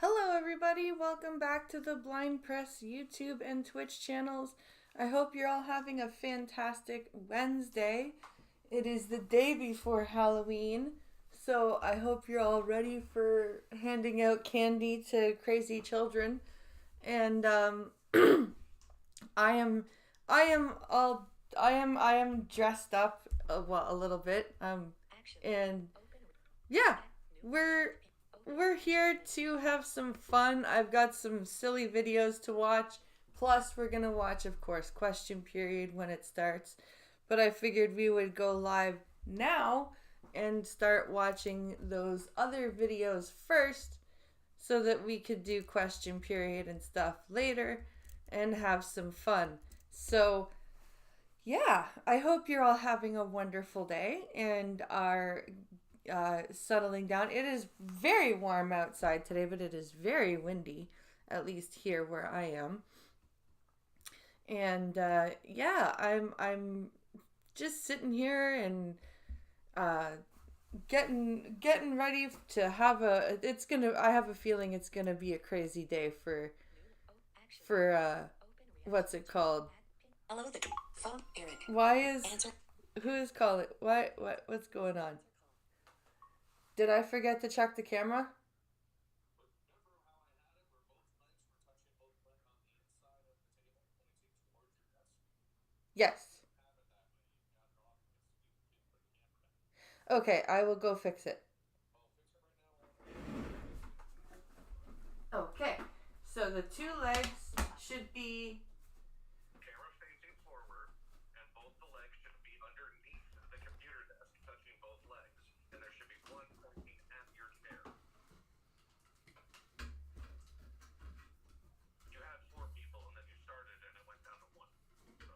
Hello everybody, welcome back to the Blind Press YouTube and Twitch channels. I hope you're all having a fantastic Wednesday. It is the day before Halloween, so I hope you're all ready for handing out candy to crazy children. And I am, I am all, I am dressed up, well, a little bit. And yeah, we're we're here to have some fun. I've got some silly videos to watch. Plus, we're gonna watch, of course, question period when it starts. But I figured we would go live now and start watching those other videos first so that we could do question period and stuff later and have some fun. So, yeah, I hope you're all having a wonderful day and are settling down. It is very warm outside today, but it is very windy, at least here where I am. And yeah, I'm just sitting here and uh, getting ready to have a. It's gonna. I have a feeling it's gonna be a crazy day for what's it called? Hello, the phone, Eric. Why is Answer. who is calling? What's going on? Did I forget to check the camera? Yes. Okay, I will go fix it. Okay, so the two legs should be. Camera facing forward, and both the legs should be underneath the computer desk, touching both legs. And there should be one pointing at your chair. You had four people, and then you started, and it went down to one. So,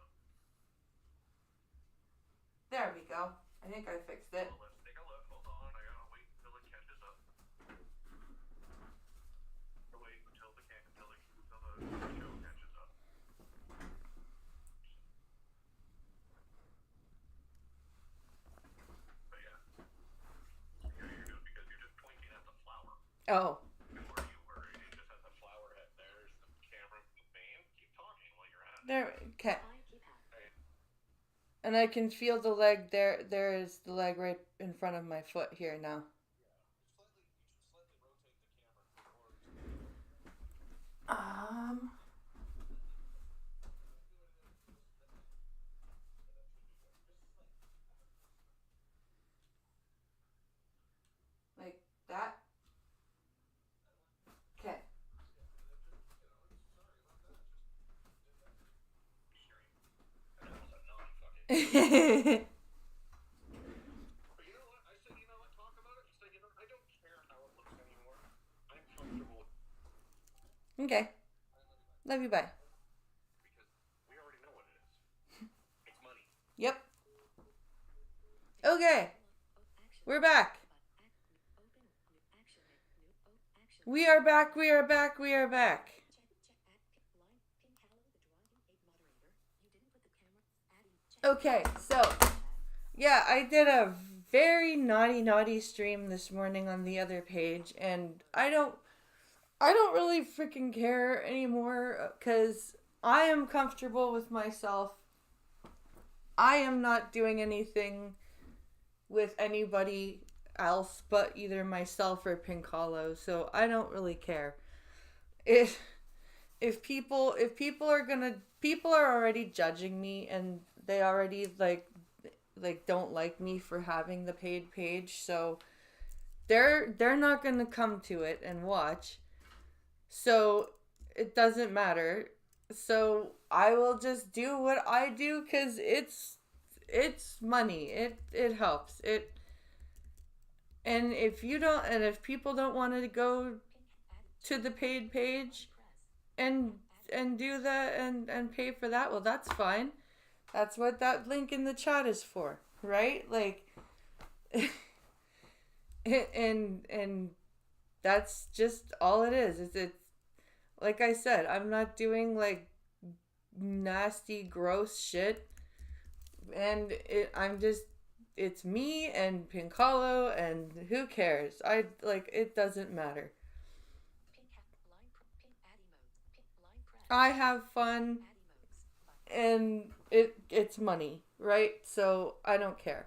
There we go. I think I fixed it. well, let's take a look. Hold on, I gotta wait until it catches up. Wait until the show catches up. But yeah, you're good because you're just pointing at the flower. Oh, And where you were, it just has a flower head. There's the camera main. Keep talking while you're at it. there. Okay, Right. and I can feel the leg there. There is the leg right in front of my foot here now. Um, like that. Okay. But you know what? I said, you know what? Talk about it. I said, I don't care how it looks anymore. I'm comfortable Okay. Love you. Bye. because we already know what it is. It's money. Yep. Okay. We're back. We are back. We are back. We are back. Okay, so yeah, I did a very naughty stream this morning on the other page, and I don't really freaking care anymore because I am comfortable with myself. I am not doing anything with anybody else but either myself or Pink Hollow, so I don't really care. If if people are gonna people are already judging me and they already don't like me for having the paid page, so they're not gonna come to it and watch. So it doesn't matter. So I will just do what I do because it's money. It helps. If people don't want to go to the paid page and do that and pay for that, well, that's fine. That's what that link in the chat is for, right? Like, and that's just all it is. It's like I said, I'm not doing like nasty, gross shit, and I'm just it's me and Pincalo, and who cares? It doesn't matter. I have fun. and it's money, right? So I don't care.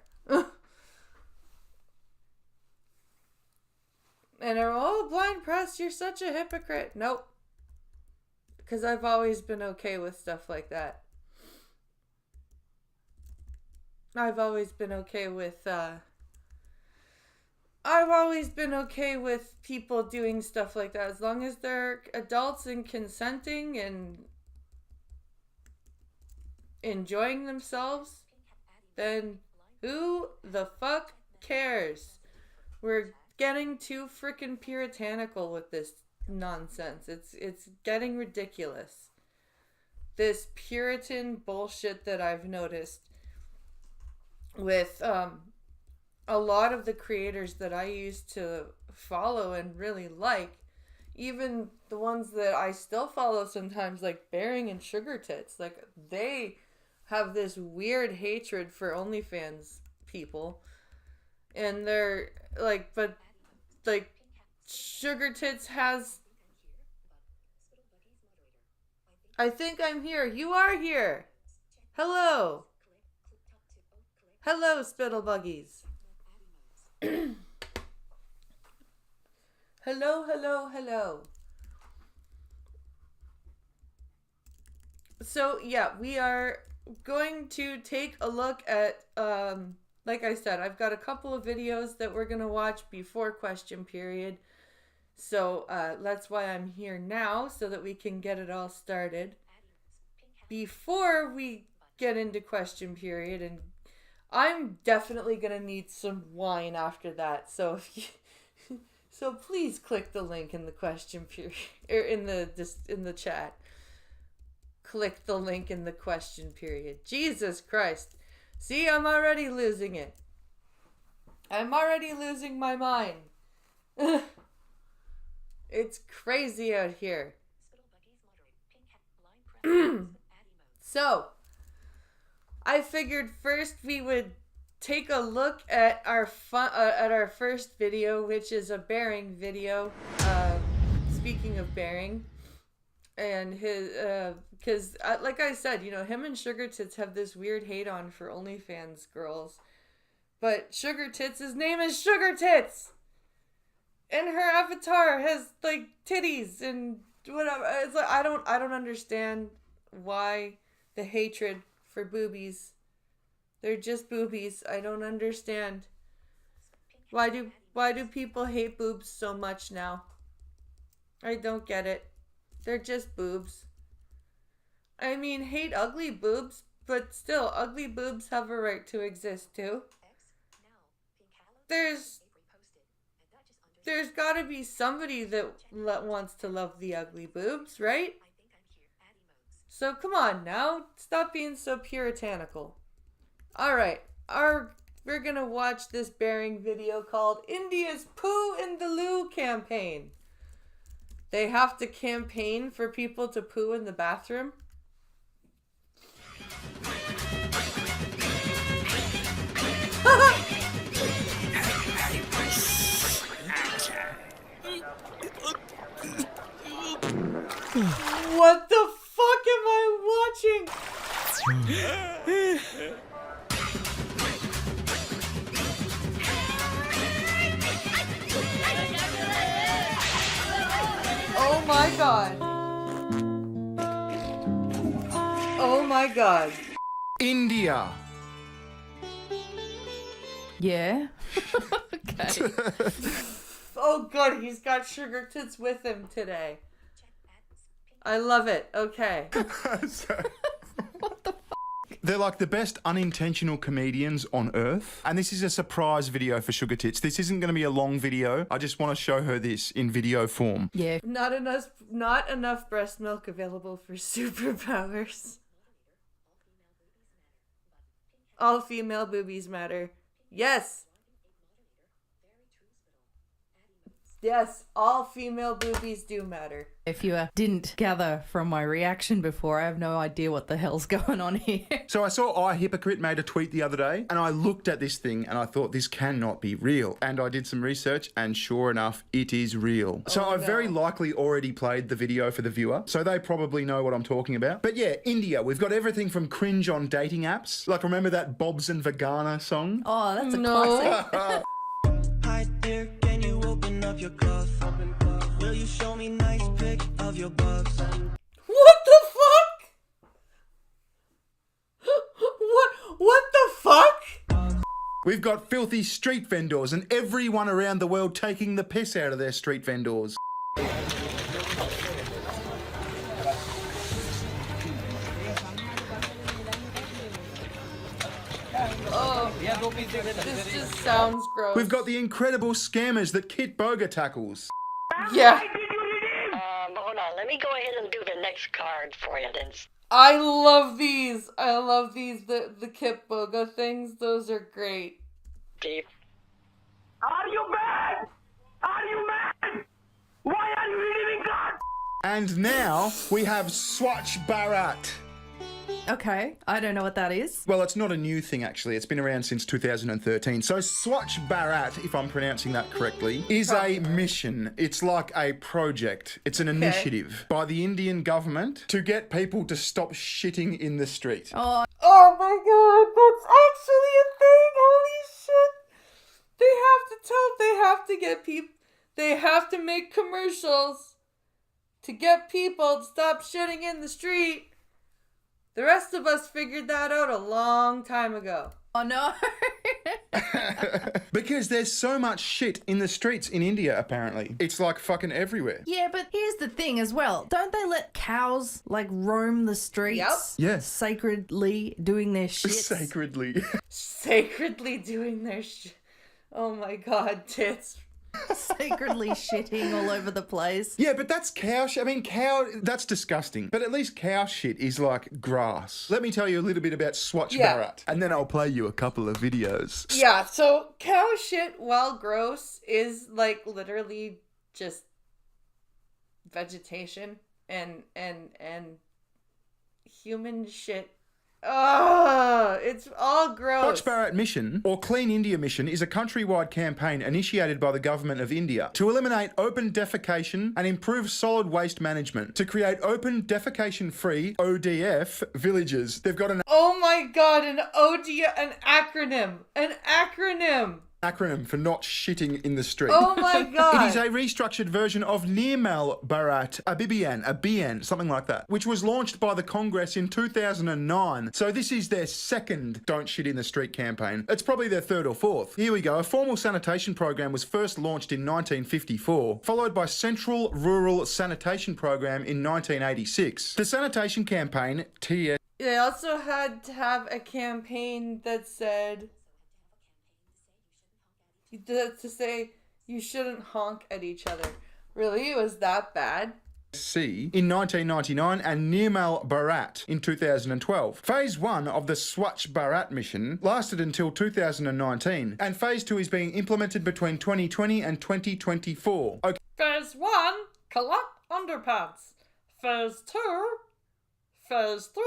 And blind press, you're such a hypocrite. Nope. Because I've always been okay with stuff like that. I've always been okay with people doing stuff like that as long as they're adults and consenting and enjoying themselves. Then who the fuck cares? We're getting too freaking puritanical with this nonsense. It's getting ridiculous. This Puritan bullshit that I've noticed with a lot of the creators that I used to follow and really like, even the ones that I still follow sometimes, like Bearing and Sugar Tits, like they have this weird hatred for OnlyFans people, and they're like, but like Sugar Tits has. I think I'm here. You are here. Hello. Hello, Spittlebuggies. Hello. So, yeah, we are going to take a look at, like I said, I've got a couple of videos that we're going to watch before question period. So, that's why I'm here now, so that we can get it all started. Before we get into question period, and I'm definitely going to need some wine after that. So, so please click the link in the question period, or in the chat. Click the link in the question period. Jesus Christ. See, I'm already losing it. I'm already losing my mind. It's crazy out here. So, I figured first we would take a look at our first video, which is a Bearing video. Speaking of Bearing, and his because like I said, you know, him and Sugar Tits have this weird hate on for OnlyFans girls, but Sugar Tits, his name is Sugar Tits, and her avatar has like titties and whatever. It's like I don't understand why the hatred for boobies. They're just boobies. I don't understand. Why do people hate boobs so much now? I don't get it. They're just boobs. I mean, hate ugly boobs, but still, ugly boobs have a right to exist too. There's gotta be somebody that wants to love the ugly boobs, right? So come on now, stop being so puritanical. Alright, we're gonna watch this Bearing video called India's Poo in the Loo campaign. They have to campaign for people to poo in the bathroom. What the fuck am I watching? Oh my god. Oh my god. India. Yeah. Okay. Oh god, he's got Sugar Tits with him today. I love it. Okay. What the They're like the best unintentional comedians on earth. And this is a surprise video for Sugar Tits. This isn't going to be a long video. I just want to show her this in video form. Yeah. Not enough breast milk available for superpowers. All female boobies matter. Yes. Yes, all female boobies do matter. If you didn't gather from my reaction before, I have no idea what the hell's going on here. So I saw iHypocrite made a tweet the other day, and I looked at this thing and I thought, this cannot be real. And I did some research, and sure enough, it is real. So I've very likely already played the video for the viewer, so they probably know what I'm talking about. But yeah, India, we've got everything from cringe on dating apps. Like, remember that Bobs and Vagana song? Oh, that's a No. classic. Hi there, can you open up your cuff? Will you show me nice pic of your bugs? What the fuck? What the fuck? We've got filthy street vendors and everyone around the world taking the piss out of their street vendors. This just sounds gross. We've got the incredible scammers that Kit Boga tackles. Yeah. Hold on. Let me go ahead and do the next card for you then. I love these. The Kip Boga things. Those are great. Steve. Are you mad? Are you mad? Why are you leaving God? And now we have Swatch Bharat. Okay, I don't know what that is. Well, it's not a new thing, actually. It's been around since 2013. So Swatch Bharat, if I'm pronouncing that correctly, is a mission. It's like a project. It's an initiative by the Indian government to get people to stop shitting in the street. Oh, Oh my god, that's actually a thing. Holy shit. They have to get people, they have to make commercials to get people to stop shitting in the street. The rest of us figured that out a long time ago. oh no. Because there's so much shit in the streets in India, apparently. It's like fucking everywhere. Yeah, but here's the thing as well. Don't they let cows, like, roam the streets? Yep. Yeah. Sacredly doing their shit? Sacredly. Sacredly doing their shit. Oh my god, tits. Sacredly shitting all over the place. Yeah, but that's cow shit. I mean, that's disgusting. But at least cow shit is like grass. Let me tell you a little bit about Swatch Bharat, and then I'll play you a couple of videos. Yeah, so cow shit, while gross, is like literally just vegetation and human shit. Ugh, it's all gross. Swatch Bharat Mission, or Clean India Mission, is a countrywide campaign initiated by the government of India to eliminate open defecation and improve solid waste management, to create open defecation-free ODF villages. They've got an Oh my god, an acronym. An acronym. acronym for not shitting in the street. Oh my god. It is a restructured version of Nirmal Bharat Abhiyan, something like that, which was launched by the Congress in 2009. So this is their second Don't Shit in the Street campaign. It's probably their third or fourth. Here we go. A formal sanitation program was first launched in 1954, followed by Central Rural Sanitation Program in 1986. The sanitation campaign, TS. They also had to have a campaign that said to say you shouldn't honk at each other. Really? It was that bad? In 1999 and Nirmal Bharat in 2012. Phase 1 of the Swatch Bharat mission lasted until 2019, and Phase 2 is being implemented between 2020 and 2024. Okay. Phase 1, collect underpants. Phase 2, Phase 3,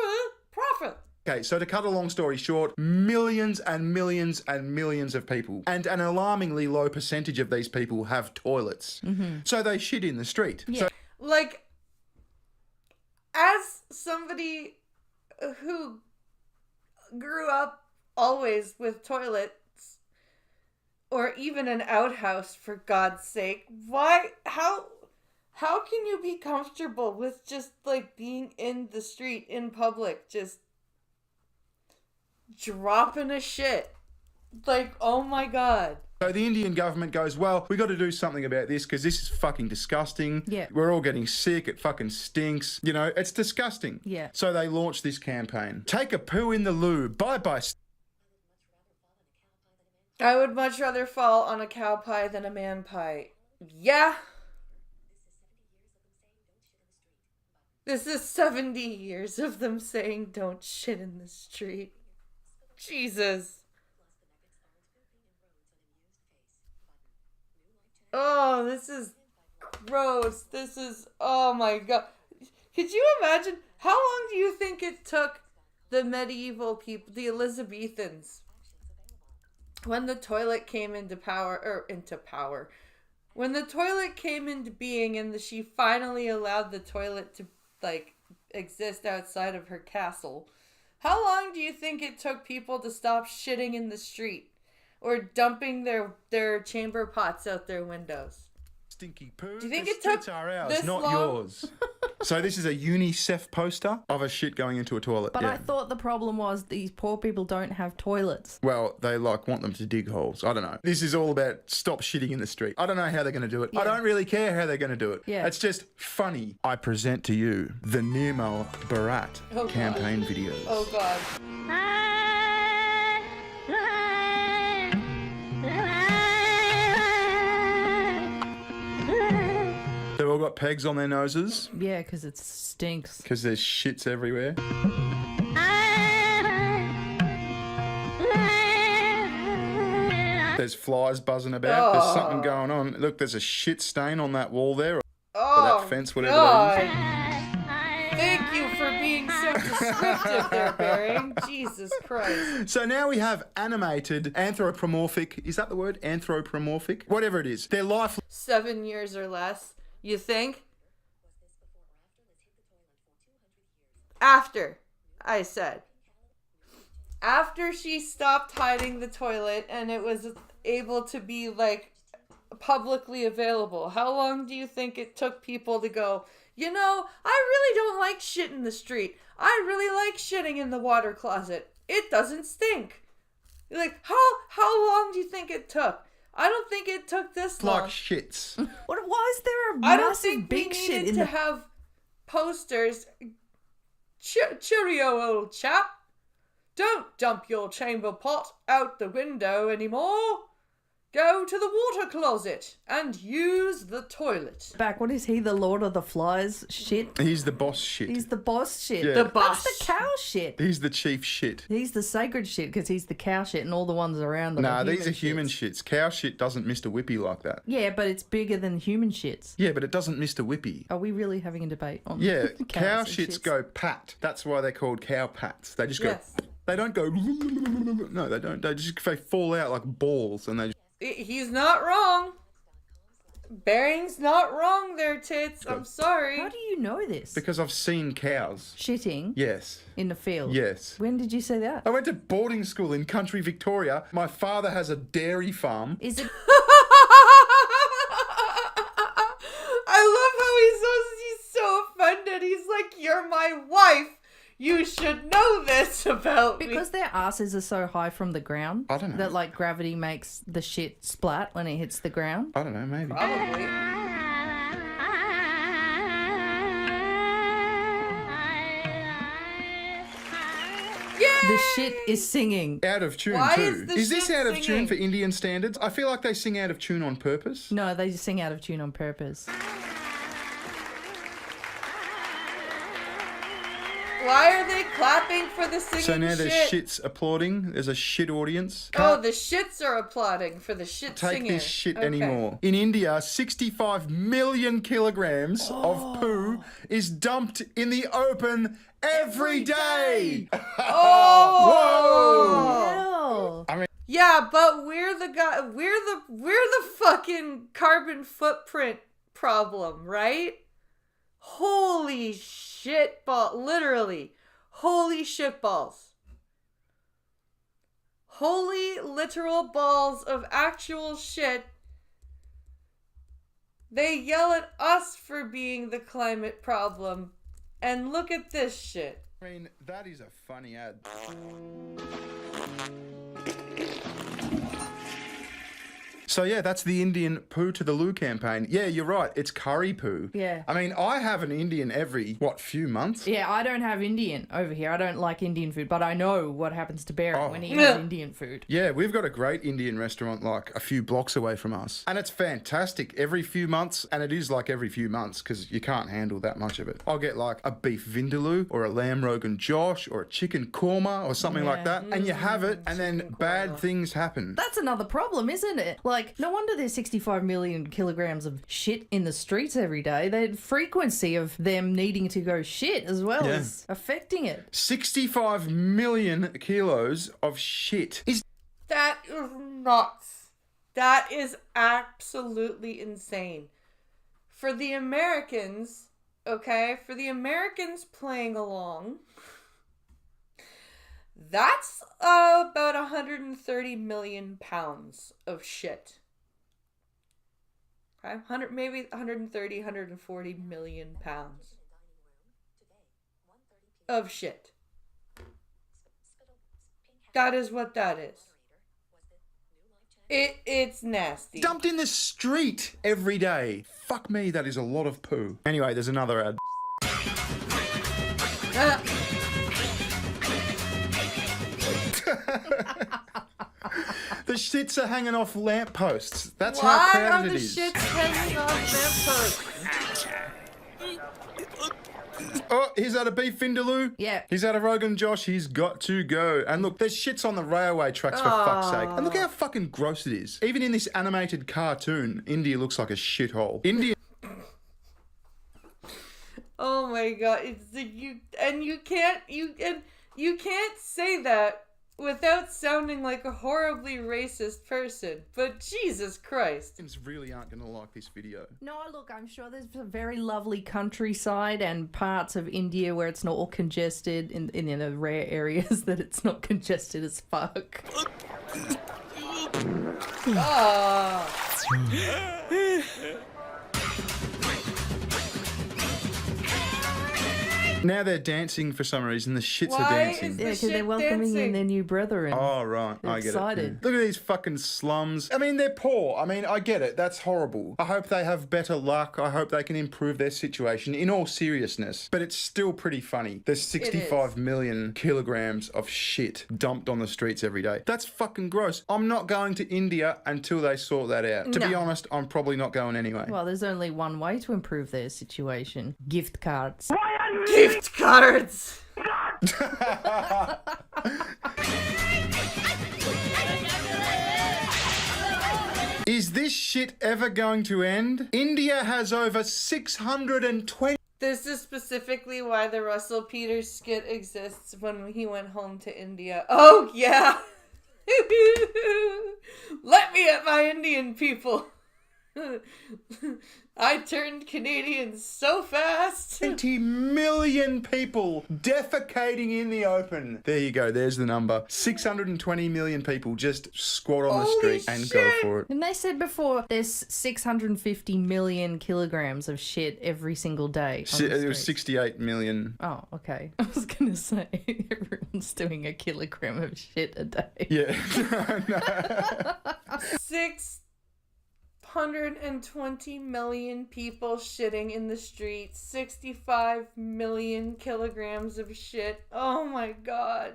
profit. Okay, so to cut a long story short, millions and millions and millions of people, and an alarmingly low percentage of these people have toilets. So they shit in the street. Yeah. So Like, as somebody who grew up always with toilets, or even an outhouse, for God's sake, how can you be comfortable with just, like, being in the street, in public, just dropping a shit? Like, oh my god. So the Indian government goes, well, we got to do something about this because this is fucking disgusting. Yeah. We're all getting sick. It fucking stinks. You know, it's disgusting. Yeah. So they launched this campaign. Take a poo in the loo. Bye-bye. I would much rather fall on a cow pie than a man pie. Yeah. This is 70 years of them saying don't shit in the street. Jesus. Oh, this is gross. This is, oh my god. Could you imagine, how long do you think it took the medieval people, the Elizabethans, when the toilet came into power, when the toilet came into being and she finally allowed the toilet to, like, exist outside of her castle, how long do you think it took people to stop shitting in the street or dumping their chamber pots out their windows? Stinky poo. Do you think The it took streets are ours, this not long? yours. So this is a UNICEF poster of a shit going into a toilet. But yeah. I thought the problem was these poor people don't have toilets. Well, they want them to dig holes. I don't know. This is all about stop shitting in the street. I don't know how they're going to do it. I Yeah. don't really care how they're going to do it. Yeah. It's just funny. I present to you the Nirmal Bharat Oh, God. campaign videos. Oh god. They've all got pegs on their noses Yeah, because it stinks. because there's shits everywhere. There's flies buzzing about. There's something going on. Look, there's a shit stain on that wall there. Oh, that fence, whatever god. that Thank you for being so descriptive there, Baring. Jesus Christ. So now we have animated anthropomorphic. Is that the word? Anthropomorphic? Whatever it is. They're lifeless. 7 years or less, you think? After, I said. After she stopped hiding the toilet and it was able to be, like, publicly available, how long do you think it took people to go, you know, I really don't like shit in the street. I really like shitting in the water closet. It doesn't stink. Like, how long do you think it took? I don't think it took this long. Like shits. Why is there a I don't massive think we big shit needed in to the... have posters. Cheerio, old chap. Don't dump your chamber pot out the window anymore. Go to the water closet and use the toilet. Back, what is he, the Lord of the Flies shit? He's the boss shit. He's the boss shit. Yeah. The That's boss. the cow shit. He's the chief shit. He's the sacred shit because he's the cow shit and all the ones around him. Nah, these are shits. human shits. Cow shit doesn't Mr. Whippy like that. Yeah, but it's bigger than human shits. Yeah, but it doesn't Mr. Whippy. Are we really having a debate on Yeah, cows cow and shits go pat. That's why they're called cow pats. They just go. Yes. They don't go. No, they don't. They fall out like balls, and they. Just, He's not wrong. Baring's not wrong there, Tits. I'm sorry. How do you know this? because I've seen cows. Shitting Yes. in the field. Yes. When did you say that? I went to boarding school in country Victoria. My father has a dairy farm. Is it... I love how he's so offended. He's like, you're my wife. You should know this about me. Because their asses are so high from the ground? I don't know. That, like, gravity makes the shit splat when it hits the ground? I don't know, maybe. Probably. The shit is singing. Out of tune Why too. is the this shit out of singing? tune for Indian standards? I feel like they sing out of tune on purpose. No, they just sing out of tune on purpose. Why are they clapping for the singing So now there's shit? shits applauding. There's a shit audience. Oh, the shits are applauding for the shit Take singer. this shit Okay. anymore. In India, 65 million kilograms of poo is dumped in the open every day. Oh! Hell. Yeah, but we're the fucking carbon footprint problem, right? Holy shit ball, literally. Holy shit balls. Holy literal balls of actual shit. They yell at us for being the climate problem. And look at this shit. I mean, that is a funny ad. So yeah, that's the Indian poo to the loo campaign. Yeah, you're right. It's curry poo. Yeah. I mean, I have an Indian every, few months? Yeah, I don't have Indian over here. I don't like Indian food, but I know what happens to Barry Oh. when he has Indian food. Yeah, we've got a great Indian restaurant like a few blocks away from us. And it's fantastic every few months. And it is like every few months because you can't handle that much of it. I'll get like a beef vindaloo or a lamb rogan josh or a chicken korma or something like that. And you have it and then bad things happen. That's another problem, isn't it? Like, like, no wonder there's 65 million kilograms of shit in the streets every day. The frequency of them needing to go shit as well is affecting it. 65 million kilos of shit. That is nuts. That is absolutely insane. For the Americans, okay, for the Americans playing along, that's about 130 million pounds of shit. Okay, maybe 130, 140 million pounds of shit. That is what that is. It's nasty. Dumped in the street every day. Fuck me, that is a lot of poo. Anyway, there's another ad. The shits are hanging off lampposts. That's how Why are crowded the it is. shits hanging off lampposts? Oh, he's at a beef vindaloo. Yeah. He's at a Rogan Josh. He's got to go. And look, there's shits on the railway tracks for fuck's sake. And look how fucking gross it is. Even in this animated cartoon, India looks like a shithole. India. Oh my god! You can't say that without sounding like a horribly racist person. But Jesus Christ! Really aren't going to like this video. No, look, I'm sure there's a very lovely countryside and parts of India where it's not all congested in the rare areas that it's not congested as fuck. Now they're dancing for some reason. The shits Why are dancing. is Yeah, because shit they're welcoming dancing? in their new brethren. Oh, right. They're I get excited. it. Look at these fucking slums. I mean, they're poor. I mean, I get it. That's horrible. I hope they have better luck. I hope they can improve their situation in all seriousness. But it's still pretty funny. There's 65 million kilograms of shit dumped on the streets every day. That's fucking gross. I'm not going to India until they sort that out. To be honest, I'm probably not going anyway. Well, there's only one way to improve their situation. Gift cards. Why are you Gift cards. Is this shit ever going to end? India has over 620. This is specifically why the Russell Peters skit exists when he went home to India. Oh yeah. Let me at my Indian people. I turned Canadian so fast. 20 million people defecating in the open. There you go. There's the number. 620 million people just squat on the Holy street and go shit. for it. And they said before there's 650 million kilograms of shit every single day. On the It was streets. 68 million. Oh, okay. I was going to say everyone's doing a kilogram of shit a day. Yeah. 620 million people shitting in the streets. 65 million kilograms of shit. Oh my god.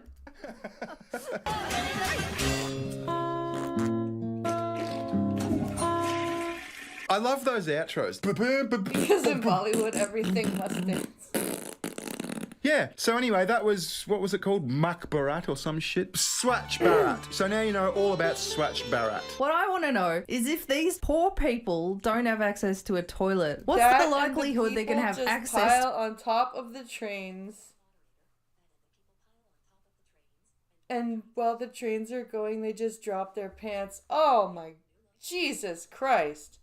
I love those outros. Because in Bollywood, everything must dance. Yeah, so anyway, that was, what was it called? Mak Bharat or some shit? Swachh Bharat. So now you know all about Swachh Bharat. What I want to know is if these poor people don't have access to a toilet, what's That the and likelihood they're going to have people just access pile on top of the trains. And while the trains are going, they just drop their pants. Oh my Jesus Christ.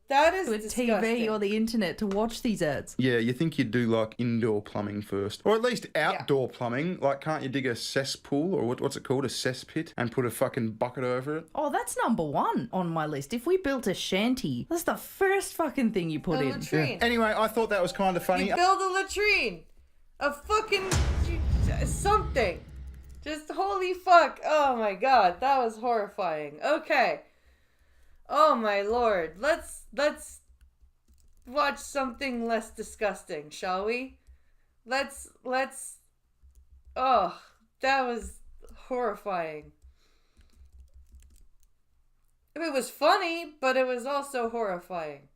That is to a disgusting. TV or the internet to watch these ads? Yeah, you think you'd do like indoor plumbing first. Or at least outdoor plumbing. Like, can't you dig a cesspool or what's it called? A cesspit and put a fucking bucket over it? Oh, that's number one on my list. If we built a shanty, that's the first fucking thing you put A in. latrine. Anyway, I thought that was kind of funny. You build a latrine. A fucking something. Just holy fuck. Oh my god, that was horrifying. Okay. Oh my lord. Let's watch something less disgusting, shall we? Let's Oh, that was horrifying. It was funny, but it was also horrifying.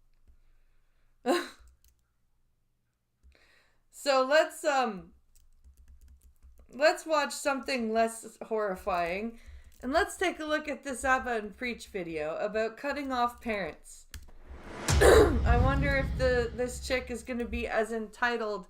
So let's watch something less horrifying And let's take a look at this Abba and Preach video about cutting off parents. I wonder if this chick is going to be as entitled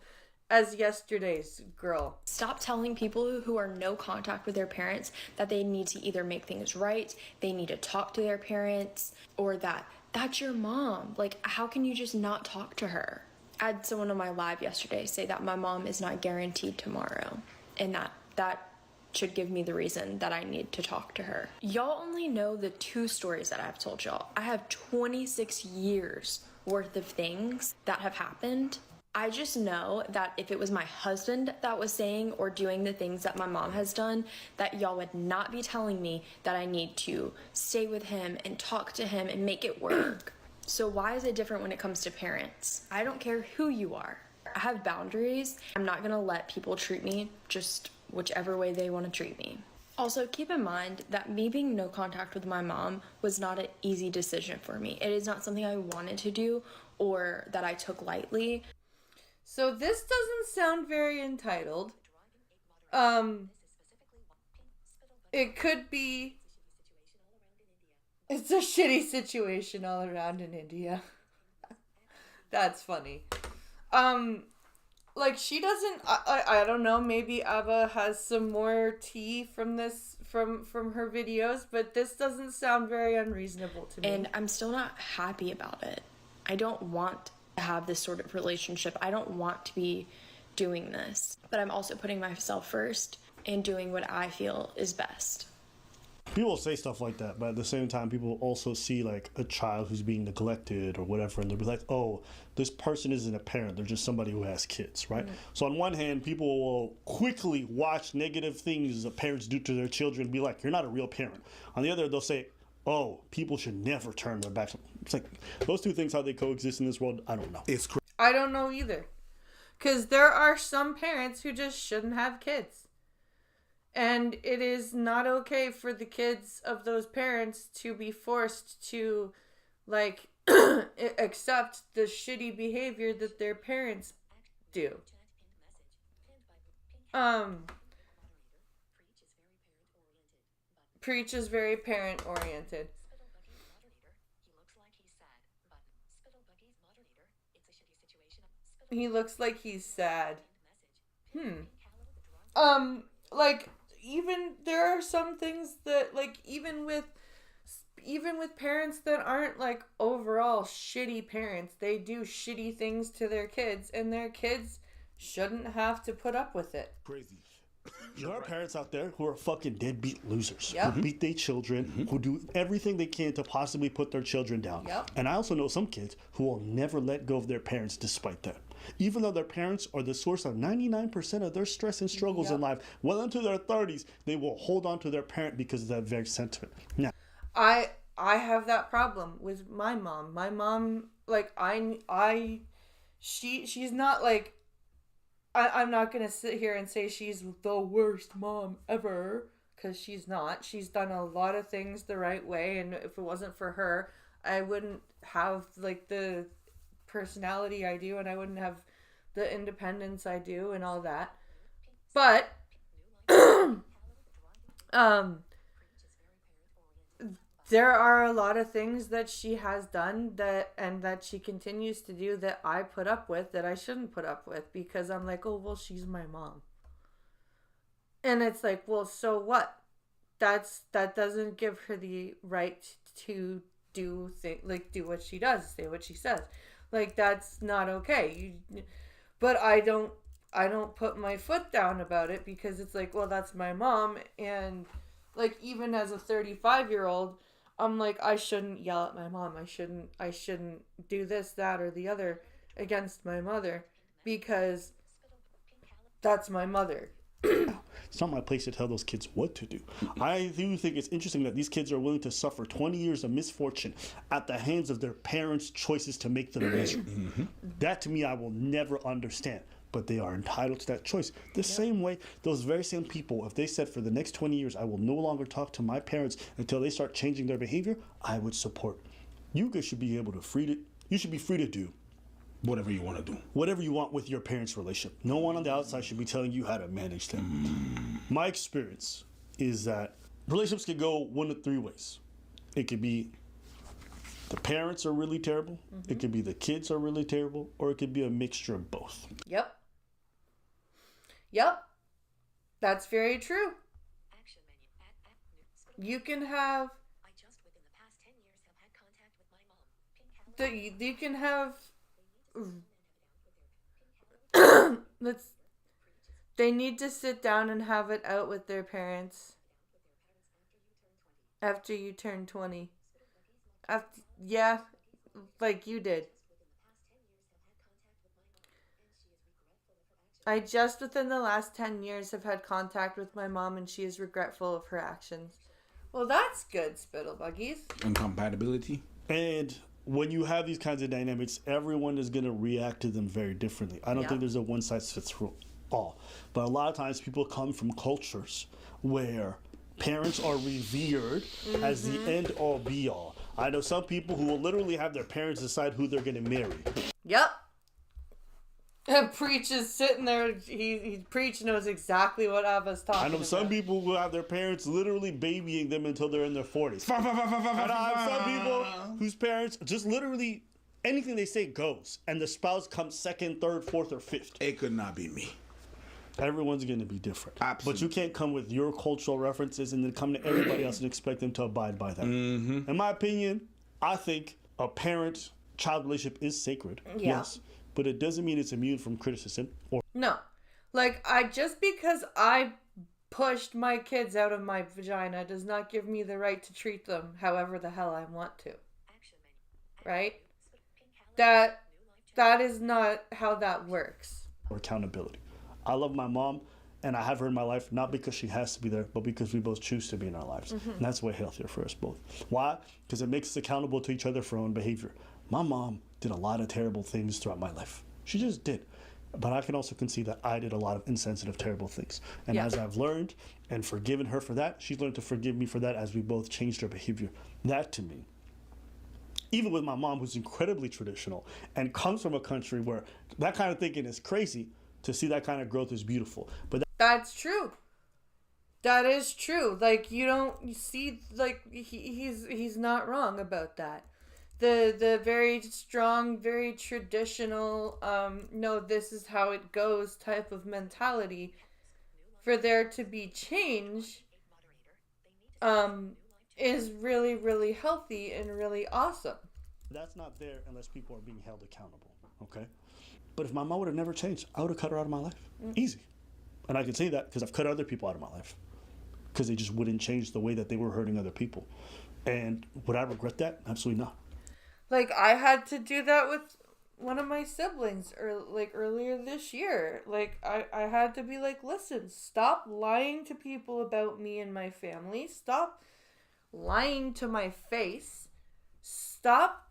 as yesterday's girl. Stop telling people who are no contact with their parents that they need to either make things right, they need to talk to their parents, or that that's your mom. Like, how can you just not talk to her? I had someone on my live yesterday say that my mom is not guaranteed tomorrow, and that should give me the reason that I need to talk to her. Y'all only know the 2 stories that I've told y'all. I have 26 years worth of things that have happened. I just know that if it was my husband that was saying or doing the things that my mom has done, that y'all would not be telling me that I need to stay with him and talk to him and make it work. So why is it different when it comes to parents? I don't care who you are. I have boundaries. I'm not gonna let people treat me just whichever way they want to treat me. Also, keep in mind that me being no contact with my mom was not an easy decision for me. It is not something I wanted to do or that I took lightly. So this doesn't sound very entitled. It could be... It's a shitty situation all around in India. That's funny. Like, she doesn't... I don't know, maybe Abba has some more tea from this, from her videos, but this doesn't sound very unreasonable to me. And I'm still not happy about it. I don't want to have this sort of relationship. I don't want to be doing this. But I'm also putting myself first and doing what I feel is best. People say stuff like that, but at the same time, people also see like a child who's being neglected or whatever, and they'll be like, oh, this person isn't a parent, they're just somebody who has kids, right? So on one hand, people will quickly watch negative things that parents do to their children and be like, you're not a real parent. On the other, they'll say, oh, people should never turn their backs. It's like, those two things, how they coexist in this world, I don't know. It's crazy. I don't know either. Because there are some parents who just shouldn't have kids. And it is not okay for the kids of those parents to be forced to, like, accept the shitty behavior that their parents do. Preach is very parent-oriented. He looks like he's sad. Like, even there are some things that, like, even with parents that aren't, like, overall shitty parents, they do shitty things to their kids, and their kids shouldn't have to put up with it. Crazy. There are parents out there who are fucking deadbeat losers, Yep. who beat their children, who do everything they can to possibly put their children down. Yep. And I also know some kids who will never let go of their parents despite that. Even though their parents are the source of 99% of their stress and struggles in life, well into their 30s, they will hold on to their parent because of that very sentiment. Now, I have that problem with my mom. My mom, like, she's not, like, I'm not going to sit here and say she's the worst mom ever, because she's not. She's done a lot of things the right way, and if it wasn't for her, I wouldn't have, like, the personality I do, and I wouldn't have the independence I do and all that. But, there are a lot of things that she has done that she continues to do that I put up with that I shouldn't put up with, because I'm like, oh, well, she's my mom. And it's like, well, so what? That doesn't give her the right to do what she does, say what she says. Like, that's not okay. But I don't put my foot down about it, because it's like, well, that's my mom, and, like, even as a 35-year-old, I'm like, I shouldn't yell at my mom. I shouldn't do this, that, or the other against my mother, because that's my mother. it's not my place to tell those kids what to do. I do think it's interesting that these kids are willing to suffer 20 years of misfortune at the hands of their parents' choices to make them miserable. That, to me, I will never understand. But they are entitled to that choice. The same way, those very same people, if they said for the next 20 years, I will no longer talk to my parents until they start changing their behavior, I would support. You guys should be able to you should be free to do whatever you want to do. Whatever you want with your parents' relationship. No one on the outside should be telling you how to manage them. My experience is that relationships can go one of three ways. It could be the parents are really terrible. It could be the kids are really terrible, or it could be a mixture of both. Yep. That's very true. You can have you can have they need to sit down and have it out with their parents after you turn 20. Yeah, like you did. I just within the last 10 years have had contact with my mom, and she is regretful of her actions. Well, that's good, Spittle Buggies. Incompatibility. And when you have these kinds of dynamics, everyone is going to react to them very differently. I don't think there's a one size fits all. But a lot of times people come from cultures where parents are revered as the end all be all. I know some people who will literally have their parents decide who they're going to marry. Yep. And Preach is sitting there. Preach knows exactly what I was talking about. I know some people who have their parents literally babying them until they're in their 40s. And I have some people whose parents just literally anything they say goes, and the spouse comes second, third, fourth, or fifth. It could not be me. Everyone's going to be different. Absolutely. But you can't come with your cultural references and then come to everybody else and expect them to abide by that. Mm-hmm. In my opinion, I think a parent-child relationship is sacred. Yeah. Yes. But it doesn't mean it's immune from criticism. No. Like, just because I pushed my kids out of my vagina does not give me the right to treat them however the hell I want to. Right? That is not how that works. Or accountability. I love my mom, and I have her in my life, not because she has to be there, but because we both choose to be in our lives. And that's way healthier for us both. Why? Because it makes us accountable to each other for our own behavior. My mom did a lot of terrible things throughout my life. She just did. But I can also concede that I did a lot of insensitive, terrible things. And as I've learned and forgiven her for that, she's learned to forgive me for that as we both changed our behavior. That to me, even with my mom, who's incredibly traditional and comes from a country where that kind of thinking is crazy, to see that kind of growth is beautiful. But that's true. That is true. Like, you see, like, he's not wrong about that. The very strong, very traditional, no, this is how it goes type of mentality, for there to be change, is really, really healthy and really awesome. That's not there unless people are being held accountable, okay? But if my mom would have never changed, I would have cut her out of my life. Easy. And I can say that because I've cut other people out of my life because they just wouldn't change the way that they were hurting other people. And would I regret that? Absolutely not. Like, I had to do that with one of my siblings earlier this year. Like, I had to be like, listen, stop lying to people about me and my family. Stop lying to my face. Stop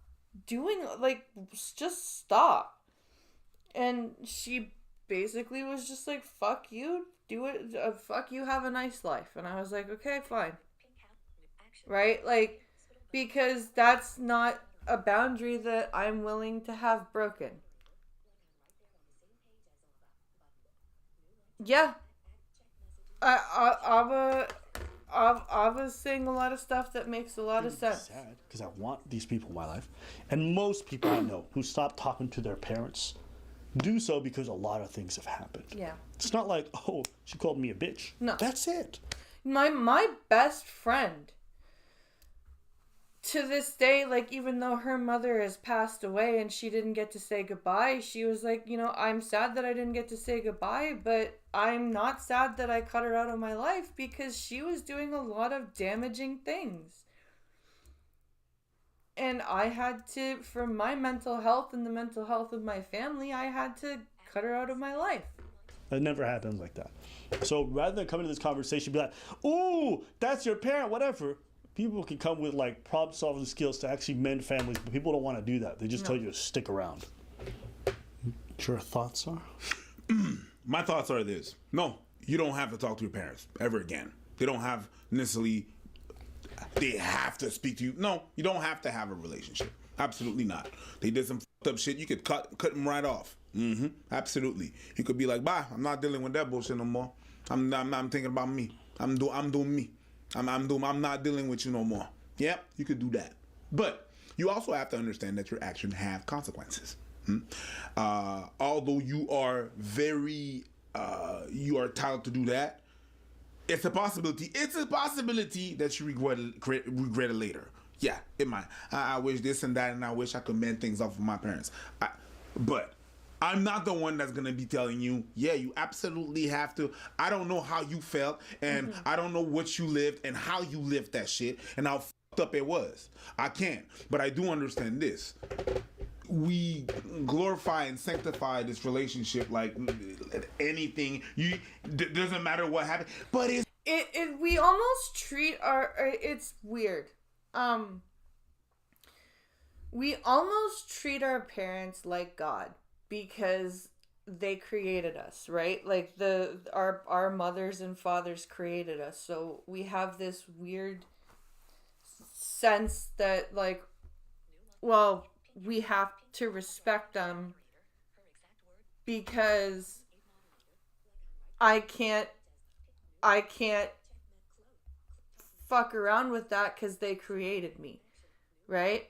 doing, like, just stop. And she basically was just like, fuck you, do it, fuck you, have a nice life. And I was like, okay, fine. Right? Like, because that's not a boundary that I'm willing to have broken. Yeah. I was saying a lot of stuff that makes a lot of sense. Sad, because I want these people in my life. And most people I know who stop talking to their parents do so because a lot of things have happened. Yeah. It's not like, oh, she called me a bitch. No. That's it. My best friend, to this day, like, even though her mother has passed away and she didn't get to say goodbye, she was like, you know, I'm sad that I didn't get to say goodbye, but I'm not sad that I cut her out of my life because she was doing a lot of damaging things. And I had to, for my mental health and the mental health of my family, I had to cut her out of my life. It never happens like that. So rather than coming to this conversation, be like, ooh, that's your parent, whatever. People can come with like problem solving skills to actually mend families, but people don't want to do that. They just tell you to stick around. Your thoughts are? My thoughts are this. No, you don't have to talk to your parents ever again. They don't have necessarily, they have to speak to you. No, you don't have to have a relationship. Absolutely not. They did some fucked up shit. You could cut them right off. Absolutely. You could be like, bye, I'm not dealing with that bullshit no more. I'm thinking about me. I'm doing me. I'm not dealing with you no more. Yep, you could do that. But you also have to understand that your actions have consequences. Although you are you are entitled to do that, it's a possibility. It's a possibility that you regret it later. Yeah, it might. I wish this and that, and I wish I could mend things up with my parents. But I'm not the one that's going to be telling you, yeah, you absolutely have to. I don't know how you felt, and I don't know what you lived and how you lived that shit and how fucked up it was. I can't. But I do understand this. We glorify and sanctify this relationship like anything. Doesn't matter what happened. But we almost treat it's weird. We almost treat our parents like God because they created us, right? Like our mothers and fathers created us. So we have this weird sense that like, well, we have to respect them because I can't fuck around with that because they created me, right?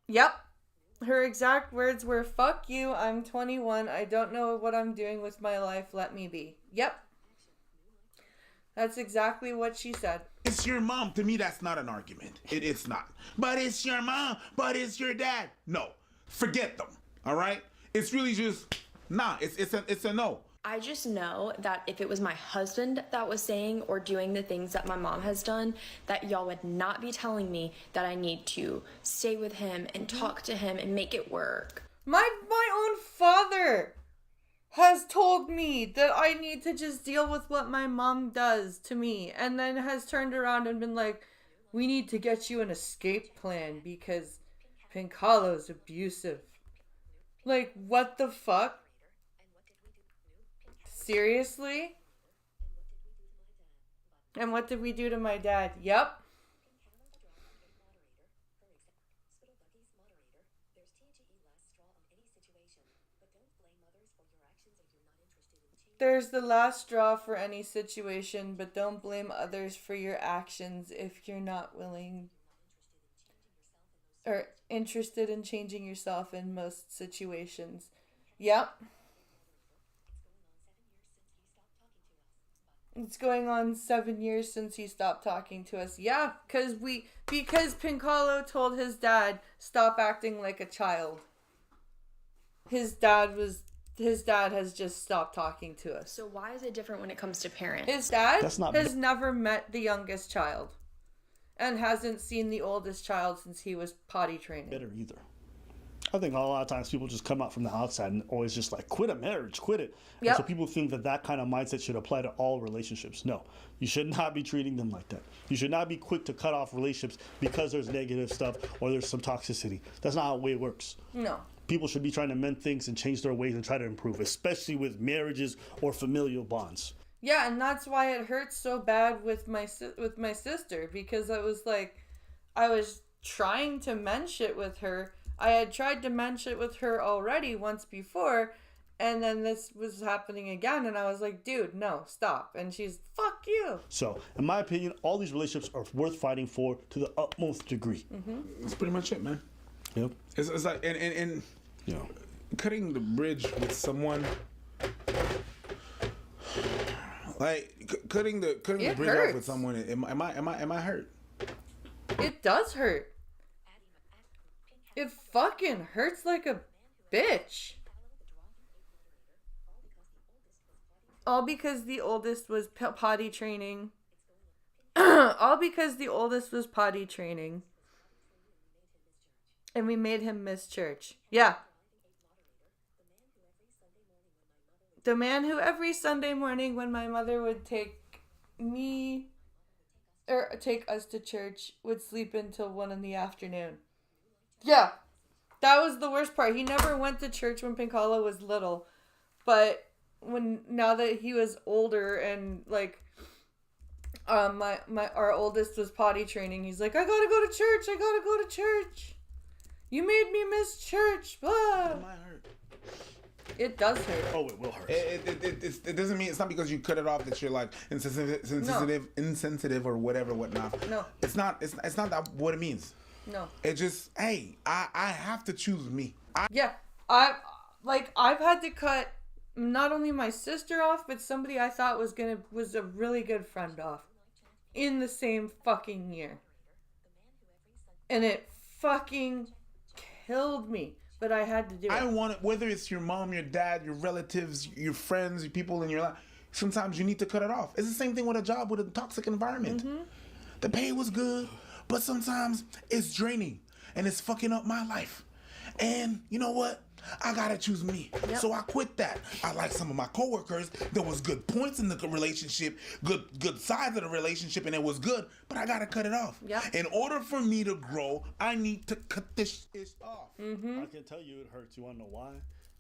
Yep. Her exact words were, "Fuck you, I'm 21, I don't know what I'm doing with my life, let me be." Yep. That's exactly what she said. It's your mom. To me, that's not an argument. It's not. But it's your mom. But it's your dad. No. Forget them. All right? It's really just, nah. It's a no. I just know that if it was my husband that was saying or doing the things that my mom has done, that y'all would not be telling me that I need to stay with him and talk to him and make it work. My own father has told me that I need to just deal with what my mom does to me, and then has turned around and been like, "We need to get you an escape plan because Pincalo's abusive." Like, what the fuck? Seriously? And what did we do to my dad? Yep. There's the last straw for any situation, but don't blame others for your actions if you're not willing or interested in changing yourself in most situations. Yep. It's going on 7 years since he stopped talking to us. Yeah, because Pincalo told his dad, "Stop acting like a child." His dad has just stopped talking to us. So why is it different when it comes to parents? His dad has never met the youngest child and hasn't seen the oldest child since he was potty training. Better either. I think a lot of times people just come out from the outside and always just like, quit a marriage, quit it. Yep. And so people think that kind of mindset should apply to all relationships. No, you should not be treating them like that. You should not be quick to cut off relationships because there's negative stuff or there's some toxicity. That's not how the way it works. No. People should be trying to mend things and change their ways and try to improve, especially with marriages or familial bonds. Yeah, and that's why it hurts so bad with my sister, because I was trying to mend shit with her. I had tried to mend shit with her already once before, and then this was happening again, and I was like, dude, no, stop. And she's, fuck you. So, in my opinion, all these relationships are worth fighting for to the utmost degree. Mm-hmm. That's pretty much it, man. Yep. It's like, and you know, cutting the bridge with someone, like cutting the bridge off with someone. Am I hurt? It does hurt. It fucking hurts like a bitch. All because the oldest was potty training. All because the oldest was potty training. And we made him miss church. Yeah. The man who every Sunday morning when my mother would take us to church would sleep until 1 PM. Yeah. That was the worst part. He never went to church when Pincalo was little. But now that he was older and like our oldest was potty training, he's like, I gotta go to church. You made me miss church. Blah. It does hurt. Oh, it will hurt. It doesn't mean it's not because you cut it off that you're like insensitive or whatnot. No. It's not that what it means. No. It just, hey, I have to choose me. Yeah, I've had to cut not only my sister off, but somebody I thought was a really good friend off in the same fucking year. And it fucking killed me, but I had to do it. I want it, whether it's your mom, your dad, your relatives, your friends, your people in your life, sometimes you need to cut it off. It's the same thing with a job, with a toxic environment. Mm-hmm. The pay was good, but sometimes it's draining and it's fucking up my life. And you know what? I gotta choose me. Yep. So I quit that. I like some of my coworkers. There was good points in the relationship, good sides of the relationship, and it was good, but I gotta cut it off. Yep. In order for me to grow, I need to cut this off. Mm-hmm. I can tell you it hurts. You wanna know why?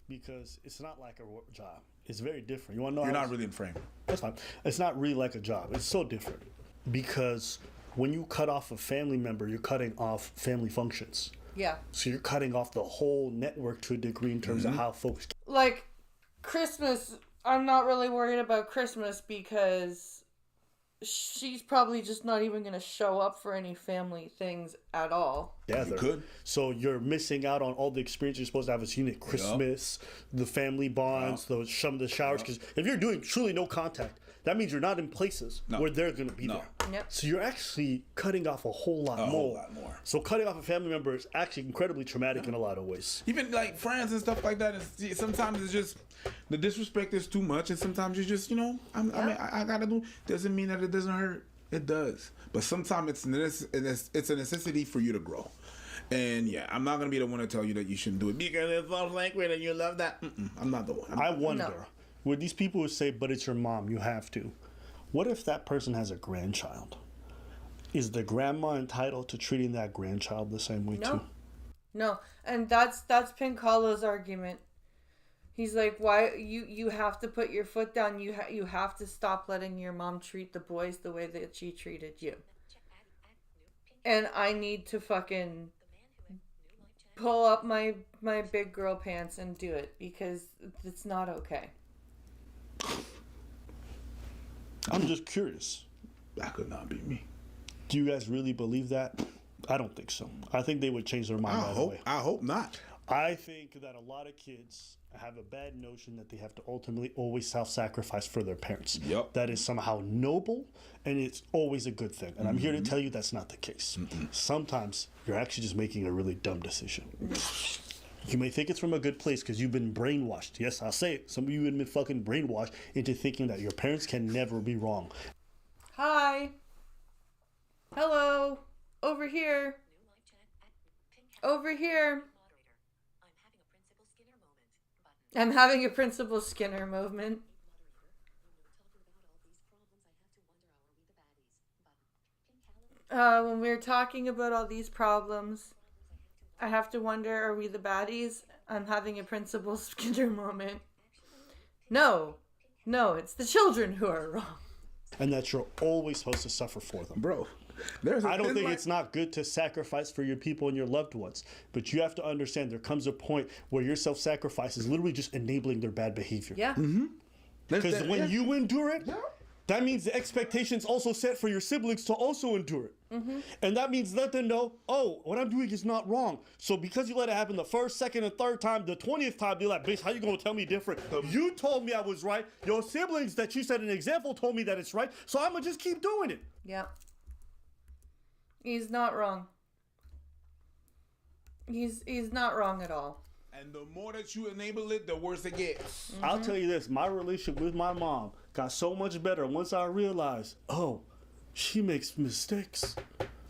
Because it's not like a job. It's very different. You wanna know? You're not really in frame. That's fine. It's not really like a job. It's so different. Because when you cut off a family member, you're cutting off family functions. Yeah. So you're cutting off the whole network to a degree in terms of how folks. Like, Christmas, I'm not really worried about Christmas because she's probably just not even going to show up for any family things at all. Yeah, You could. So you're missing out on all the experience you're supposed to have as a unit. Christmas, the family bonds, the showers. Because if you're doing truly no contact, that means you're not in places where they're going to be there. Yep. So you're actually cutting off a whole lot more. So cutting off a family member is actually incredibly traumatic in a lot of ways. Even like friends and stuff like that. Sometimes it's just the disrespect is too much, and sometimes you just, I mean, I gotta do. Doesn't mean that it doesn't hurt. It does, but sometimes it's a necessity for you to grow. And yeah, I'm not gonna be the one to tell you that you shouldn't do it because it's love language and you love that. I'm not the one. I wonder, with these people who say, "But it's your mom, you have to." What if that person has a grandchild? Is the grandma entitled to treating that grandchild the same way too? No, and that's Pincalo's argument. He's like, why you have to put your foot down. You have to stop letting your mom treat the boys the way that she treated you. And I need to fucking pull up my big girl pants and do it because it's not okay. I'm just curious. That could not be me. Do you guys really believe that? I don't think so. I think they would change their mind right away. I hope not. I think that a lot of kids have a bad notion that they have to ultimately always self-sacrifice for their parents. Yep. That is somehow noble, and it's always a good thing. And I'm here to tell you that's not the case. Sometimes you're actually just making a really dumb decision. You may think it's from a good place because you've been brainwashed. Yes, I'll say it. Some of you have been fucking brainwashed into thinking that your parents can never be wrong. Hi. Hello. Over here. Over here. I'm having a Principal Skinner moment. When we're talking about all these problems, I have to wonder, are we the baddies? I'm having a Principal Skinner moment. No, it's the children who are wrong. And that you're always supposed to suffer for them. Bro, I don't think it's not good to sacrifice for your people and your loved ones, but you have to understand there comes a point where your self-sacrifice is literally just enabling their bad behavior. Yeah. Because when you endure it, that means the expectations also set for your siblings to also endure it. And that means let them know, oh, what I'm doing is not wrong. So because you let it happen the first, second, and third time, the 20th time, you're like, bitch, how you gonna tell me different? You told me I was right. Your siblings that you set an example told me that it's right. So I'm gonna just keep doing it. Yeah. He's not wrong. He's not wrong at all. And the more that you enable it, the worse it gets. I'll tell you this, my relationship with my mom got so much better once I realized, oh, she makes mistakes.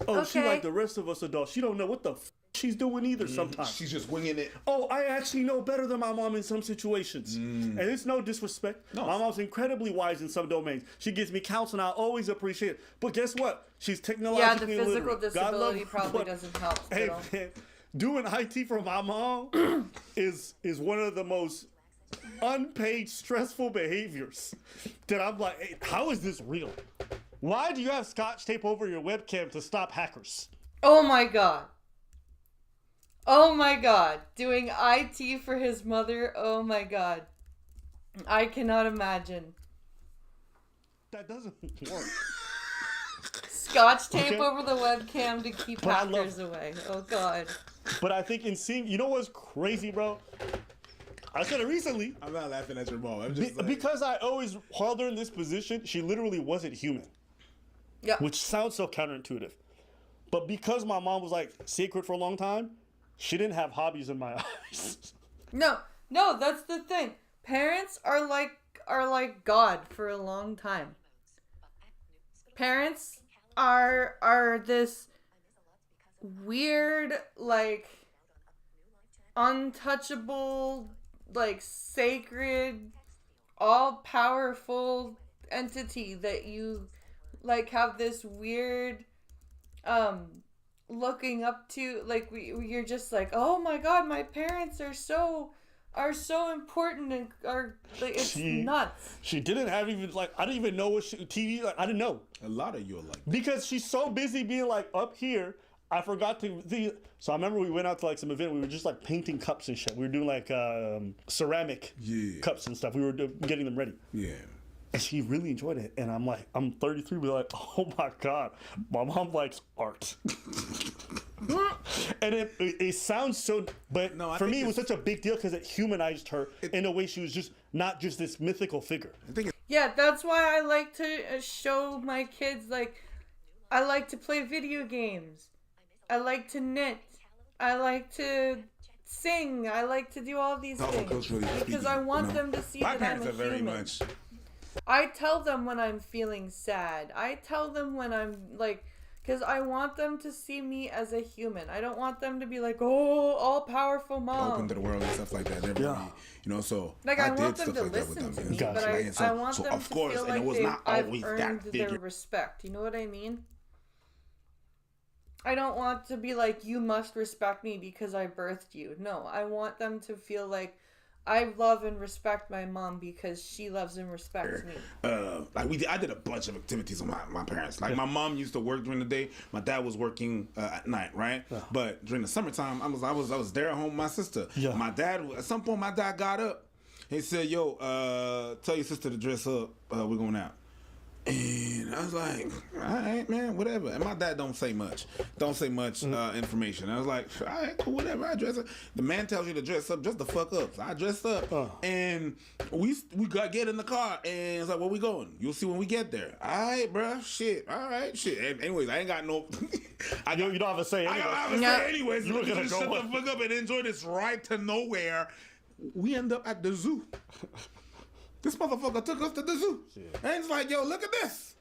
Oh, she Okay. like the rest of us adults. She don't know what the she's doing either sometimes. She's just winging it. Oh, I actually know better than my mom in some situations. And it's no disrespect. My mom's incredibly wise in some domains. She gives me counseling. I always appreciate it. But guess what? She's Yeah, the technologically physical illiterate. God love disability her, probably but- doesn't help. Hey, Still. man, doing IT for my mom is one of the most unpaid, stressful behaviors that I'm like, hey, how is this real? Why do you have scotch tape over your webcam to stop hackers? Oh my god. Oh my god. Doing IT for his mother. Oh my god. I cannot imagine. That doesn't work. Scotch tape Okay. over the webcam to keep But I hackers away. Oh god. But I think in seeing, you know what's crazy, bro? I said it recently. I'm not laughing at your mom. I'm just like, Because I always held her in this position, she literally wasn't human. Yeah. Which sounds so counterintuitive. But because my mom was like sacred for a long time, she didn't have hobbies in my eyes. No, that's the thing. Parents are like God for a long time. Parents are this weird, like, untouchable, like, sacred, all-powerful entity that you, like, have this weird looking up to. Like, you're just like, oh my god, my parents are so important and are like, it's nuts. She didn't have even, like, I didn't even know what TV, like, I didn't know. a lot of you are like Because she's so busy being like up here, I forgot to. So I remember we went out to like some event. We were just like painting cups and shit. We were doing like ceramic cups and stuff. We were getting them ready. Yeah. And she really enjoyed it. And I'm like, I'm 33, but like, oh my god, my mom likes art. And it sounds so, but No, I for think me it was it's- such a big deal because it humanized her in a way. She was just not just this mythical figure. I think Yeah, that's why I like to show my kids, like, I like to play video games. I like to knit. I like to sing. I like to do all these things. culturally Because speaking, I want you know, them to see my that I'm parents a are very human. much. I tell them when I'm feeling sad. I tell them when I'm, like, because I want them to see me as a human. I don't want them to be like, oh, all-powerful mom. Open to the world and stuff like that. They're very, you know, so Like, I did want them stuff to like that with listen them. to me, and but stuff like that. I want so them of to course, feel and like it was not I've always earned that their figure. respect. You know what I mean? I don't want to be like, you must respect me because I birthed you. No, I want them to feel like I love and respect my mom because she loves and respects me. I did a bunch of activities with my parents. Like my mom used to work during the day. My dad was working at night, right? But during the summertime, I was there at home with my sister. Yeah. My dad, at some point, my dad got up. He said, "Yo, tell your sister to dress up. We're going out." And I was like, all right, man, whatever. And my dad don't say much information. I was like, all right, cool, whatever. I dress up. The man tells you to dress up, dress the fuck up. So I dressed up, and we get in the car, and it's like, where we going? You'll see when we get there. All right, bro, shit. All right, shit. And anyways, I ain't got no. You don't have to say I anything. don't have to say anyways. You were gonna just go shut the fuck up and enjoy this ride to nowhere. We end up at the zoo. This motherfucker took us to the zoo. And it's like, yo, look at this.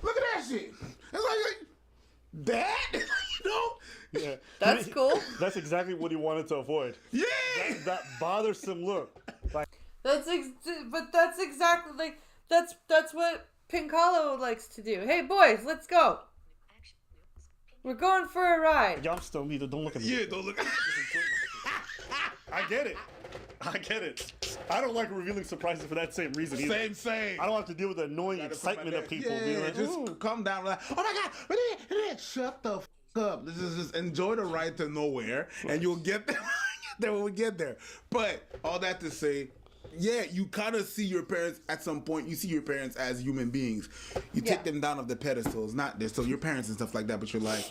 Look at that shit. It's like Dad? You know? Yeah. That's cool. That's exactly what he wanted to avoid. Yeah. That bothersome look. Like, That's exactly like that's what Pincalo likes to do. Hey boys, let's go. We're going for a ride. y'all still need to don't look at me. Yeah, don't look. I get it. I don't like revealing surprises for that same reason either. Same. I don't have to deal with the annoying excitement of people being like, just "Ooh." calm down. Like, oh my God. Shut the f up. This is just enjoy the ride to nowhere, and you'll get there when we get there. But all that to say, yeah, you kind of see your parents at some point. You see your parents as human beings. You take them down off the pedestals, not they're still your parents and stuff like that. But you're like,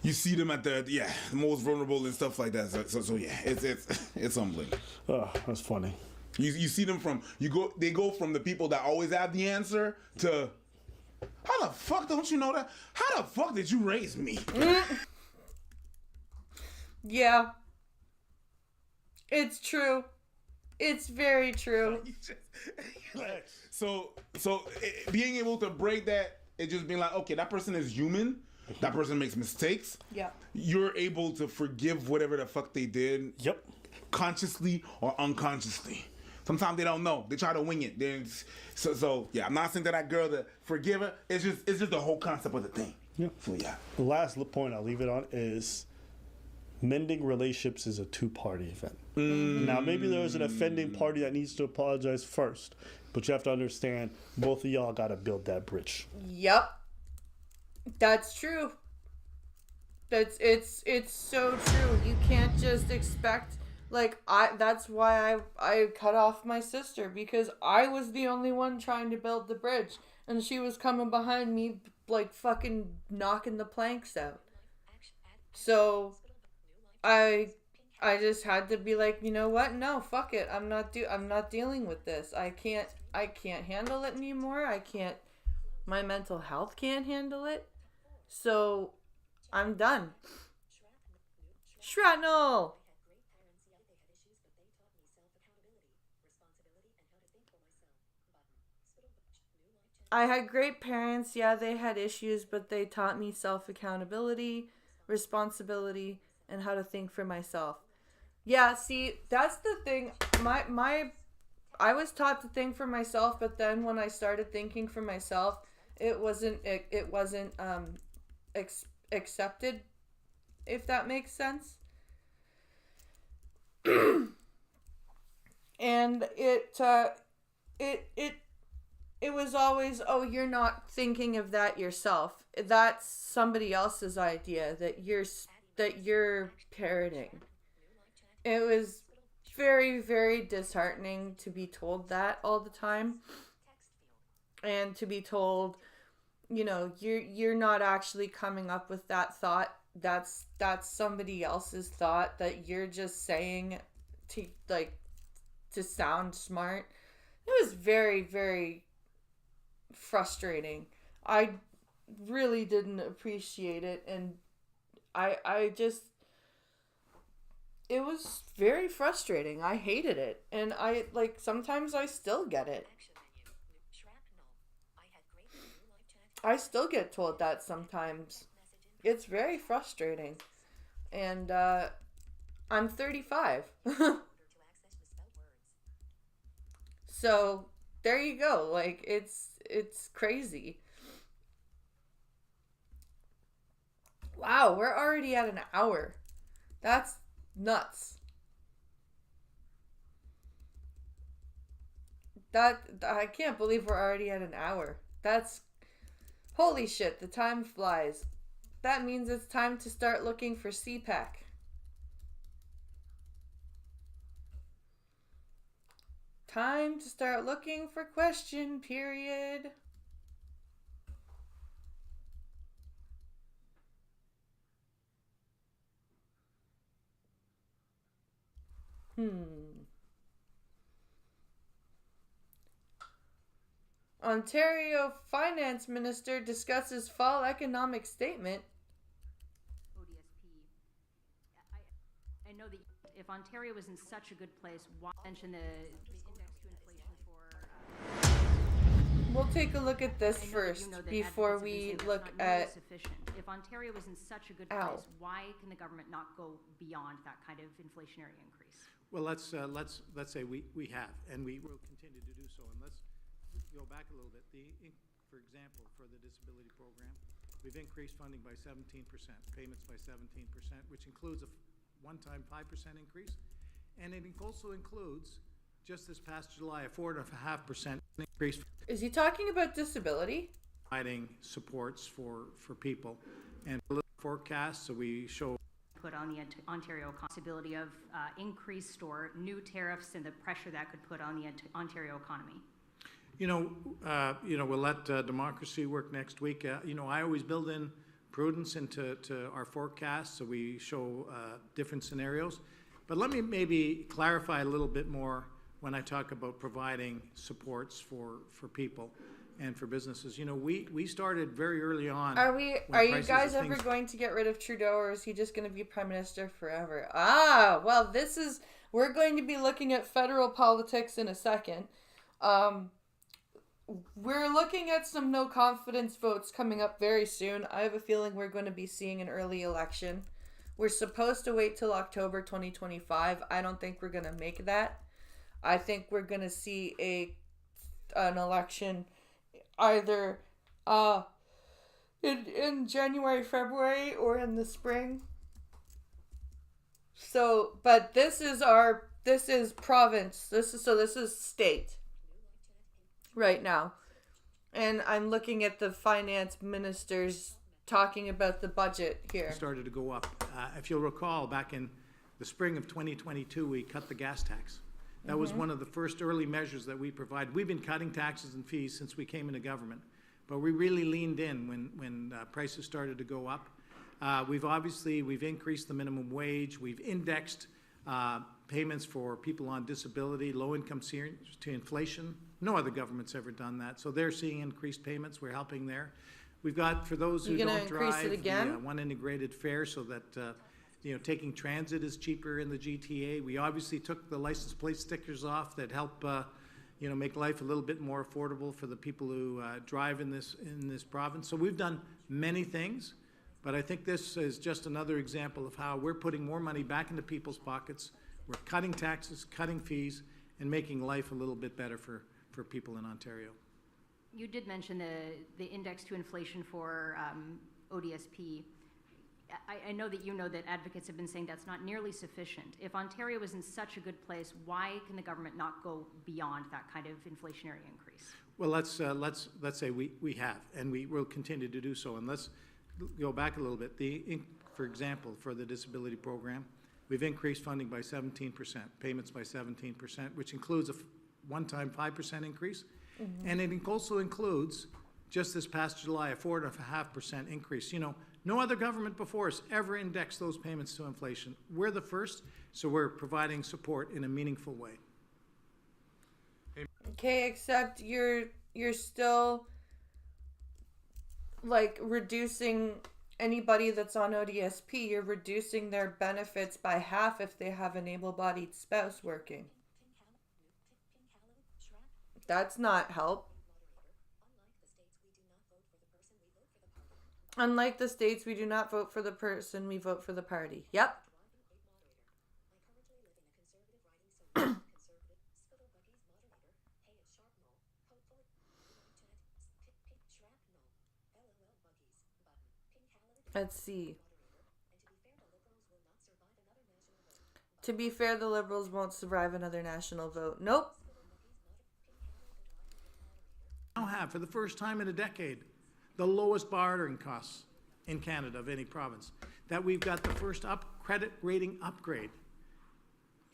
you see them at the most vulnerable and stuff like that. So yeah, it's humbling. Oh, that's funny. You see them they go from the people that always have the answer to, how the fuck don't you know that? How the fuck did you raise me? Yeah. It's true. It's very true. So being able to break that, it just being like, okay, that person is human. That person makes mistakes. Yeah. You're able to forgive whatever the fuck they did. Yep. Consciously or unconsciously. Sometimes they don't know. They try to wing it. So yeah, I'm not saying that girl to forgive her. It's just the whole concept of the thing. Yeah. So yeah. The last point I'll leave it on is mending relationships is a two-party event. Now, maybe there's an offending party that needs to apologize first, but you have to understand both of y'all got to build that bridge. Yep. That's true. It's so true. You can't just expect, like, that's why I cut off my sister, because I was the only one trying to build the bridge, and she was coming behind me like fucking knocking the planks out. So I just had to be like, you know what? No, fuck it. I'm not dealing with this. I can't handle it anymore. I can't My mental health can't handle it. So I'm done. Shrapnel. I had great parents. Yeah, they had issues, but they taught me self-accountability, responsibility, and how to think for myself. Yeah, see, that's the thing. I was taught to think for myself, but then when I started thinking for myself, it wasn't accepted, if that makes sense. And it was always, oh, you're not thinking of that yourself. That's somebody else's idea that you're parroting. It was very, very disheartening to be told that all the time, and to be told, you're not actually coming up with that thought. That's somebody else's thought that you're just saying to sound smart. It was very, very frustrating. I really didn't appreciate it, and I just, it was very frustrating. I hated it, and sometimes I still get it. I still get told that sometimes. It's very frustrating. And I'm 35. So there you go. Like, it's crazy. Wow, we're already at an hour. That's nuts. I can't believe we're already at an hour. That's, holy shit, the time flies. That means it's time to start looking for CPAC. Time to start looking for question period. Ontario Finance Minister discusses fall economic statement. ODSP. I know that if Ontario was in such a good place, why mention the index to inflation for... We'll take a look at this first before we look at... Sufficient. If Ontario was in such a good place, why can the government not go beyond that kind of inflationary increase? Well, let's say we have, and we will continue to do so. And let's go back a little bit. For example, for the disability program, we've increased funding by 17%, payments by 17%, which includes a one-time 5% increase, and it also includes, just this past July, a 4.5% increase. Is he talking about disability? Providing supports for people, and a little forecast, so we show put on the Ontario possibility of increased or new tariffs and the pressure that could put on the Ontario economy. We'll let democracy work next week. I always build in prudence into our forecast, so we show different scenarios. But let me maybe clarify a little bit more when I talk about providing supports for people and for businesses. We started very early on. Are you guys ever going to get rid of Trudeau, or is he just going to be Prime Minister forever? Well, we're going to be looking at federal politics in a second. We're looking at some no confidence votes coming up very soon. I have a feeling we're going to be seeing an early election. We're supposed to wait till October 2025. I don't think we're going to make that. I think we're going to see an election either in January, February, or in the spring. So, but this is province. This is state right now. And I'm looking at the finance minister's talking about the budget here. Started to go up. If you'll recall, back in the spring of 2022, we cut the gas tax. That was one of the first early measures that we provide. We've been cutting taxes and fees since we came into government, but we really leaned in when prices started to go up. We've increased the minimum wage. We've indexed payments for people on disability, low-income seniors to inflation. No other government's ever done that. So they're seeing increased payments. We're helping there. We've got, for those who don't drive, the one integrated fare so that taking transit is cheaper in the GTA. We obviously took the license plate stickers off that help make life a little bit more affordable for the people who drive in this province. So we've done many things, but I think this is just another example of how we're putting more money back into people's pockets. We're cutting taxes, cutting fees, and making life a little bit better for people in Ontario. You did mention the index to inflation for ODSP. I know that advocates have been saying that's not nearly sufficient. If Ontario is in such a good place, why can the government not go beyond that kind of inflationary increase? Well, let's say we have, and we will continue to do so. And let's go back a little bit. For example, for the disability program, we've increased funding by 17%, payments by 17%, which includes a one-time 5% increase. And it also includes, just this past July, a 4.5% increase. No other government before us ever indexed those payments to inflation. We're the first, so we're providing support in a meaningful way. Okay, except you're still like reducing anybody that's on ODSP. You're reducing their benefits by half if they have an able-bodied spouse working. That's not help. Unlike the states, we do not vote for the person, we vote for the party. Yep. Let's see. To be fair, the Liberals won't survive another national vote. Nope. Now have, for the first time in a decade, the lowest borrowing costs in Canada of any province. That we've got the first credit rating upgrade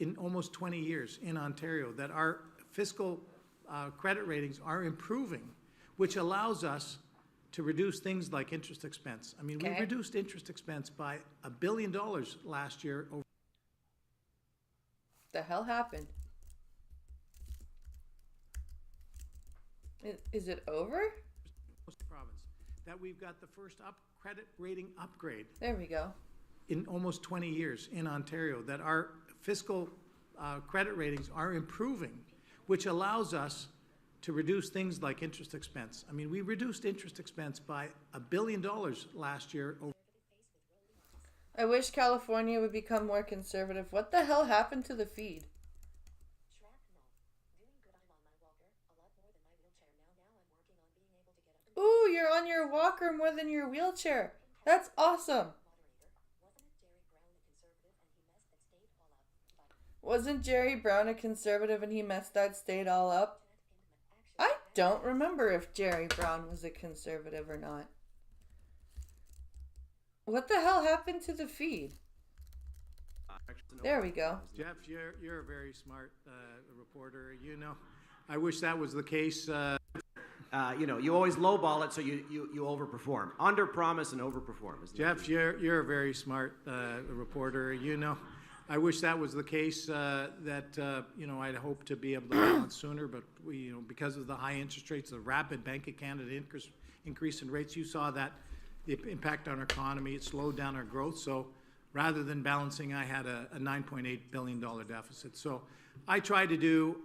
in almost 20 years in Ontario. That our fiscal credit ratings are improving, which allows us to reduce things like interest expense. I mean, we reduced interest expense by $1 billion last year. The hell happened? Is it over? Province. That we've got the first credit rating upgrade. There we go. In almost 20 years in Ontario. That our fiscal credit ratings are improving, which allows us to reduce things like interest expense. I mean, we reduced interest expense by $1 billion last year. I wish California would become more conservative. What the hell happened to the feed? Ooh, you're on your walker more than your wheelchair. That's awesome. Wasn't Jerry Brown a conservative and he messed that state all up? I don't remember if Jerry Brown was a conservative or not. What the hell happened to the feed? There we go. Jeff, you're a very smart reporter. I wish that was the case. You always lowball it, so you overperform. Under promise and overperform. Jeff, you're a very smart reporter. I wish that was the case. I'd hope to be able to balance sooner, but because of the high interest rates, the rapid Bank of Canada increase in rates, you saw that the impact on our economy. It slowed down our growth. So rather than balancing, I had a $9.8 billion deficit. So I try to do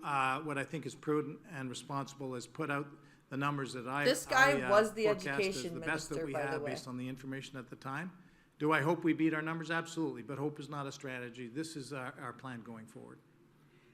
what I think is prudent and responsible, is put out the numbers that This guy was the education the best that minister, we by the have way. based on the information at the time. Do I hope we beat our numbers? Absolutely, but hope is not a strategy. This is our plan going forward.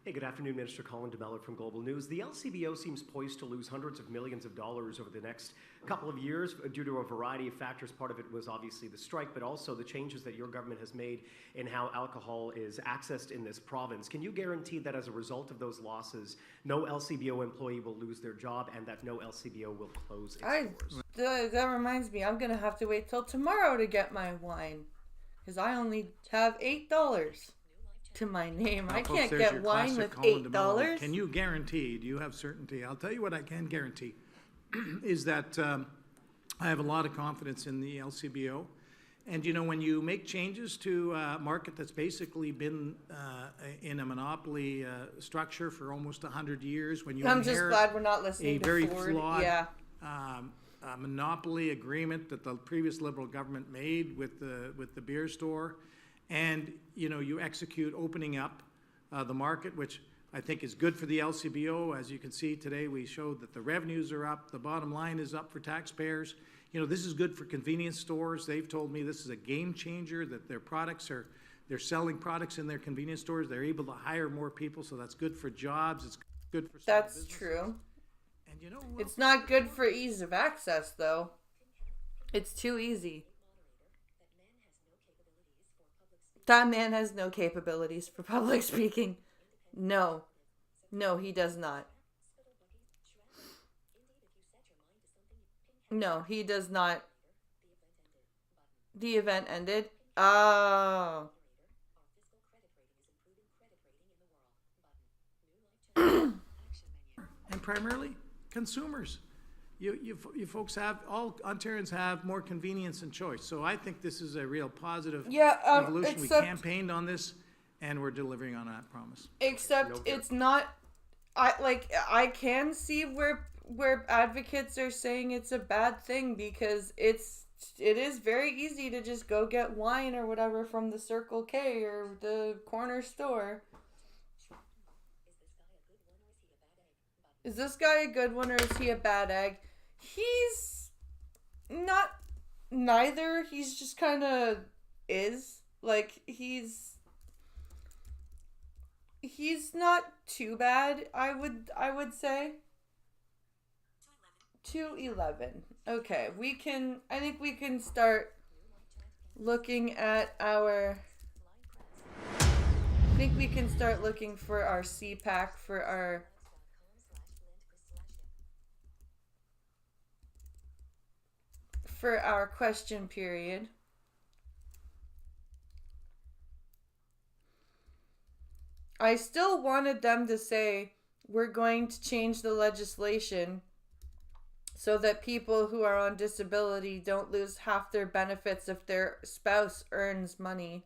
Hey, good afternoon, Minister Colin DeMello from Global News. The LCBO seems poised to lose hundreds of millions of dollars over the next couple of years due to a variety of factors. Part of it was obviously the strike, but also the changes that your government has made in how alcohol is accessed in this province. Can you guarantee that as a result of those losses, no LCBO employee will lose their job and that no LCBO will close its doors? That reminds me, I'm gonna have to wait till tomorrow to get my wine, because I only have $8 to my name. Now, I folks, can't there's get your wine classic with Colin $8. DeMello. Can you guarantee, do you have certainty? I'll tell you what I can guarantee is that I have a lot of confidence in the LCBO. And, you know, when you make changes to a market that's basically been in a monopoly structure for almost 100 years, when you I'm just inherit glad we're not listening a to very Ford. flawed Yeah. monopoly agreement that the previous Liberal government made with the beer store, and you know you execute opening up the market, which I think is good for the LCBO. As you can see today, we showed that the revenues are up, the bottom line is up for taxpayers. You know, this is good for convenience stores. They've told me this is a game changer, that their products are, they're selling products in their convenience stores. They're able to hire more people, so that's good for jobs. It's good for small That's businesses. true. And you know, It's not good for ease of access, though. It's too easy. That man has no capabilities for public speaking. No. No, he does not. No, he does not. The event ended? Oh. And primarily consumers. You folks have, all Ontarians have more convenience and choice. So I think this is a real positive evolution. We campaigned on this, and we're delivering on that promise. Except it's not. I can see where advocates are saying it's a bad thing, because it is very easy to just go get wine or whatever from the Circle K or the corner store. Is this guy a good one or is he a bad egg? He's not neither. He's just kind of is. Like, he's not too bad, I would say. 211. Okay, I think we can start looking at our, I think we can start looking for our CPAC for our question period. I still wanted them to say we're going to change the legislation so that people who are on disability don't lose half their benefits if their spouse earns money.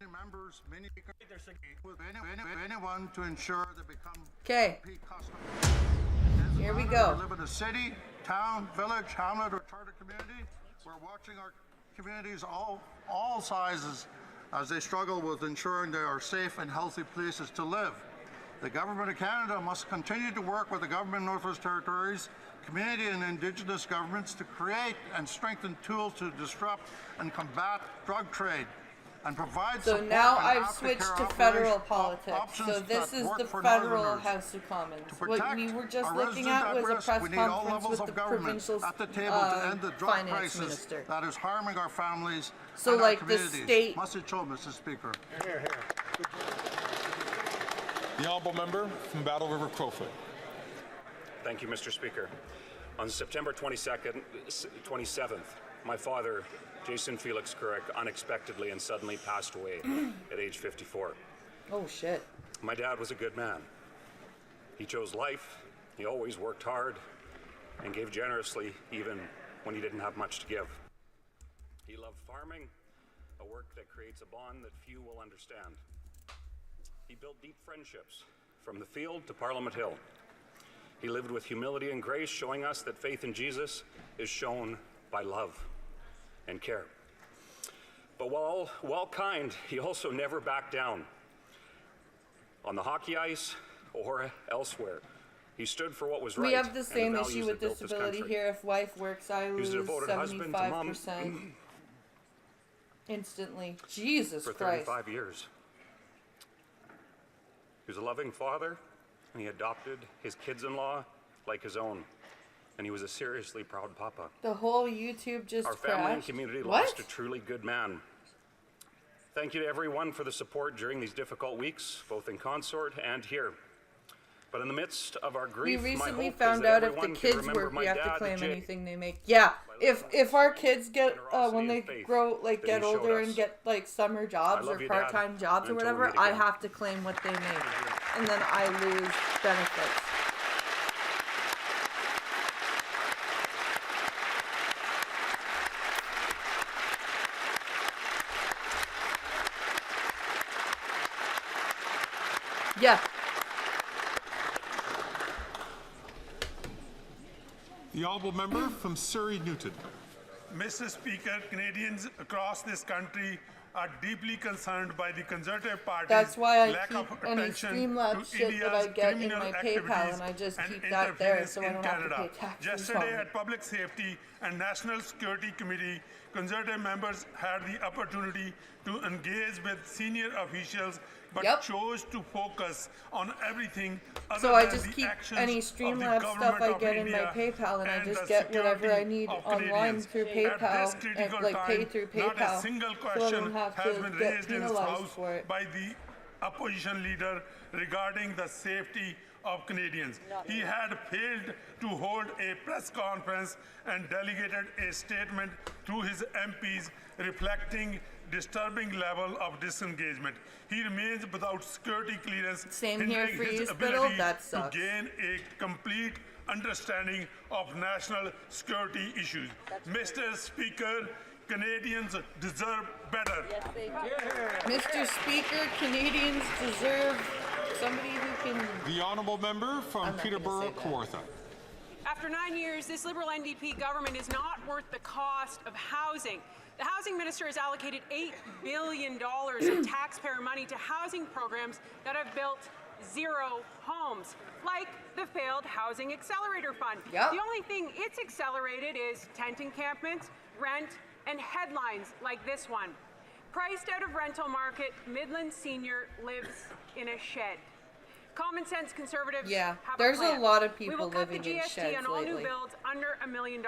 Members, with anyone to ensure they become Okay. customers. Here we go. We live in a city, town, village, hamlet, or charter community. We're watching our communities all sizes as they struggle with ensuring they are safe and healthy places to live. The Government of Canada must continue to work with the Government of Northwest Territories, community and Indigenous governments to create and strengthen tools to disrupt and combat drug trade and provide So support now and I've aftercare switched to federal politics. options So this that is work the for federal Northerners. House of Commons. To What protect we were just our looking residents at was a risk, press we need all conference levels with the of government provincial at the table to end the drug finance crisis minister. that is harming our families So, and like, our the communities. state- Message home, Mr. Speaker. The honourable member from Battle River Crowfoot. Thank you, Mr. Speaker. On September 27th, my father, Jason Felix Couric, unexpectedly and suddenly passed away at age 54. Oh, shit. My dad was a good man. He chose life, he always worked hard, and gave generously even when he didn't have much to give. He loved farming, a work that creates a bond that few will understand. He built deep friendships from the field to Parliament Hill. He lived with humility and grace, showing us that faith in Jesus is shown by love and care. But while kind, he also never backed down. On the hockey ice or elsewhere, he stood for what was right. We have the and same values issue that with built this disability country. here. If wife works, I He was lose a devoted husband to mom 75% instantly. Jesus for Christ. 35 years. was a loving father, and he adopted his kids-in-law like his own. And he was a seriously proud papa. The whole YouTube just Our family and crashed. community What? lost a truly good man. Thank you to everyone for the support during these difficult weeks, both in consort and here. But in the midst of our We grief, my recently hope is found that out if the everyone can kids remember work, my we have to dad, claim Jay. anything they make. Yeah, if our kids get when they grow, like that get he showed older us. and get like summer jobs I or love you, Dad, part-time jobs or until we whatever, meet I again. have to claim what they make, and then I lose benefits. Yeah. The honourable member from Surrey Newton. Mr. Speaker, Canadians across this country are deeply concerned by the Conservative Party's That's why I lack of keep any attention Streamlabs to shit that I India's get in criminal my PayPal, activities and I just and keep that there interference so I in don't have to Canada. pay taxes Yesterday on it. at Public Safety and National Security Committee, Conservative members had the opportunity to engage with senior officials but chose to focus on everything other So I than just the keep actions any of the Streamlabs stuff government I of get in my India PayPal, and I and just the get whatever I security need of online Canadians. through At PayPal, this and critical like pay time, through not a PayPal, single so I question don't have has to been get raised in this penalized House for it. by the opposition leader regarding the safety of Canadians. He had failed to hold a press conference and delegated a statement through his MPs reflecting disturbing level of disengagement. He remains without security clearance, Same here hindering for his you, Spittle. ability That to sucks. gain a complete understanding of national security issues. Mr. Speaker, Canadians deserve better. Yes, they do. Mr. Speaker, Canadians deserve somebody who can. The honourable member from I'm not gonna Peterborough, say that. Kawartha. After 9 years, this Liberal NDP government is not worth the cost of housing. The housing minister has allocated $8 billion of taxpayer money to housing programs that have built zero homes, like the failed Housing Accelerator Fund. Yep. The only thing it's accelerated is tent encampments, rent, and headlines like this one. Priced out of rental market, Midland Senior lives in a shed. Common sense conservatives Yeah, have there's a plan. a lot of We people will cut the living in GST sheds on all new lately. builds under $1 million.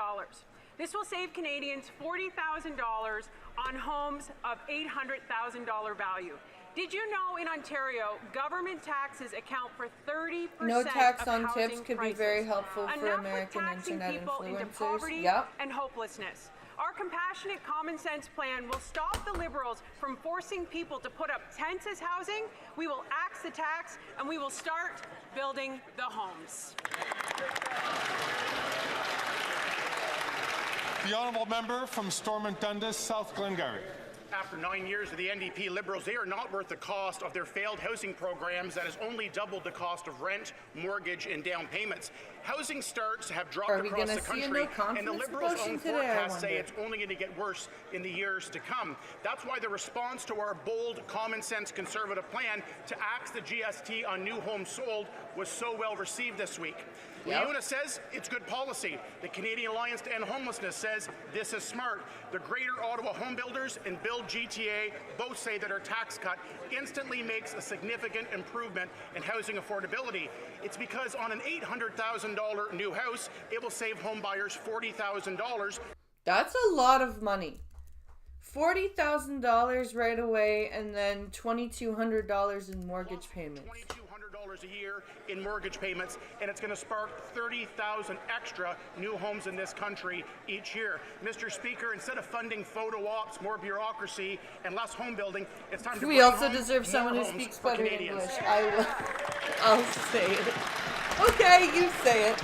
This will save Canadians $40,000 on homes of $800,000 value. Did you know in Ontario, government taxes account for 30% No tax of on housing tips could be prices? very helpful for Enough American with taxing internet people into influencers. poverty Yep. and hopelessness. Our compassionate common sense plan will stop the Liberals from forcing people to put up tents as housing. We will axe the tax, and we will start building the homes. The honourable member from Stormont Dundas, South Glengarry. After 9 years of the NDP Liberals, they are not worth the cost of their failed housing programs that has only doubled the cost of rent, mortgage, and down payments. Housing starts have dropped Are we across gonna the see a country, no and the confidence Liberals' motion own today, I forecasts say wonder? it's only going to get worse in the years to come. That's why the response to our bold, common sense conservative plan to axe the GST on new homes sold was so well received this week. Yep. Leona says it's good policy. The Canadian Alliance to End Homelessness says this is smart. The Greater Ottawa Home Builders and Build GTA both say that our tax cut instantly makes a significant improvement in housing affordability. It's because on an $800,000 new house, it will save home buyers $40,000. That's a lot of money. $40,000 right away, and then $2,200 in mortgage payments. $200 a year in mortgage payments, and it's going to spark 30,000 extra new homes in this country each year. Mr. Speaker, instead of funding photo ops, more bureaucracy, and less home building, it's time to We bring also home deserve more someone who homes speaks for better Canadians. English. I'll say it. Okay, you say it.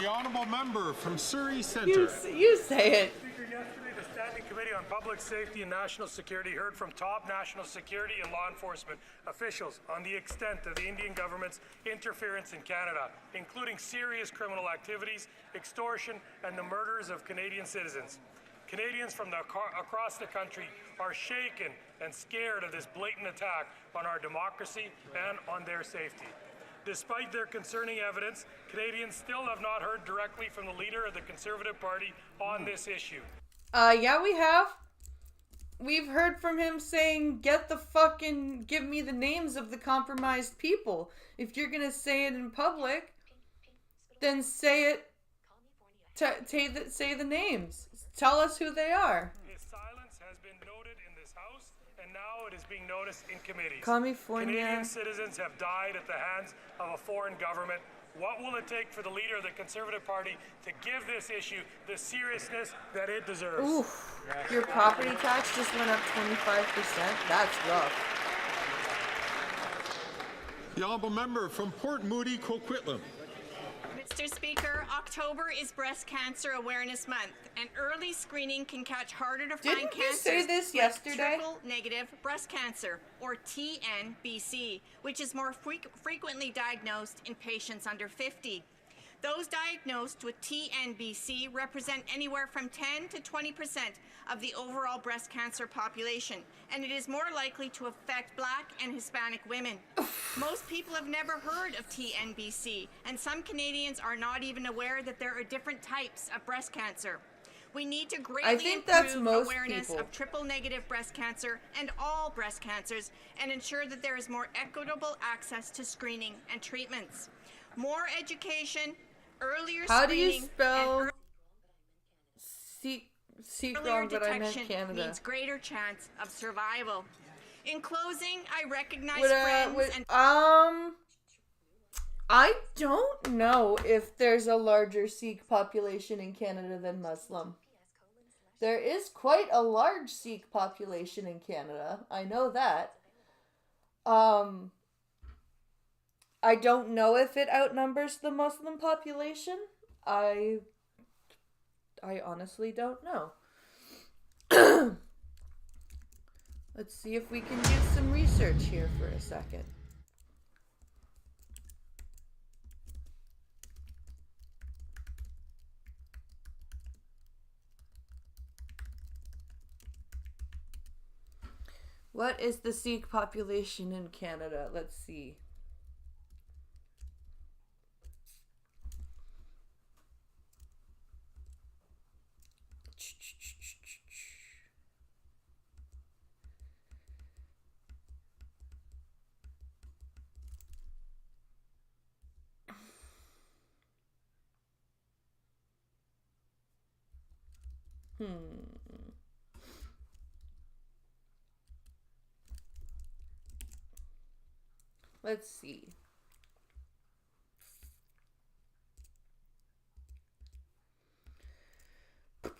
The honourable member from Surrey Centre. You say it. Speaker, yesterday the Standing Committee on Public Safety and National Security heard from top national security and law enforcement officials on the extent of the Indian government's interference in Canada, including serious criminal activities, extortion, and the murders of Canadian citizens. Canadians from across the country are shaken and scared of this blatant attack on our democracy and on their safety. Despite their concerning evidence, Canadians still have not heard directly from the leader of the Conservative Party on this issue. Yeah, we have. we've heard from him saying, give me the names of the compromised people. If you're gonna say it in public, then say it, say the names. Tell us who they are. His silence has been noted in this House, and now it is being noticed in committees. California. Canadian citizens have died at the hands of a foreign government. What will it take for the leader of the Conservative Party to give this issue the seriousness that it deserves? Oof. Your property tax just went up 25%. That's rough. The honourable member from Port Moody, Coquitlam. Mr. Speaker, October is Breast Cancer Awareness Month, and early screening can catch harder to find Didn't you cancers say this like yesterday? triple-negative breast cancer, or TNBC, which is more frequently diagnosed in patients under 50. Those diagnosed with TNBC represent anywhere from 10 to 20% of the overall breast cancer population, and it is more likely to affect Black and Hispanic women. Most people have never heard of TNBC, and some Canadians are not even aware that there are different types of breast cancer. We need to greatly improve awareness of triple-negative breast cancer and all breast cancers, and ensure that there is more equitable access to screening and treatments. More education, earlier How do you screening, spell and wrong, but I meant detection Canada. means greater chance of survival. In closing, I recognize I don't know if there's a larger Sikh population in Canada than Muslim. There is quite a large Sikh population in Canada. I know that. I don't know if it outnumbers the Muslim population. I honestly don't know. Let's see if we can do some research here for a second. What is the Sikh population in Canada? Let's see. Let's see. The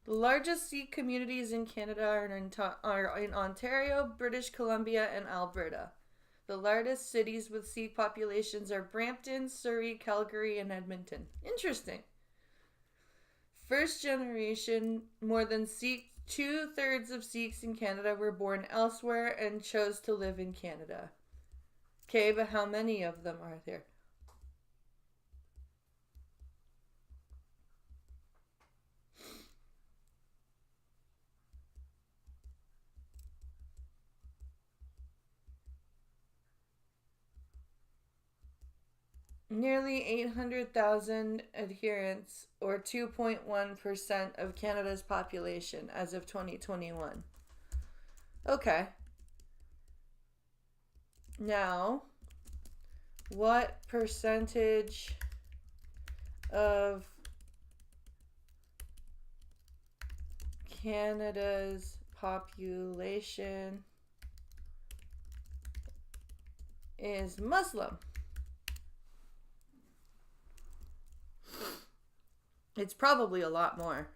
largest Sikh communities in Canada are in Ontario, British Columbia, and Alberta. The largest cities with Sikh populations are Brampton, Surrey, Calgary, and Edmonton. Interesting. First generation, more than 2/3 of Sikhs in Canada were born elsewhere and chose to live in Canada. Okay, but how many of them are there? Nearly 800,000 adherents, or 2.1% of Canada's population as of 2021. Okay. Now, what percentage of Canada's population is Muslim? It's probably a lot more.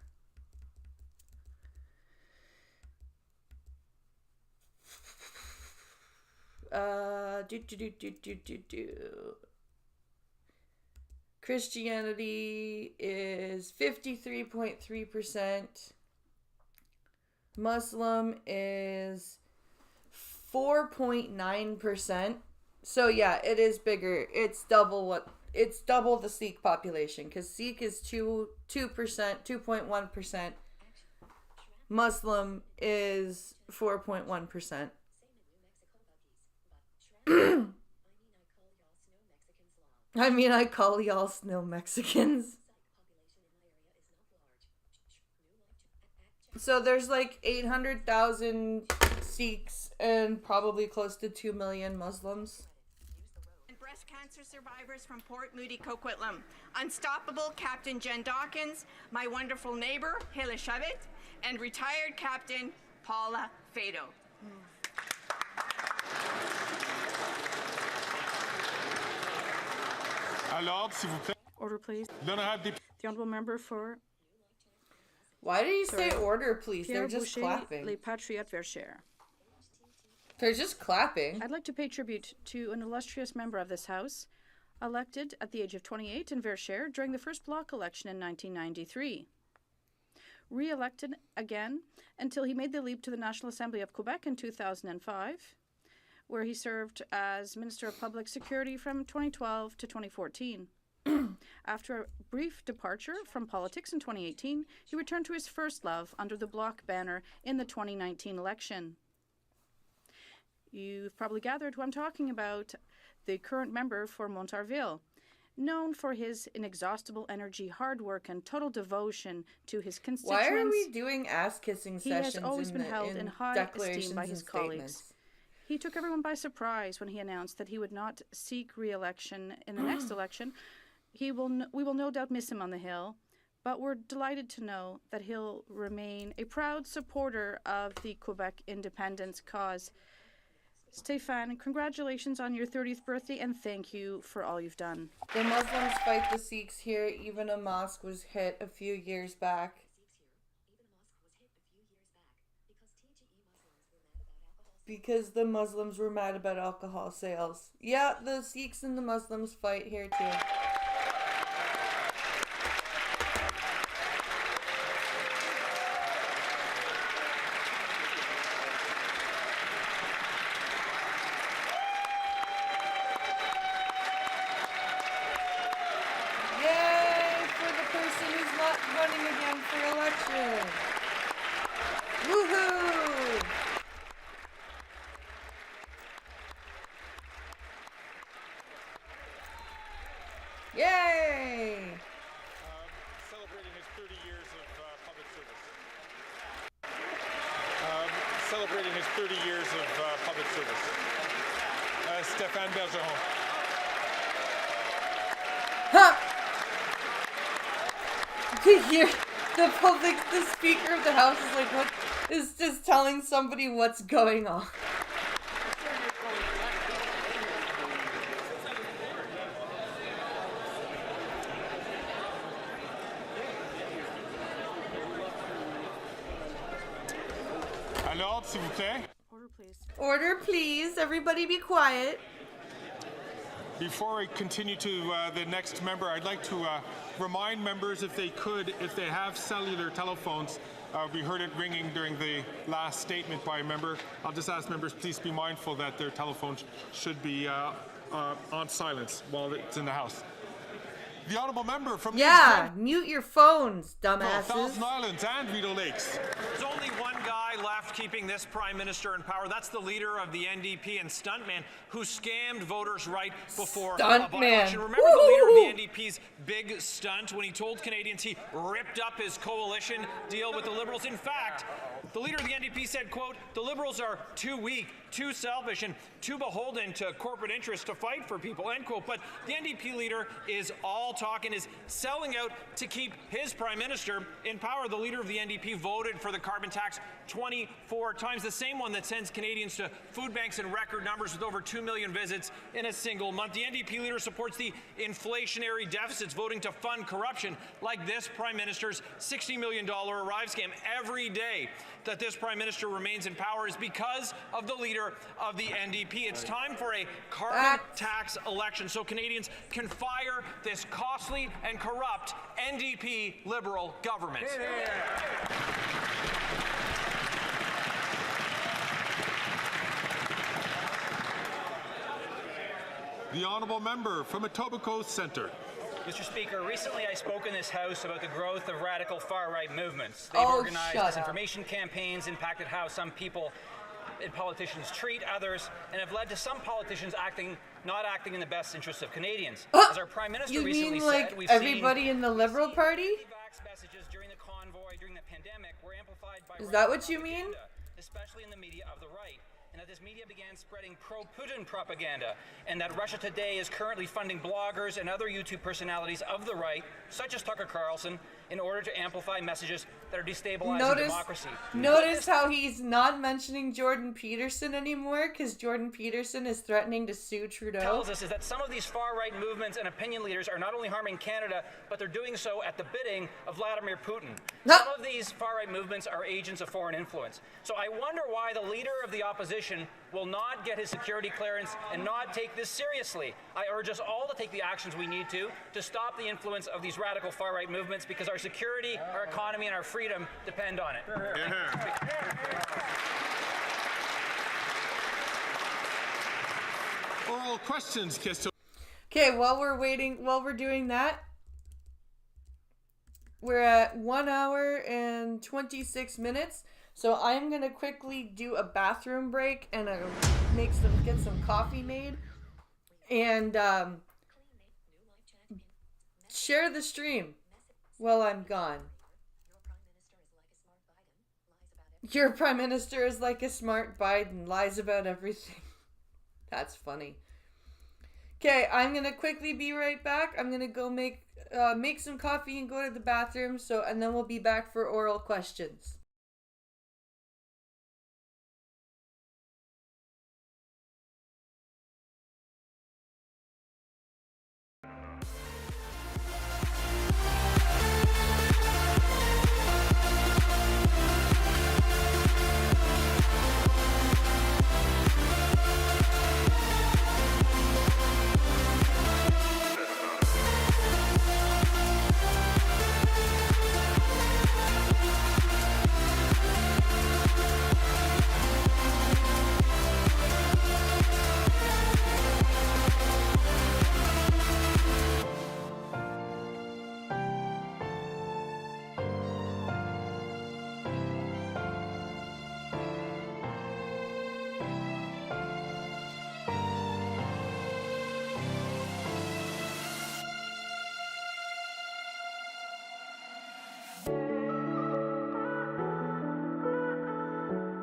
Christianity is 53.3%. Muslim is 4.9%. So yeah, it is bigger. It's double the Sikh population, because Sikh is 2.1%. Muslim is 4.1%. I mean, I call y'all snow Mexicans. So there's like 800,000 Sikhs and probably close to 2 million Muslims. Breast cancer survivors from Port Moody, Coquitlam. Unstoppable Captain Jen Dawkins, my wonderful neighbor, Hila Shavit, and retired Captain Paula Fado. Order, please. The honourable member for... Why did you say order, please? Pierre They're just Boucher, clapping. Les Patriotes Verchères. They're just clapping. I'd like to pay tribute to an illustrious member of this House, elected at the age of 28 in Verchères during the first bloc election in 1993. Re-elected again until he made the leap to the National Assembly of Quebec in 2005, where he served as Minister of Public Security from 2012 to 2014. After a brief departure from politics in 2018, he returned to his first love under the Bloc banner in the 2019 election. You've probably gathered who I'm talking about, the current member for Montarville, known for his inexhaustible energy, hard work, and total devotion to his constituents. Why are we doing ass-kissing sessions? He has always been held in high esteem by his colleagues. He took everyone by surprise when he announced that he would not seek re-election in the next election. We will no doubt miss him on the Hill, but we're delighted to know that he'll remain a proud supporter of the Quebec independence cause. Stéphane, congratulations on your 30th birthday, and thank you for all you've done. The Muslims fight the Sikhs here. Even a mosque was hit a few years back. Because the Muslims were mad about alcohol sales. Yeah, the Sikhs and the Muslims fight here too. Yay for the person who's not running again for election. Woohoo! Yay! Celebrating his 30 years of public service. Celebrating his 30 years of public service. Stéphane Bergeron. Ha! Here, the Speaker of the House is like, what? Is just telling somebody what's going on. Alors, s'il vous plaît. Order, please. Order, please. Everybody be quiet. Before I continue to the next member, I'd like to remind members, if they could, if they have cellular telephones, we heard it ringing during the last statement by a member. I'll just ask members, please be mindful that their telephones should be on silence while it's in the House. The honourable member from Mute your phones, dumbasses. Thousand Islands and Rideau Lakes. There's only one guy left keeping this Prime Minister in power. That's the leader of the NDP and stuntman who scammed voters right before a by-election. Remember the leader of the NDP's big stunt when he told Canadians he ripped up his coalition deal with the Liberals? In fact, the leader of the NDP said, quote, "The Liberals are too weak, too selfish, and too beholden to corporate interests to fight for people," end quote. But the NDP leader is all talk and is selling out to keep his Prime Minister in power. The leader of the NDP voted for the carbon tax 24 times, the same one that sends Canadians to food banks in record numbers with over 2 million visits in a single month. The NDP leader supports the inflationary deficits, voting to fund corruption like this Prime Minister's $60 million Arrive scam. Every day that this Prime Minister remains in power is because of the leader of the NDP. It's time for a carbon tax election so Canadians can fire this costly and corrupt NDP Liberal government. The honourable member from Etobicoke Centre. Mr. Speaker, recently I spoke in this House about the growth of radical far-right movements. They've organized disinformation campaigns, impacted how some people and politicians treat others, and have led to some politicians not acting in the best interests of Canadians. As our Prime Minister recently said, we've everybody seen in the Liberal Party? messages during the convoy, during the pandemic, were amplified amplified by Is that what you mean? Especially in the media of the right. And that this media began spreading pro-Putin propaganda, and that Russia Today is currently funding bloggers and other YouTube personalities of the right, such as Tucker Carlson, in order to amplify messages that are destabilizing democracy. Notice how he's not mentioning Jordan Peterson anymore, because Jordan Peterson is threatening to sue Trudeau. Tells us is that some of these far-right movements and opinion leaders are not only harming Canada, but they're doing so at the bidding of Vladimir Putin. Some of these far-right movements are agents of foreign influence. So I wonder why the leader of the opposition will not get his security clearance and not take this seriously. I urge us all to take the actions we need to stop the influence of these radical far-right movements, because our security, our economy, and our freedom depend on it. Oral questions, Kisto. Okay, while we're doing that, we're at 1 hour and 26 minutes. So I'm gonna quickly do a bathroom break and get some coffee made, and share the stream while I'm gone. Your Prime Minister is like a smart Biden, lies about everything. That's funny. Okay, I'm gonna quickly be right back. I'm gonna go make some coffee and go to the bathroom. And then we'll be back for oral questions.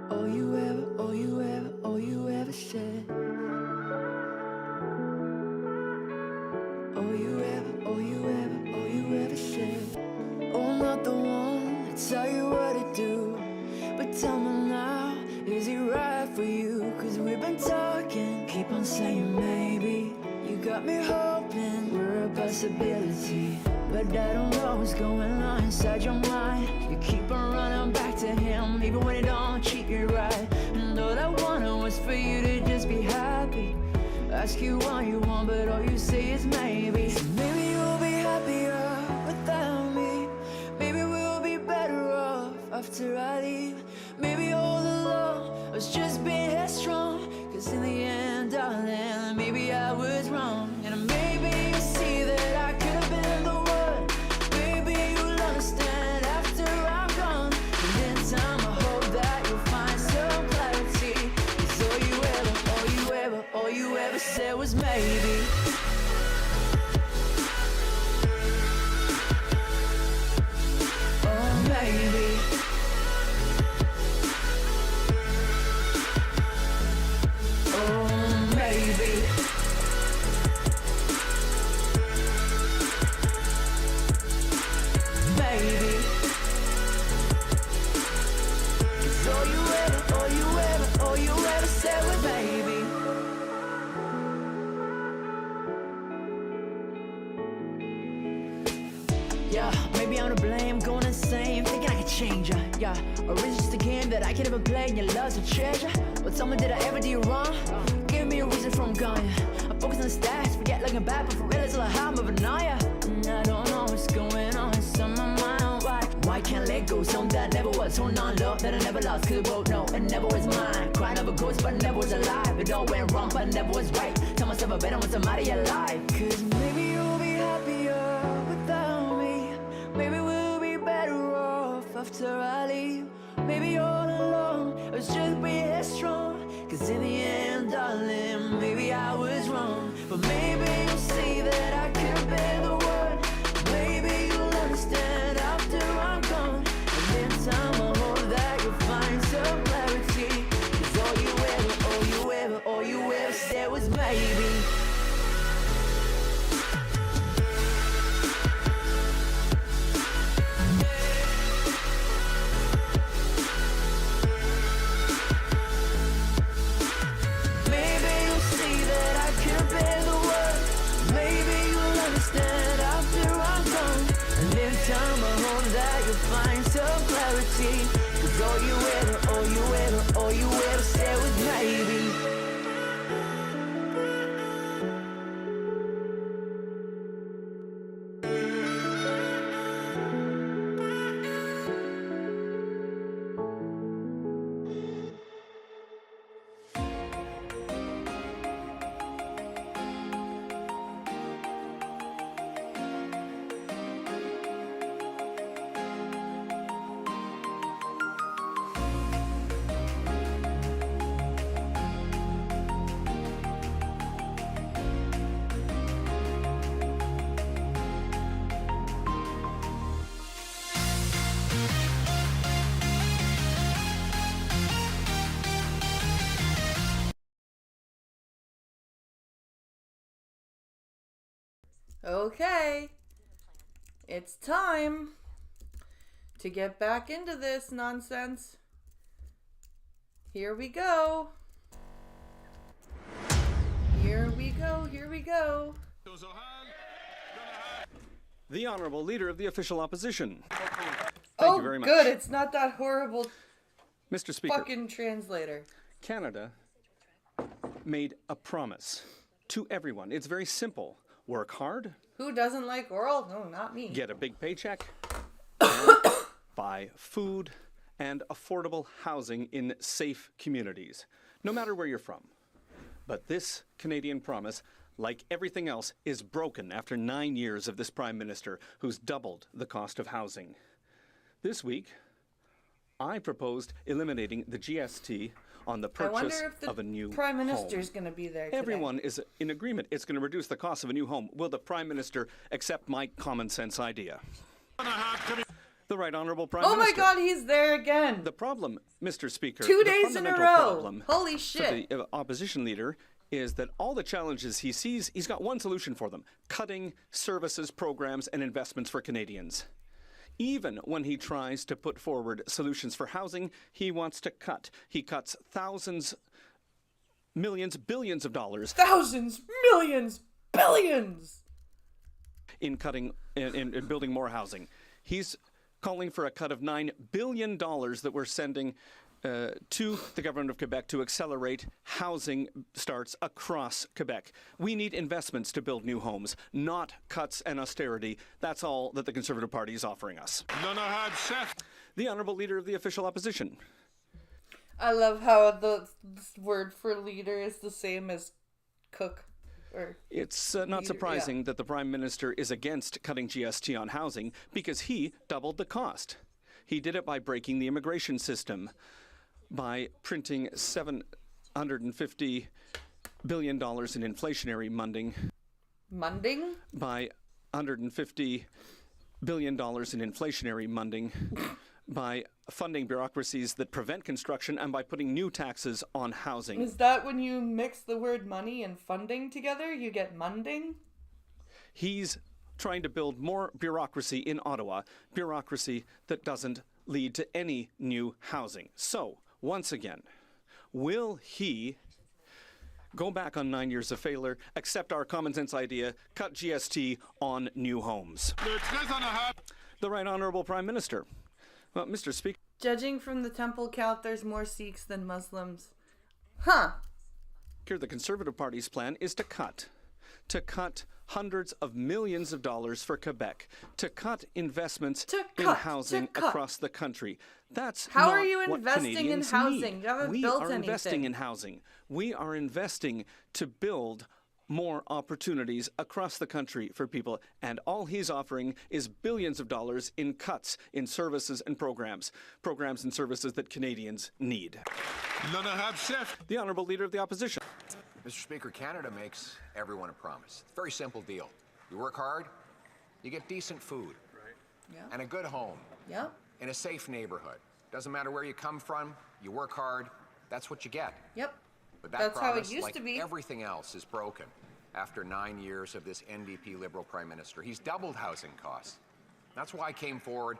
All you ever said. All you ever said. Oh, not the one to tell you what to do, but tell me now, is it right for you? 'Cause we've been talking, keep on saying maybe. You got me hoping we're a possibility, but I don't know what's going on inside your mind. You keep on running back to him, even when he don't treat you right. And all I wanted was for you to just be happy. Ask you what you want, but all you say is maybe. So maybe you'll be happier without me. Maybe we'll be better off after I leave. Maybe all along I was just being headstrong, 'cause in the end, darling, maybe I was wrong. And maybe you see that I could have been the one. Maybe you'll understand after I'm gone. And in time I hope that you'll find some clarity. 'Cause all you ever said was maybe. Oh, maybe. Oh, maybe. Maybe. 'Cause all you ever said was maybe. Yeah, maybe I'm to blame, going insane, thinking I can change ya. Yeah, or is it just a game that I can never play and your love's a treasure? But tell me, did I ever do you wrong? Give me a reason from going. I focus on the stats, forget looking back, but for real it's all a how I'm moving on ya. And I don't know what's going on inside my mind. Why can't I let go? Something that never was. Holding on love that I never lost, 'cause it won't know, it never was mine. Crying over ghosts, but it never was alive. It all went wrong, but it never was right. Tell myself I better want somebody alive. 'Cause maybe you'll be happier without me. Maybe we'll be better off after I leave. Maybe all along I was just being headstrong, 'cause in the end, darling, maybe I was wrong. But maybe you'll see that I could have been the one. Maybe you'll understand after I'm gone. And in time I hope that see. 'Cause all you ever said was maybe. Okay, it's time to get back into this nonsense. Here we go. Here we go, here we go. The Honourable Leader of the Official Opposition. Thank you very much. Good, it's not that horrible Mr. Speaker, fucking translator. Canada made a promise to everyone. It's very simple. Work hard. Who doesn't like oral? No, not me. Get a big paycheck. And buy food and affordable housing in safe communities, no matter where you're from. But this Canadian promise, like everything else, is broken after 9 years of this Prime Minister who's doubled the cost of housing. This week, I proposed eliminating the GST on the purchase of a new Prime home. Minister's going to be there today. Everyone is in agreement. It's going to reduce the cost of a new home. Will the Prime Minister accept my common sense idea? The Right Honourable Prime Minister. Oh my God, he's there again. The problem, Mr. Speaker, 2 the days in a fundamental row. problem Holy for shit. the opposition leader is that all the challenges he sees, he's got one solution for them: cutting services, programs, and investments for Canadians. Even when he tries to put forward solutions for housing, he wants to cut. He cuts thousands, millions, billions of dollars. Thousands, millions, billions! In cutting, in building more housing. He's calling for a cut of $9 billion that we're sending to the government of Quebec to accelerate housing starts across Quebec. We need investments to build new homes, not cuts and austerity. That's all that the Conservative Party is offering us. The Honourable Leader of the Official Opposition. I love how the word for leader is the same as cook. It's not surprising that the Prime Minister is against cutting GST on housing because he doubled the cost. He did it by breaking the immigration system, by printing $750 billion in inflationary munding. Munding? By $150 billion in inflationary munding. By funding bureaucracies that prevent construction and by putting new taxes on housing. Is that when you mix the word money and funding together, you get munding? He's trying to build more bureaucracy in Ottawa, bureaucracy that doesn't lead to any new housing. So, once again, will he go back on 9 years of failure, accept our common sense idea, cut GST on new homes? The Right Honourable Prime Minister. Well, Mr. Speaker. Judging from the temple count, there's more Sikhs than Muslims. Huh. Here, the Conservative Party's plan is to cut hundreds of millions of dollars for Quebec, to cut investments in housing across the country. That's how not are you what investing Canadians in housing? need. You haven't we built are anything. investing in housing. We are investing to build more opportunities across the country for people, and all he's offering is billions of dollars in cuts in services and programs and services that Canadians need. The Honourable Leader of the Opposition. Mr. Speaker, Canada makes everyone a promise. It's a very simple deal. You work hard, you get decent food, and a good home, in a safe neighborhood. Doesn't matter where you come from, you work hard, that's what you get. Yep. But that That's promise, how it used like to be. everything else, is broken after 9 years of this NDP Liberal Prime Minister. He's doubled housing costs. That's why I came forward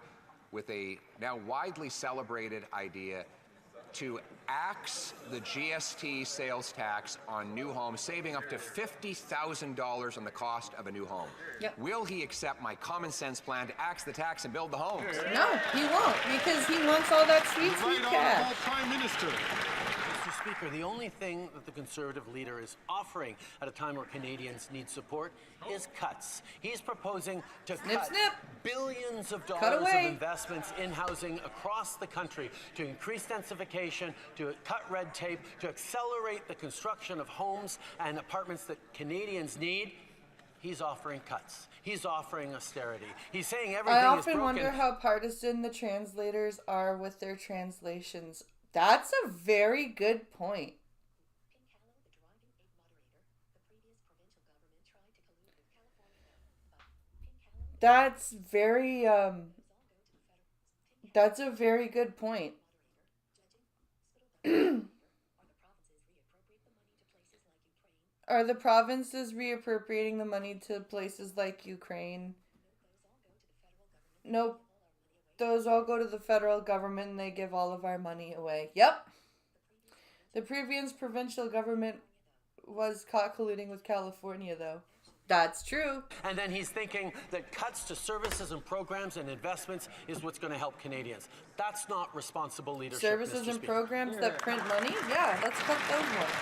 with a now widely celebrated idea to axe the GST sales tax on new homes, saving up to $50,000 on the cost of a new home. Yep. Will he accept my common sense plan to axe the tax and build the homes? No, he won't, because he wants all that sweet, sweet cash. Prime Minister. Mr. Speaker, the only thing that the Conservative leader is offering at a time where Canadians need support is cuts. He's proposing to cut billions of dollars of investments in housing across the country to increase densification, to cut red tape, to accelerate the construction of homes and apartments that Canadians need. He's offering cuts. He's offering austerity. He's saying everything is broken. I often wonder how partisan the translators are with their translations. That's a very good point. That's a very good point. Are the provinces reappropriating the money to places like Ukraine? Nope. Those all go to the federal government and they give all of our money away. Yep. The previous provincial government was caught colluding with California, though. That's true. And then he's thinking that cuts to services and programs and investments is what's going to help Canadians. That's not responsible leadership. Services and programs that print money? Yeah, let's cut those ones.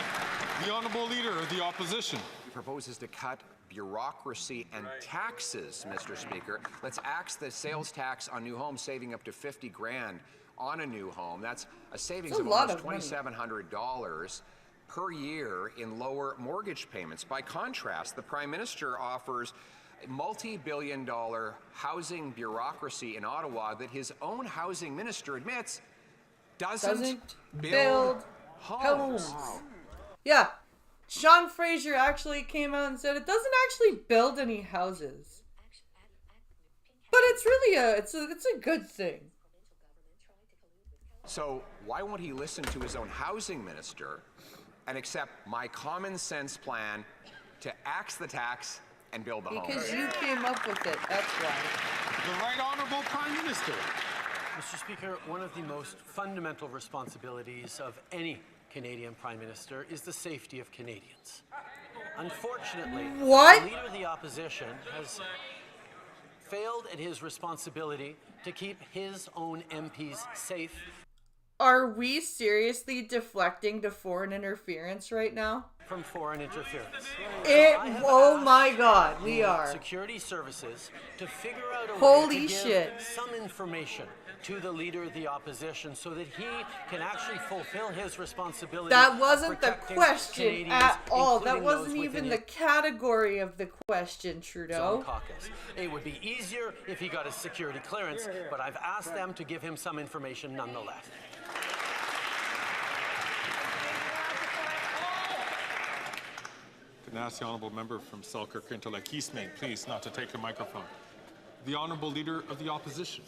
The Honourable Leader of the Opposition. He proposes to cut bureaucracy and taxes, Mr. Speaker. Let's axe the sales tax on new homes, saving up to $50,000 on a new home. That's a savings of almost $2,700 per year in lower mortgage payments. By contrast, the Prime Minister offers a multi-billion-dollar housing bureaucracy in Ottawa that his own housing minister admits doesn't build homes. Yeah. Sean Fraser actually came out and said it doesn't actually build any houses. But it's really it's a good thing. So why won't he listen to his own housing minister and accept my common sense plan to axe the tax and build the home? Because you came up with it, that's why. The Right Honourable Prime Minister. Mr. Speaker, one of the most fundamental responsibilities of any Canadian Prime Minister is the safety of Canadians. Unfortunately, the Leader of the Opposition has failed at his responsibility to keep his own MPs safe. Are we seriously deflecting to foreign interference right now? From foreign interference. Oh my God, we are. Security services to figure out a Holy way to shit. give some information to the Leader of the Opposition so that he can actually fulfill his responsibility. That wasn't the protecting question Canadians, at all. That including wasn't those even within the category of the question, Trudeau. Caucus. It would be easier if he got a security clearance, but I've asked them to give him some information nonetheless. Can I ask the Honourable Member from Selkirk into Eastmain, please, not to take the microphone. The Honourable Leader of the Opposition.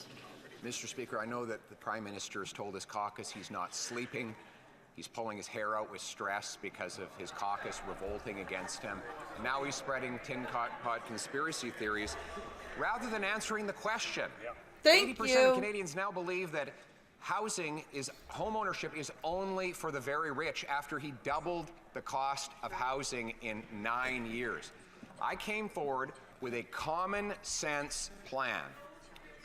Mr. Speaker, I know that the Prime Minister has told his caucus he's not sleeping. He's pulling his hair out with stress because of his caucus revolting against him. Now he's spreading tin pot conspiracy theories rather than answering the question. Thank 80% you. of Canadians now believe that home ownership is only for the very rich after he doubled the cost of housing in 9 years. I came forward with a common sense plan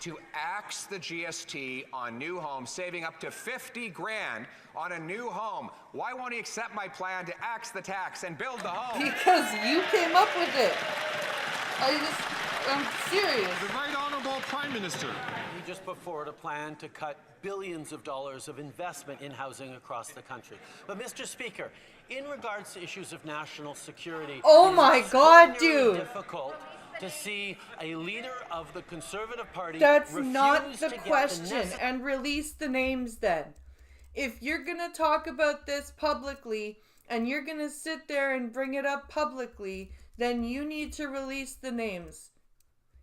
to axe the GST on new homes, saving up to $50,000 on a new home. Why won't he accept my plan to axe the tax and build the home? Because you came up with it. I'm serious. The Right Honourable Prime Minister. He just put forward a plan to cut billions of dollars of investment in housing across the country. But Mr. Speaker, in regards to issues of national security, oh my God, dude. Difficult to see a leader of the Conservative Party. That's not the question. And release the names then. If you're gonna talk about this publicly and you're gonna sit there and bring it up publicly, then you need to release the names.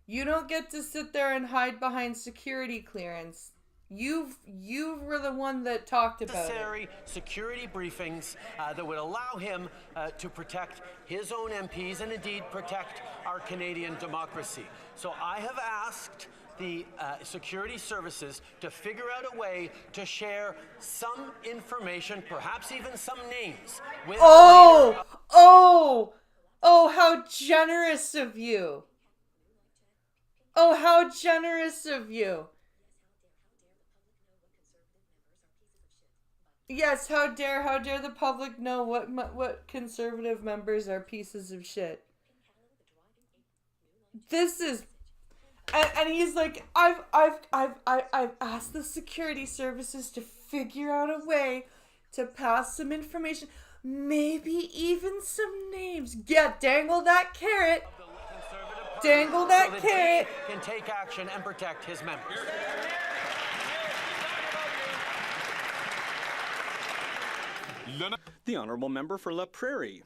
You don't get to sit there and hide behind security clearance You were the one that talked about necessary security briefings that would allow him to protect his own MPs and indeed protect our Canadian democracy. So I have asked the security services to figure out a way to share some information, perhaps even some names, with Oh, how generous of you. Oh, how generous of you. Yes, how dare the public know what conservative members are pieces of shit. This is, and he's like, I've asked the security services to figure out a way to pass some information, maybe even some names. Yeah, dangle that carrot. Dangle that carrot. He can take action and protect his members. The Honourable Member for La Prairie.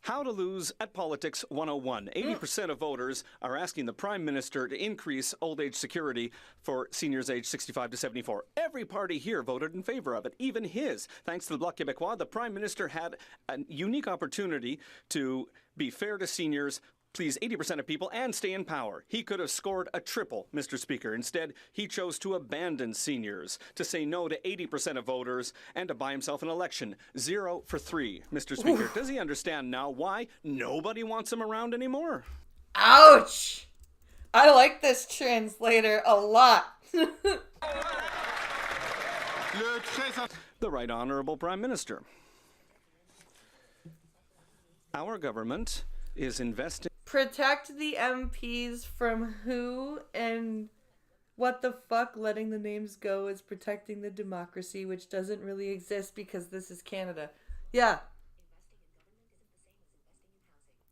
How to lose at Politics 101. 80% of voters are asking the Prime Minister to increase old age security for seniors aged 65 to 74. Every party here voted in favour of it, even his. Thanks to the Bloc Québécois, the Prime Minister had a unique opportunity to be fair to seniors, please 80% of people, and stay in power. He could have scored a triple, Mr. Speaker. Instead, he chose to abandon seniors, to say no to 80% of voters, and to buy himself an election. 0 for 3, Mr. Speaker. Does he understand now why nobody wants him around anymore? Ouch! I like this translator a lot. The Right Honourable Prime Minister. Our government is investing... Protect the MPs from who and what the fuck letting the names go is protecting the democracy, which doesn't really exist because this is Canada. Yeah.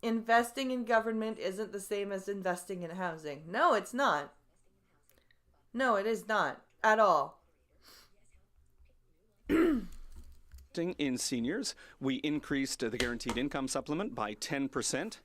Investing in government isn't the same as investing in housing. No, it's not. No, it is not. At all. In seniors, we increased the guaranteed income supplement by 10%.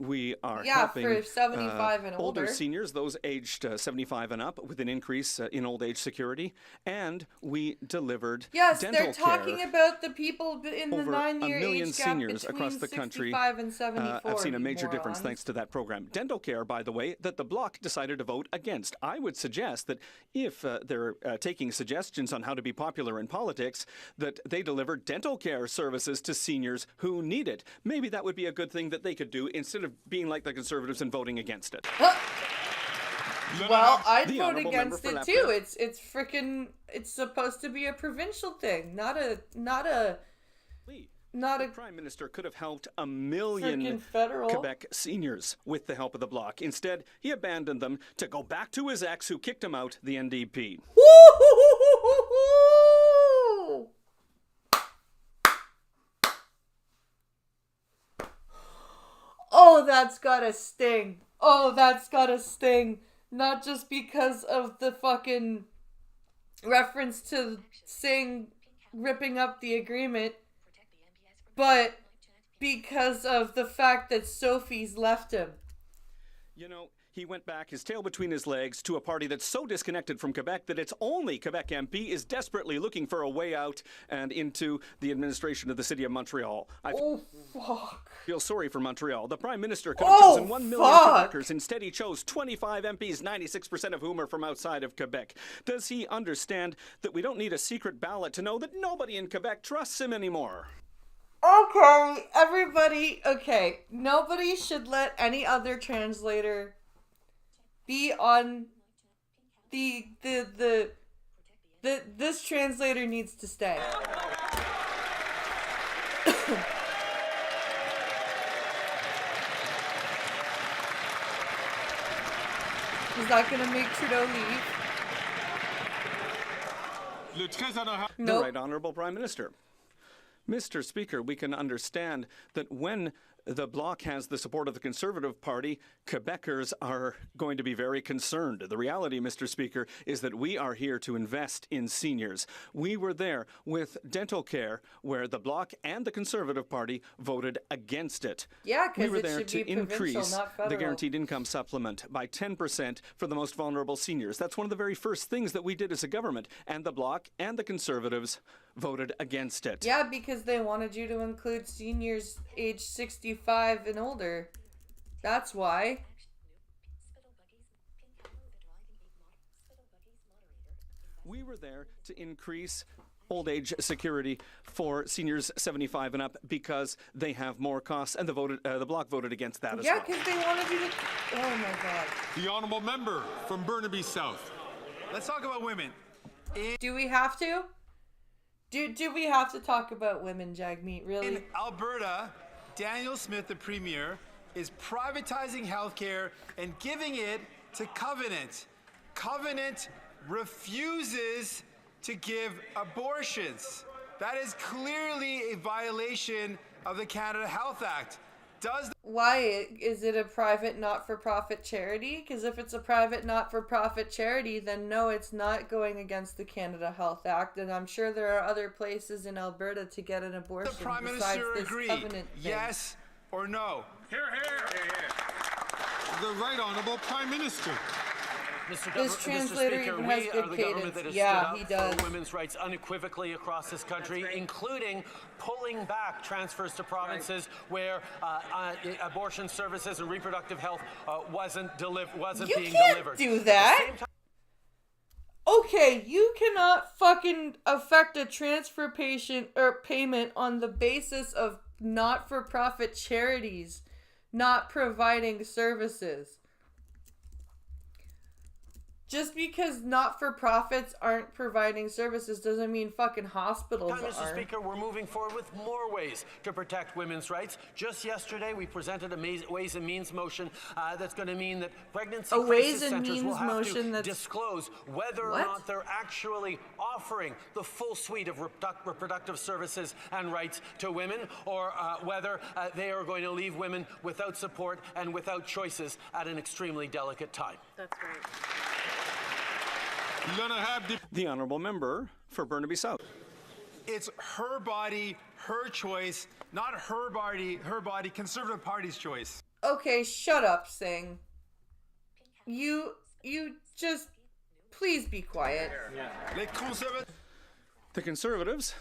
We are helping for 75 and older older seniors, those aged 75 and up, with an increase in old age security. And we delivered dental they're talking care. about the people in the Over 9-year a million age gap seniors between across the country 65 and 74. have seen a major you difference morons. thanks to that program. Dental care, by the way, that the Bloc decided to vote against. I would suggest that if they're taking suggestions on how to be popular in politics, that they deliver dental care services to seniors who need it. Maybe that would be a good thing that they could do instead of being like the Conservatives and voting against it. Well, I'd The vote Honourable against Member it for too. Lapeer. It's freaking. It's supposed to be a provincial thing, not a The Prime Minister could have helped a million Frickin' federal. Quebec seniors with the help of the Bloc. Instead, he abandoned them to go back to his ex who kicked him out, the NDP. Oh, that's gotta sting. Oh, that's gotta sting. Not just because of the fucking reference to Singh ripping up the agreement, but because of the fact that Sophie's left him. You know, he went back, his tail between his legs, to a party that's so disconnected from Quebec that its only Quebec MP is desperately looking for a way out and into the administration of the city of Montreal. Oh, fuck. Feel sorry for Montreal. The Prime Minister could have chosen 1 million Quebecers. Instead, he chose 25 MPs, 96% of whom are from outside of Quebec. Does he understand that we don't need a secret ballot to know that nobody in Quebec trusts him anymore? Okay, everybody, okay. Nobody should let any other translator be on this translator needs to stay. Is that gonna make Trudeau leave? The Right Honourable Prime Minister. Mr. Speaker, we can understand that when the Bloc has the support of the Conservative Party, Quebecers are going to be very concerned. The reality, Mr. Speaker, is that we are here to invest in seniors. We were there with dental care, where the Bloc and the Conservative Party voted against it. Yeah, because we were it there should to be provincial, increase not the federal. guaranteed income supplement by 10% for the most vulnerable seniors. That's one of the very first things that we did as a government, and the Bloc and the Conservatives voted against it. Yeah, because they wanted you to include seniors age 65 and older. That's why. We were there to increase old age security for seniors 75 and up because they have more costs, and the Bloc voted against that as well. Yeah, because they wanted you to... Oh my God. The honourable member from Burnaby South. Let's talk about women. Do we have to? Do we have to talk about women, Jagmeet? Really? In Alberta, Daniel Smith, the Premier, is privatizing healthcare and giving it to Covenant. Covenant refuses to give abortions. That is clearly a violation of the Canada Health Act. Why? Is it a private not-for-profit charity? Because if it's a private not-for-profit charity, then no, it's not going against the Canada Health Act, and I'm sure there are other places in Alberta to get an abortion. The Prime besides Minister this agree? Covenant thing. Yes or no? Hear, hear. The Right Honourable Prime Minister. This translator Mr. Speaker, even has we good are the government cadence. that has Yeah, stood he up does. for women's rights unequivocally across this country, including pulling back transfers to provinces where abortion services and reproductive health wasn't being delivered. You can't do that. Okay, you cannot fucking affect a transfer payment on the basis of not-for-profit charities not providing services. Just because not-for-profits aren't providing services doesn't mean fucking hospitals Mr. are. Speaker, we're moving forward with more ways to protect women's rights. Just yesterday, we presented a Ways and Means motion that's going to mean that pregnancy crisis centers will have to disclose whether or not they're actually offering the full suite of reproductive services and rights to women, or whether they are going to leave women without support and without choices at an extremely delicate time. That's right. The Honourable Member for Burnaby South. It's her body, her choice, not her body, Conservative Party's choice. Okay, shut up, Singh. You just... Please be quiet. The Conservatives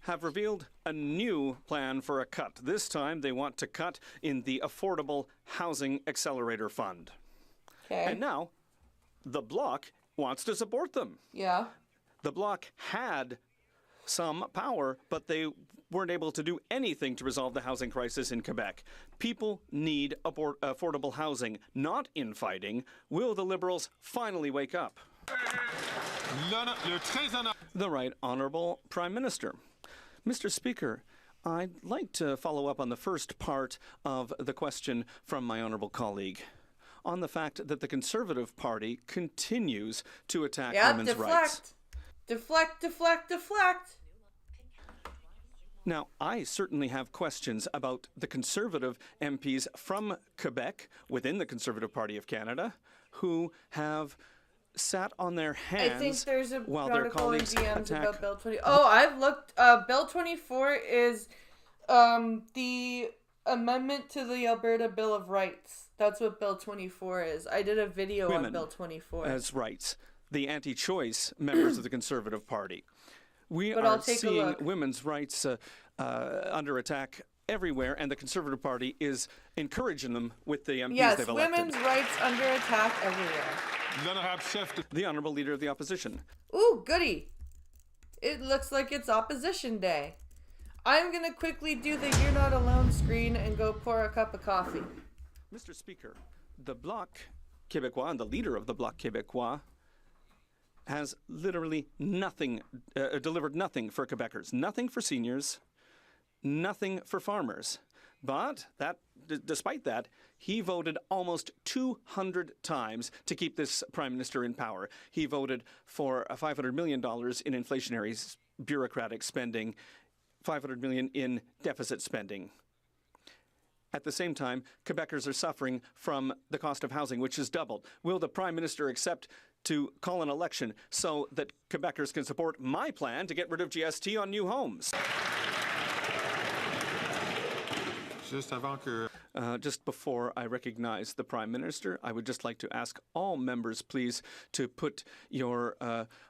have revealed a new plan for a cut. This time they want to cut in the Affordable Housing Accelerator Fund. Okay. And now the Bloc wants to support them. Yeah. The Bloc had some power, but they weren't able to do anything to resolve the housing crisis in Quebec. People need affordable housing, not infighting. Will the Liberals finally wake up? The Right Honourable Prime Minister. Mr. Speaker, I'd like to follow up on the first part of the question from my honourable colleague on the fact that the Conservative Party continues to attack women's rights. Deflect. Now, I certainly have questions about the Conservative MPs from Quebec within the Conservative Party of Canada who have sat on their hands I think there's a while their article in colleagues DMs attack. about Bill 20. Oh, I've looked. Bill 24 is the amendment to the Alberta Bill of Rights. That's what Bill 24 is. I did a video on Women Bill 24. as rights, the anti-choice members of the Conservative Party. We But I'll are take a seeing look. women's rights under attack everywhere, and the Conservative Party is encouraging them with the MPs Yes, they've elected. women's rights under attack everywhere. The Honourable Leader of the Opposition. Ooh, goody. It looks like it's Opposition Day. I'm going to quickly do the You're Not Alone screen and go pour a cup of coffee. Mr. Speaker, the Bloc Québécois and the leader of the Bloc Québécois has literally nothing, delivered nothing for Quebecers, nothing for seniors, nothing for farmers. But despite that, he voted almost 200 times to keep this Prime Minister in power. He voted for $500 million in inflationary bureaucratic spending $500 million in deficit spending. At the same time, Quebecers are suffering from the cost of housing, which has doubled. Will the Prime Minister accept to call an election so that Quebecers can support my plan to get rid of GST on new homes? Just before I recognize the Prime Minister, I would just like to ask all members, please, to put your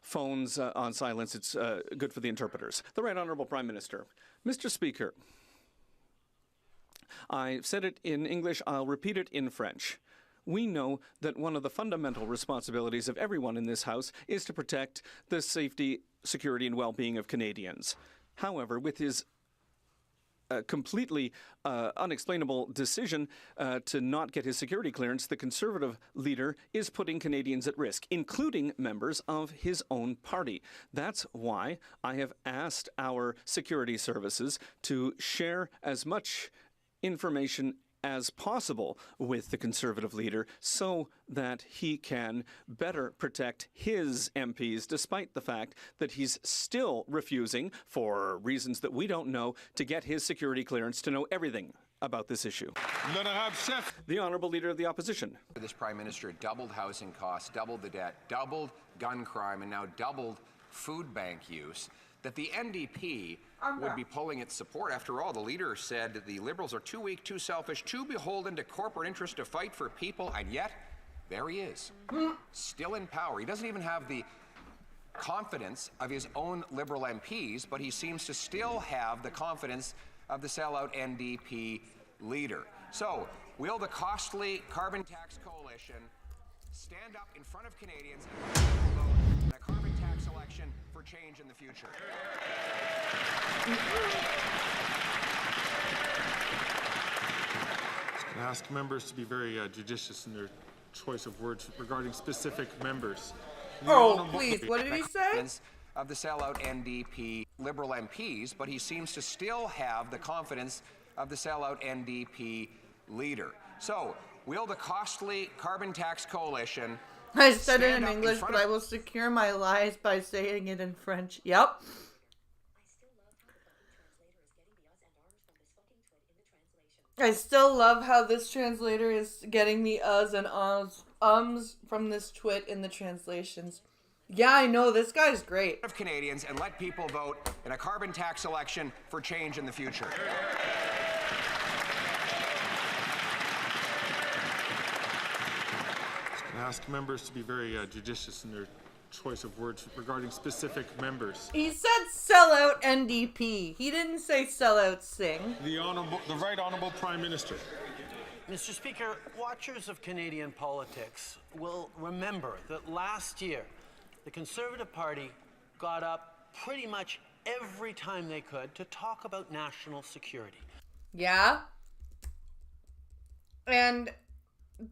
phones on silence. It's good for the interpreters. The Right Honourable Prime Minister. Mr. Speaker, I said it in English, I'll repeat it in French. We know that one of the fundamental responsibilities of everyone in this House is to protect the safety, security, and well-being of Canadians. However, with his completely unexplainable decision to not get his security clearance, the Conservative leader is putting Canadians at risk, including members of his own party. That's why I have asked our security services to share as much information as possible with the Conservative leader so that he can better protect his MPs, despite the fact that he's still refusing, for reasons that we don't know, to get his security clearance to know everything about this issue. The Honourable Leader of the Opposition. This Prime Minister doubled housing costs, doubled the debt, doubled gun crime, and now doubled food bank use, that the NDP would be pulling its support. After all, the leader said that the Liberals are too weak, too selfish, too beholden to corporate interests to fight for people, and yet, there he is, still in power. He doesn't even have the confidence of his own Liberal MPs, but he seems to still have the confidence of the sellout NDP leader. So, will the costly carbon tax coalition stand up in front of Canadians and vote in a carbon tax election for change in the future? I ask members to be very judicious in their choice of words regarding specific members. Oh, please, what did he say? Of the sellout NDP Liberal MPs, but he seems to still have the confidence of the sellout NDP leader. So, will the costly carbon tax coalition... I said it in English, but I will secure my lies by saying it in French. Yep. I still love how this translator is getting the uhs and ums from this twit in the translations. Yeah, I know. This guy's great. Of Canadians and let people vote in a carbon tax election for change in the future. I ask members to be very judicious in their choice of words regarding specific members. He said sellout NDP. He didn't say sellout Singh. The Right Honourable Prime Minister. Mr. Speaker, watchers of Canadian politics will remember that last year, the Conservative Party got up pretty much every time they could to talk about national security. Yeah. And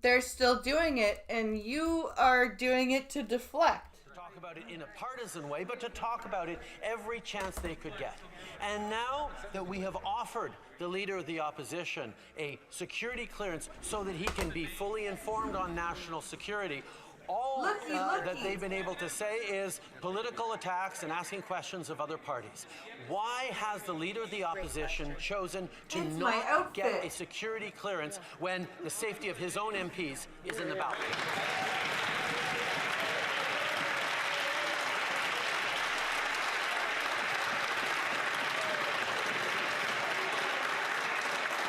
they're still doing it, and you are doing it to deflect. To talk about it in a partisan way, but to talk about it every chance they could get. And now that we have offered the Leader of the Opposition a security clearance so that he can be fully informed on national security, all that they've been able to say is political attacks and asking questions of other parties. Why has the Leader of the Opposition chosen to not get a security clearance when the safety of his own MPs is in the balance?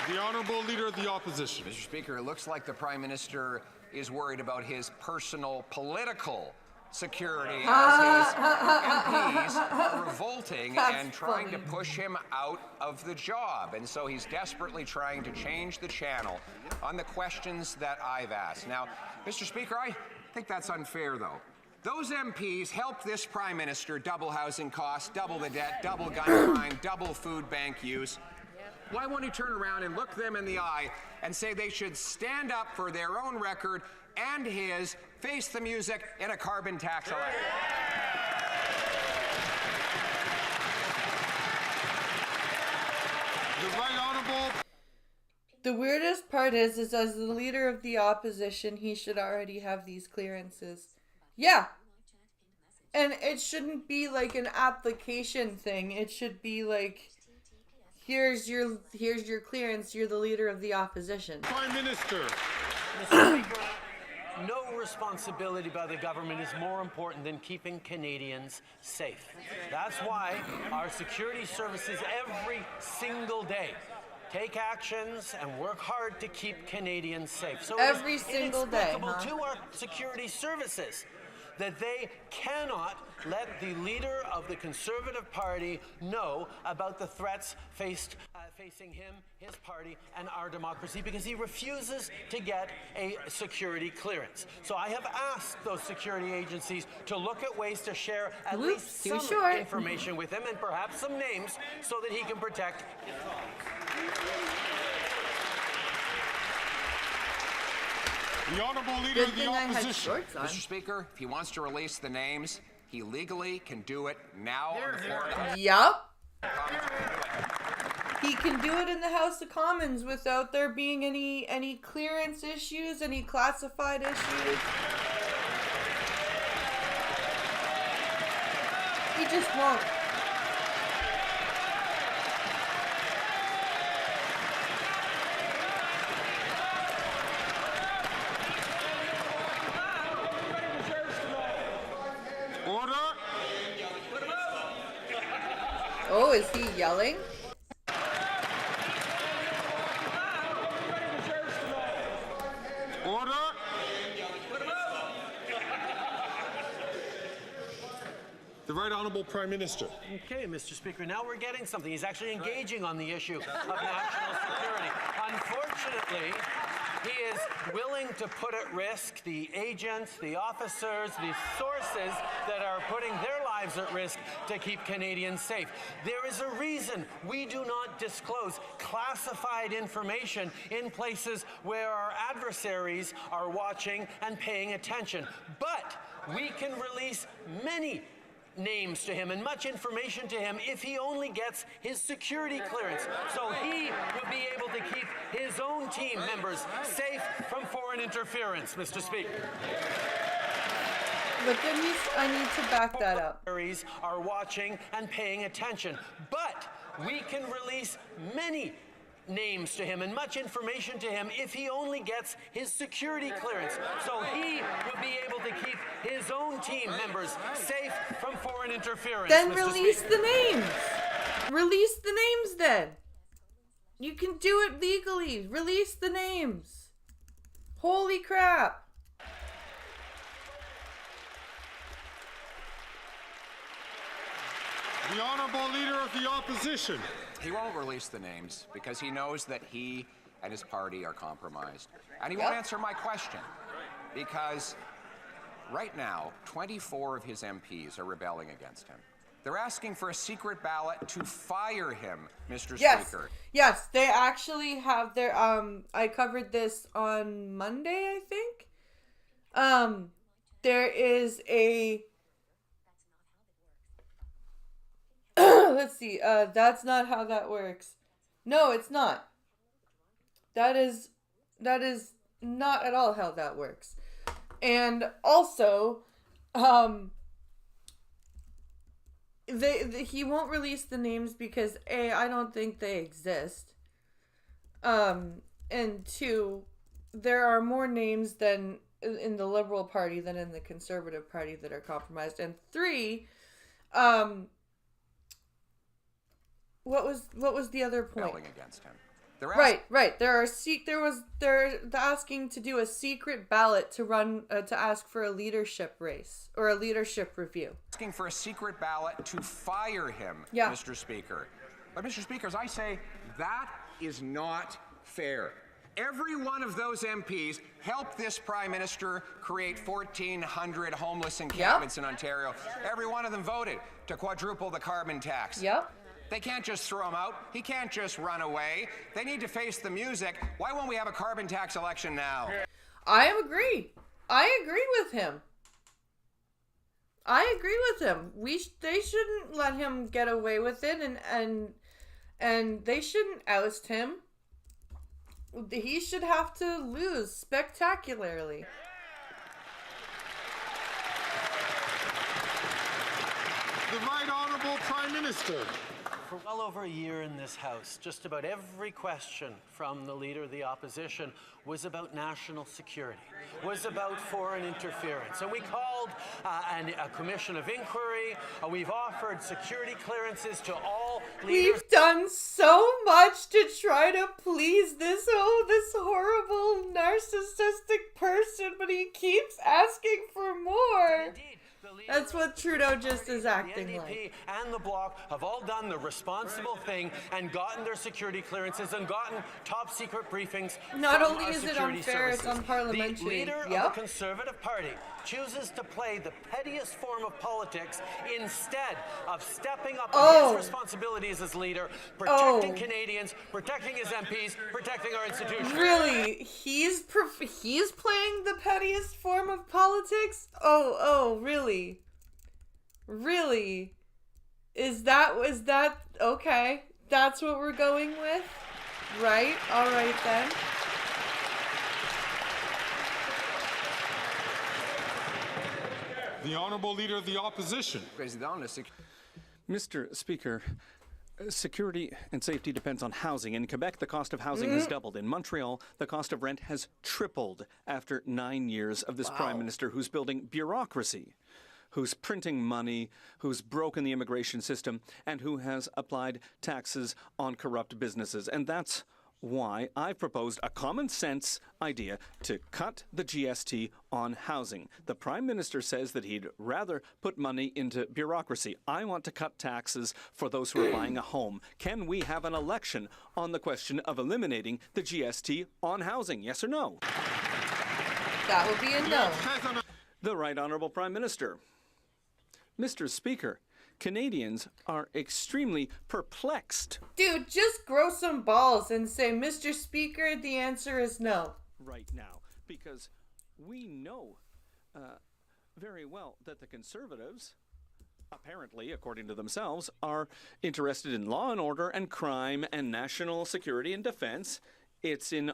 The Honourable Leader of the Opposition. Mr. Speaker, it looks like the Prime Minister is worried about his personal political security as his MPs are revolting and trying to push him out of the job. And so he's desperately trying to change the channel on the questions that I've asked. Now, Mr. Speaker, I think that's unfair, though. Those MPs helped this Prime Minister double housing costs, double the debt, double gun crime, double food bank use. Why won't he turn around and look them in the eye and say they should stand up for their own record and his, face the music in a carbon tax election? The Right Honourable. The weirdest part is as the Leader of the Opposition, he should already have these clearances. Yeah. And it shouldn't be like an application thing. It should be like here's your clearance. You're the leader of the opposition. Prime Minister. Mr. Speaker, no responsibility by the government is more important than keeping Canadians safe. That's why our security services every single day take actions and work hard to keep Canadians safe. So every single day, to our security services that they cannot let the leader of the Conservative Party know about the threats facing him, his party, and our democracy because he refuses to get a security clearance. So I have asked those security agencies to look at ways to share at least some information with him and perhaps some names so that he can protect his The Honourable Leader of the Opposition. Mr. Speaker, if he wants to release the names, he legally can do it now on the floor. Yup. He can do it in the House of Commons without there being any clearance issues, any classified issues. He just won't. Oh, is he yelling? Order. The Right Honourable Prime Minister. Okay, Mr. Speaker, now we're getting something. He's actually engaging on the issue of national security. Unfortunately, he is willing to put at risk the agents, the officers, the sources that are putting their lives at risk to keep Canadians safe. There is a reason we do not disclose classified information in places where our adversaries are watching and paying attention. But we can release many names to him and much information to him if he only gets his security clearance. So he will be able to keep his own team members safe from foreign interference, Mr. Speaker. But then I need to back that up. Are watching and paying attention. But we can release many names to him and much information to him if he only gets his security clearance. So he will be able to keep his own team members safe from foreign interference. Then Mr. release Speaker. the names. Release the names then. You can do it legally. Release the names. Holy crap. The Honourable Leader of the Opposition. He won't release the names because he knows that he and his party are compromised. And he won't answer my question because right now, 24 of his MPs are rebelling against him. They're asking for a secret ballot to fire him, Mr. Speaker. Yes, they actually have their, I covered this on Monday, I think. There is a, let's see, that's not how that works. No, it's not. That is not at all how that works. And also, he won't release the names because A, I don't think they exist. And two, there are more names than in the Liberal Party than in the Conservative Party that are compromised. And three, what was the other point? Rebelling against him. Right. They're asking to do a secret ballot to run to ask for a leadership race or a leadership review. Asking for a secret ballot to fire him, Mr. Speaker. But Mr. Speaker, as I say, that is not fair. Every one of those MPs helped this Prime Minister create 1,400 homeless encampments in Ontario. Every one of them voted to quadruple the carbon tax. Yep. They can't just throw him out. He can't just run away. They need to face the music. Why won't we have a carbon tax election now? I agree with him. They shouldn't let him get away with it, and they shouldn't oust him. He should have to lose spectacularly. The Right Honourable Prime Minister. For well over a year in this House, just about every question from the Leader of the Opposition was about national security, was about foreign interference. And we called a commission of inquiry. We've offered security clearances to all leaders. We've done so much to try to please this horrible narcissistic person, but he keeps asking for more. That's what Trudeau just is acting like. And the Bloc have all done the responsible thing and gotten their security clearances and gotten top secret briefings. Not from only our is it security unfair, services. it's unparliamentary. The leader of the Conservative Party chooses to play the pettiest form of politics instead of stepping up his responsibilities as leader, protecting Canadians, protecting his MPs, protecting our institutions. Really? He's playing the pettiest form of politics? Oh, really? Really? Is that okay? That's what we're going with? Right? All right then. The Honourable Leader of the Opposition. Mr. Speaker, security and safety depends on housing. In Quebec, the cost of housing has doubled. In Montreal, the cost of rent has tripled after 9 years of this Prime Minister who's building bureaucracy, who's printing money, who's broken the immigration system, and who has applied taxes on corrupt businesses. And that's why I've proposed a common sense idea to cut the GST on housing. The Prime Minister says that he'd rather put money into bureaucracy. I want to cut taxes for those who are buying a home. Can we have an election on the question of eliminating the GST on housing? Yes or no? That would be a no. The Right Honourable Prime Minister. Mr. Speaker, Canadians are extremely perplexed. Dude, just grow some balls and say, Mr. Speaker, the answer is no. Right now, because we know very well that the Conservatives, apparently, according to themselves, are interested in law and order and crime and national security and defense. It's in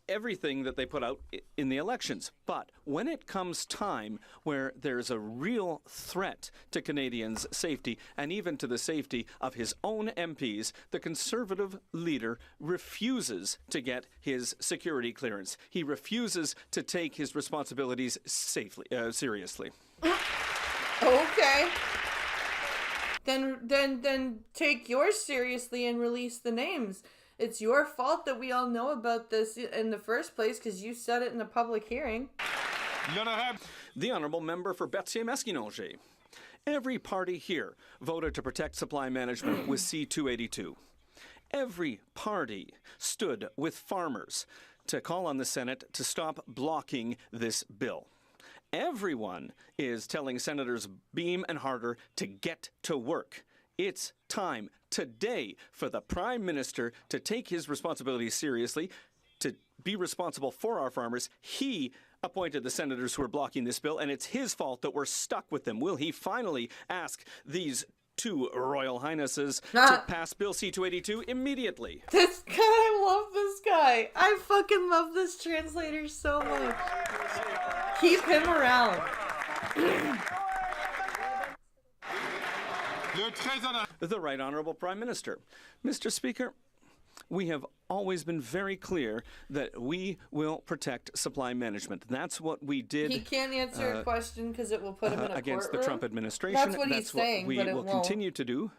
everything that they put out in the elections. But when it comes time where there's a real threat to Canadians' safety and even to the safety of his own MPs, the Conservative leader refuses to get his security clearance. He refuses to take his responsibilities seriously. Okay. Then take yours seriously and release the names. It's your fault that we all know about this in the first place because you said it in a public hearing. The Honourable Member for Berthier-Maskinongé. Every party here voted to protect supply management with C-282. Every party stood with farmers to call on the Senate to stop blocking this bill. Everyone is telling Senators Beam and Harder to get to work. It's time today for the Prime Minister to take his responsibilities seriously, to be responsible for our farmers. He appointed the senators who are blocking this bill, and it's his fault that we're stuck with them. Will he finally ask these two Royal Highnesses to pass Bill C-282 immediately? This guy, I love this guy. I fucking love this translator so much. Keep him around. The Right Honourable Prime Minister. Mr. Speaker, we have always been very clear that we will protect supply management. That's what we did. He can't answer a question because it will put him in a against courtroom. the Trump administration. That's what he's saying, we but it will won't. continue to do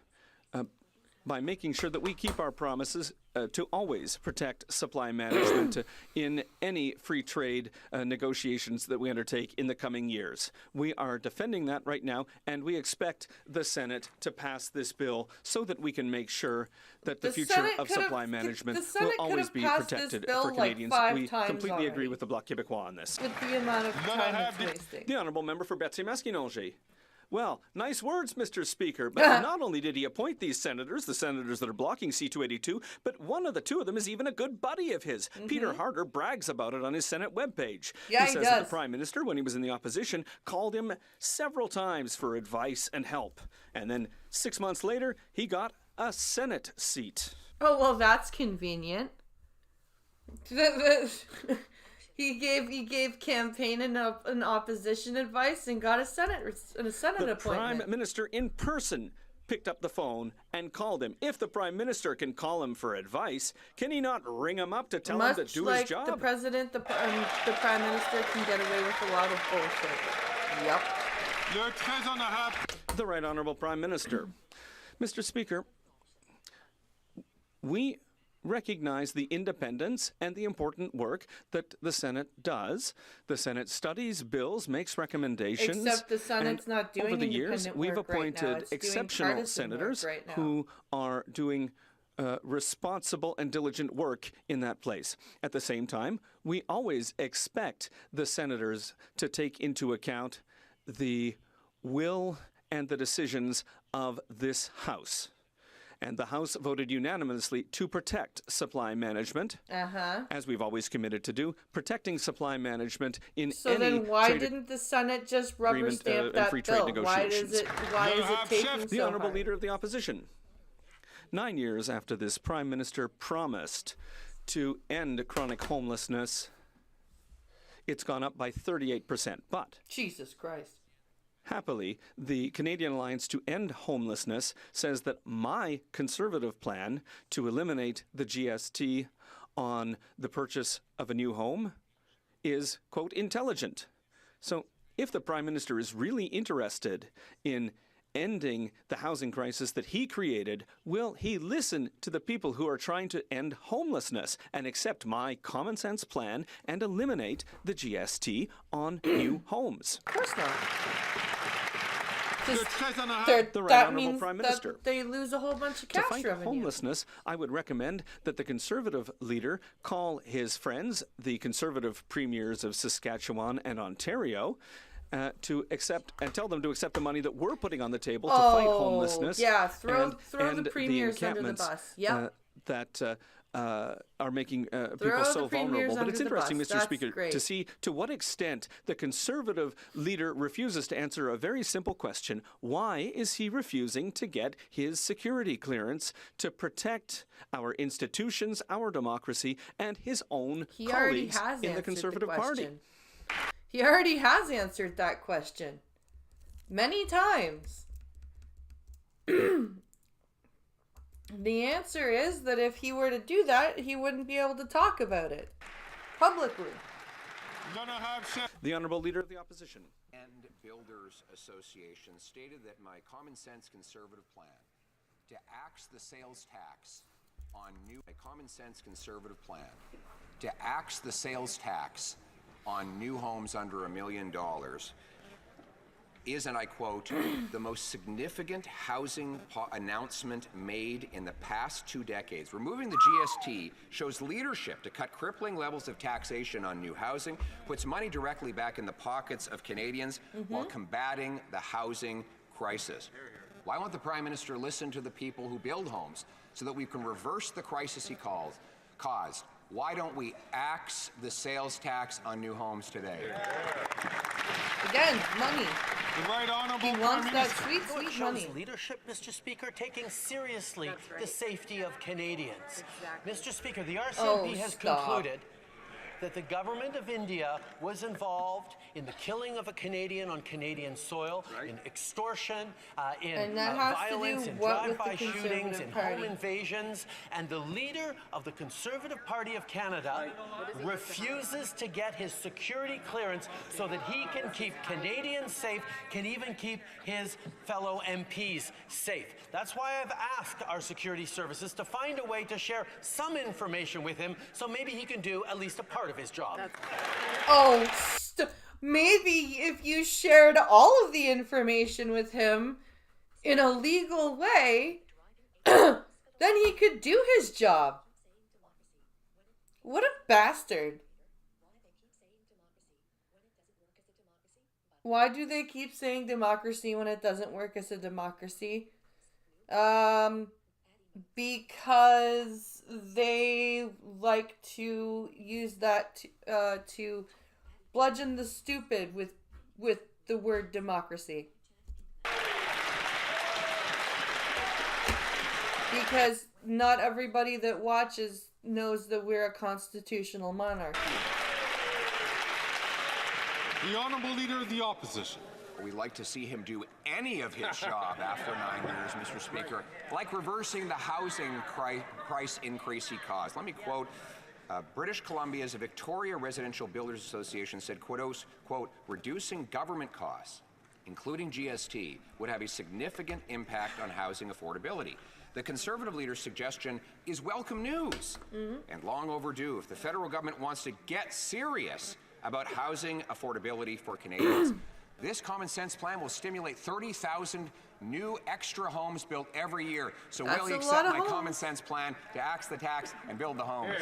by making sure that we keep our promises to always protect supply management in any free trade negotiations that we undertake in the coming years. We are defending that right now, and we expect the Senate to pass this bill so that we can make sure that the future of supply management will always be protected for Canadians. We completely agree with the Bloc Québécois on this. With the amount of time it's wasting. The Honourable Member for Berthier-Maskinongé. Well, nice words, Mr. Speaker, but not only did he appoint these senators, the senators that are blocking C-282, but one of the two of them is even a good buddy of his. Peter Harder brags about it on his Senate webpage. Yeah, he says that the Prime Minister, when he was in the opposition, called him several times for advice and help. And then 6 months later, he got a Senate seat. Oh, well, that's convenient. He gave campaign and opposition advice and got a Senate appointment. The Prime Minister in person picked up the phone and called him. If the Prime Minister can call him for advice, can he not ring him up to tell him to do like his job? The president, the prime minister can get away with a lot of bullshit. Yep. The Right Honourable Prime Minister. Mr. Speaker, we recognize the independence and the important work that the Senate does. The Senate studies bills, makes recommendations. Except the Senate's not doing over the independent years, we've work right now. appointed It's doing exceptional partisan work senators right now. who are doing responsible and diligent work in that place. At the same time, we always expect the senators to take into account the will and the decisions of this House. And the House voted unanimously to protect supply management, as we've always committed to do, protecting supply management in So any then why trade didn't the Senate just rubber agreement, stamp and that free trade bill? Why negotiations. is it taking The so Honourable hard? Leader of the Opposition. 9 years after this Prime Minister promised to end chronic homelessness, it's gone up by 38%. But Jesus Christ. happily, the Canadian Alliance to End Homelessness says that my Conservative plan to eliminate the GST on the purchase of a new home is, quote, intelligent. So if the Prime Minister is really interested in ending the housing crisis that he created, will he listen to the people who are trying to end homelessness and accept my common sense plan and eliminate the GST on new homes? Of course not. The Right That Honourable means Prime Minister. that they lose a whole bunch of To cash fight revenue. homelessness, I would recommend that the Conservative leader call his friends, the Conservative premiers of Saskatchewan and Ontario, to accept and tell them to accept the money that we're putting on the table to fight homelessness. Yeah, throw and the premiers under the encampments, bus. Yep. that are making people Throw so the premiers vulnerable. But it's under the interesting, bus. Mr. That's Speaker, great. to see to what extent the Conservative leader refuses to answer a very simple question. Why is he refusing to get his security clearance to protect our institutions, our democracy, and his own He already colleagues has in the answered Conservative the Party? question. He already has answered that question many times. The answer is that if he were to do that, he wouldn't be able to talk about it publicly. The Honourable Leader of the Opposition. And Builders Association stated that my common sense Conservative plan to axe the sales tax on new homes under $1 million is, and I quote, the most significant housing announcement made in the past 2 decades. Removing the GST shows leadership to cut crippling levels of taxation on new housing, puts money directly back in the pockets of Canadians while combating the housing crisis. Why won't the Prime Minister listen to the people who build homes so that we can reverse the crisis he caused? Why don't we axe the sales tax on new homes today? Again, money. The Right Honourable He wants that sweet, sweet Shows money. leadership, Mr. Speaker, taking seriously the safety of Canadians. Mr. Speaker, the RCMP has concluded that the government of India was involved in the killing of a Canadian on Canadian soil, in extortion, in violence, in drive-by shootings, in home invasions, and the leader of the Conservative Party of Canada refuses to get his security clearance so that he can keep Canadians safe, can even keep his fellow MPs safe. That's why I've asked our security services to find a way to share some information with him so maybe he can do at least a part of his job. Maybe if you shared all of the information with him in a legal way, then he could do his job. What a bastard. Why do they keep saying democracy when it doesn't work as a democracy? Because they like to use that to bludgeon the stupid with the word democracy. Because not everybody that watches knows that we're a constitutional monarchy. The Honourable Leader of the Opposition. We'd like to see him do any of his job after 9 years, Mr. Speaker, like reversing the housing price increase he caused. Let me quote. British Columbia's Victoria Residential Builders Association said, quote, reducing government costs, including GST, would have a significant impact on housing affordability. The Conservative leader's suggestion is welcome news and long overdue if the federal government wants to get serious about housing affordability for Canadians. This common sense plan will stimulate 30,000 new extra homes built every year. So will he accept my common sense plan to axe the tax and build the homes?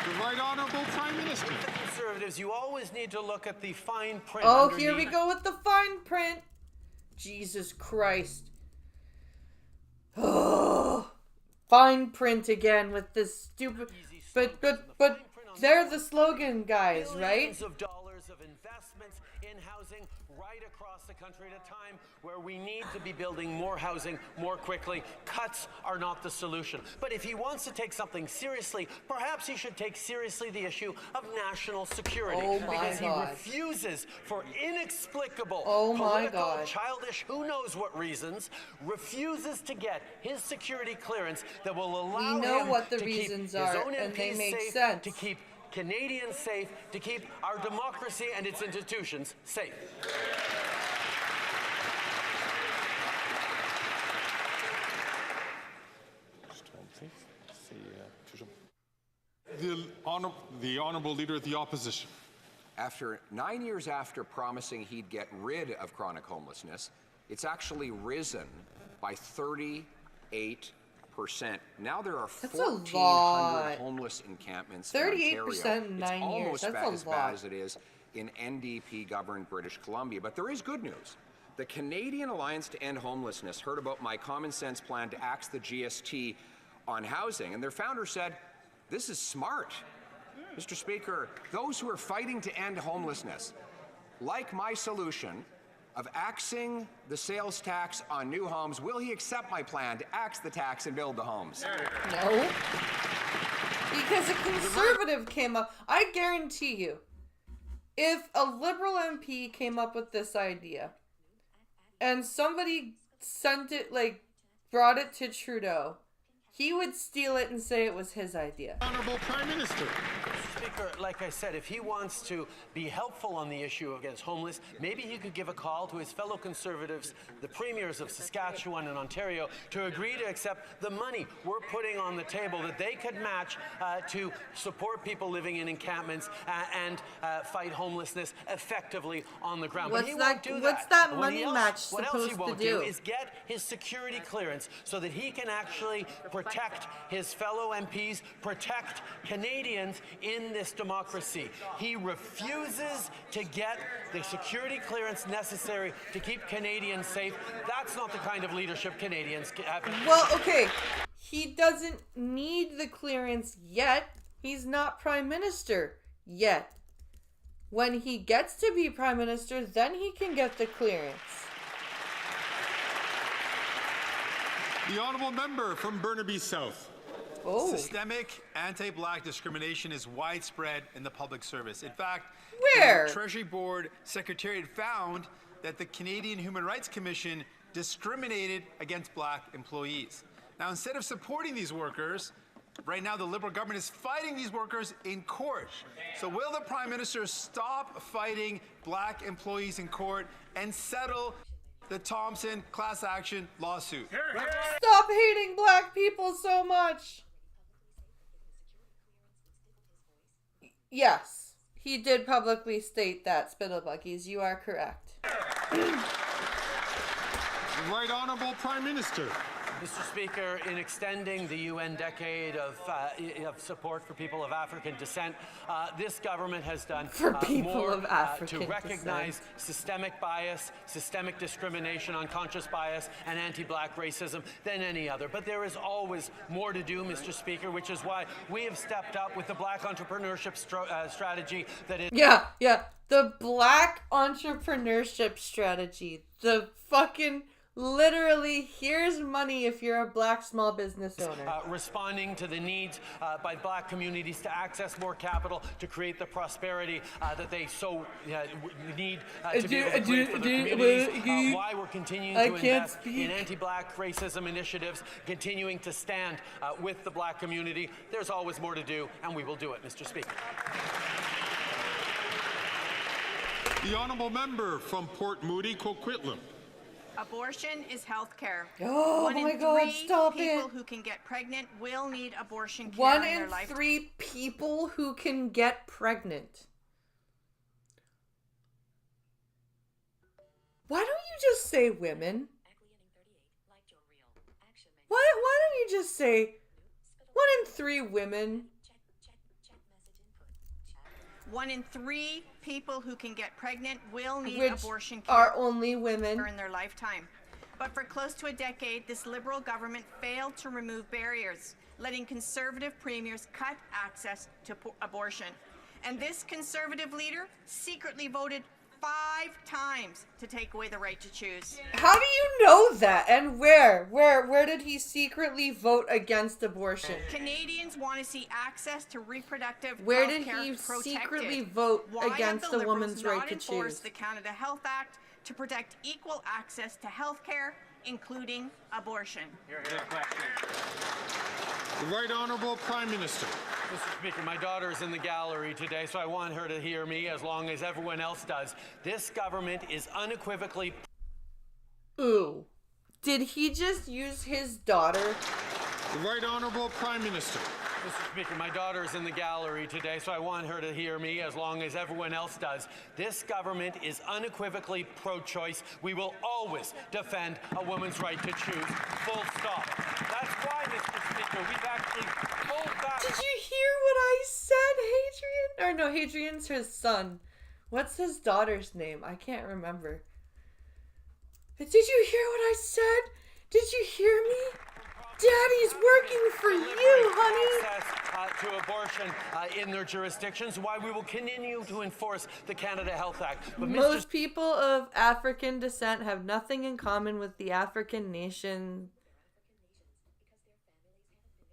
The Right Honourable Prime Minister. Conservatives, you always need to look at the fine print. Oh, here we go with the fine print. Jesus Christ. Oh, fine print again with this stupid. But they're the slogan guys, right? Billions of dollars of investments in housing right across the country at a time where we need to be building more housing more quickly. Cuts are not the solution. But if he wants to take something seriously, perhaps he should take seriously the issue of national security. Because he refuses, for inexplicable, political, childish, who knows what reasons, refuses to get his security clearance that will allow him to keep his own MPs safe, to keep Canadians safe, to keep our democracy and its institutions safe. The Honourable Leader of the Opposition. After 9 years after promising he'd get rid of chronic homelessness, it's actually risen by 38%. Now there are 1,400 homeless encampments in Ontario. 38% in 9 years. That's as bad as it is in NDP-governed British Columbia. But there is good news. The Canadian Alliance to End Homelessness heard about my common sense plan to axe the GST on housing, and their founder said, this is smart. Mr. Speaker, those who are fighting to end homelessness, like my solution of axing the sales tax on new homes, will he accept my plan to axe the tax and build the homes? No. Because a Conservative came up. I guarantee you, if a Liberal MP came up with this idea and somebody sent it, brought it to Trudeau, he would steal it and say it was his idea. Honourable Prime Minister. Speaker, like I said, if he wants to be helpful on the issue against homeless, maybe he could give a call to his fellow Conservatives, the premiers of Saskatchewan and Ontario, to agree to accept the money we're putting on the table that they could match to support people living in encampments and fight homelessness effectively on the ground. What's that money match supposed to do? What else he won't do is get his security clearance so that he can actually protect his fellow MPs, protect Canadians in this democracy. He refuses to get the security clearance necessary to keep Canadians safe. That's not the kind of leadership Canadians have. Well, okay. He doesn't need the clearance yet. He's not Prime Minister yet. When he gets to be Prime Minister, then he can get the clearance. The Honourable Member from Burnaby South. Systemic anti-black discrimination is widespread in the public service. In fact, where? The Treasury Board Secretariat found that the Canadian Human Rights Commission discriminated against black employees. Now, instead of supporting these workers, right now the Liberal government is fighting these workers in court. So will the Prime Minister stop fighting black employees in court and settle the Thompson class action lawsuit? Stop hating black people so much. Yes, he did publicly state that, Spittlebuggies. You are correct. The Right Honourable Prime Minister. Mr. Speaker, in extending the UN decade of support for people of African descent, this government has done more to recognize systemic bias, systemic discrimination, unconscious bias, and anti-black racism than any other. But there is always more to do, Mr. Speaker, which is why we have stepped up with the Black Entrepreneurship Strategy that is... Yeah. The Black Entrepreneurship Strategy. The fucking Literally, here's money if you're a black small business owner. Responding to the needs by black communities to access more capital, to create the prosperity that they so need to be able to create for their communities. Why we're continuing to invest in anti-black racism initiatives, continuing to stand with the black community. There's always more to do, and we will do it, Mr. Speaker. The honourable member from Port Moody, Coquitlam. Abortion is health care. Oh my God, stop it. 1 in 3 people who can get pregnant will need abortion care 1 in their in life. 3 people who can get pregnant. Why don't you just say women? Why don't you just say 1 in 3 women? 1 in 3 people who can get pregnant will need Which abortion care are only women in their lifetime. But for close to a decade, this Liberal government failed to remove barriers, letting Conservative premiers cut access to abortion. And this Conservative leader secretly voted 5 times to take away the right to choose. How do you know that? And where? Where did he secretly vote against abortion? Canadians want to see access to reproductive Where did healthcare he protected. secretly vote Why against have the the woman's Liberals right not to enforce choose? the Canada Health Act to protect equal access to health care, including abortion? The Right Honourable Prime Minister. Mr. Speaker, my daughter is in the gallery today, so I want her to hear me as long as everyone else does. This government is unequivocally... Ooh. Did he just use his daughter? The Right Honourable Prime Minister. Mr. Speaker, my daughter is in the gallery today, so I want her to hear me as long as everyone else does. This government is unequivocally pro-choice. We will always defend a woman's right to choose. Full stop. That's why, Mr. Speaker, we've actually pulled back... Did you hear what I said, Hadrian? Or no, Hadrian's his son. What's his daughter's name? I can't remember. Did you hear what I said? Did you hear me? Daddy's working for you, honey. Access to abortion in their jurisdictions, why we will continue to enforce the Canada Health Act. But most people of African descent have nothing in common with the African nation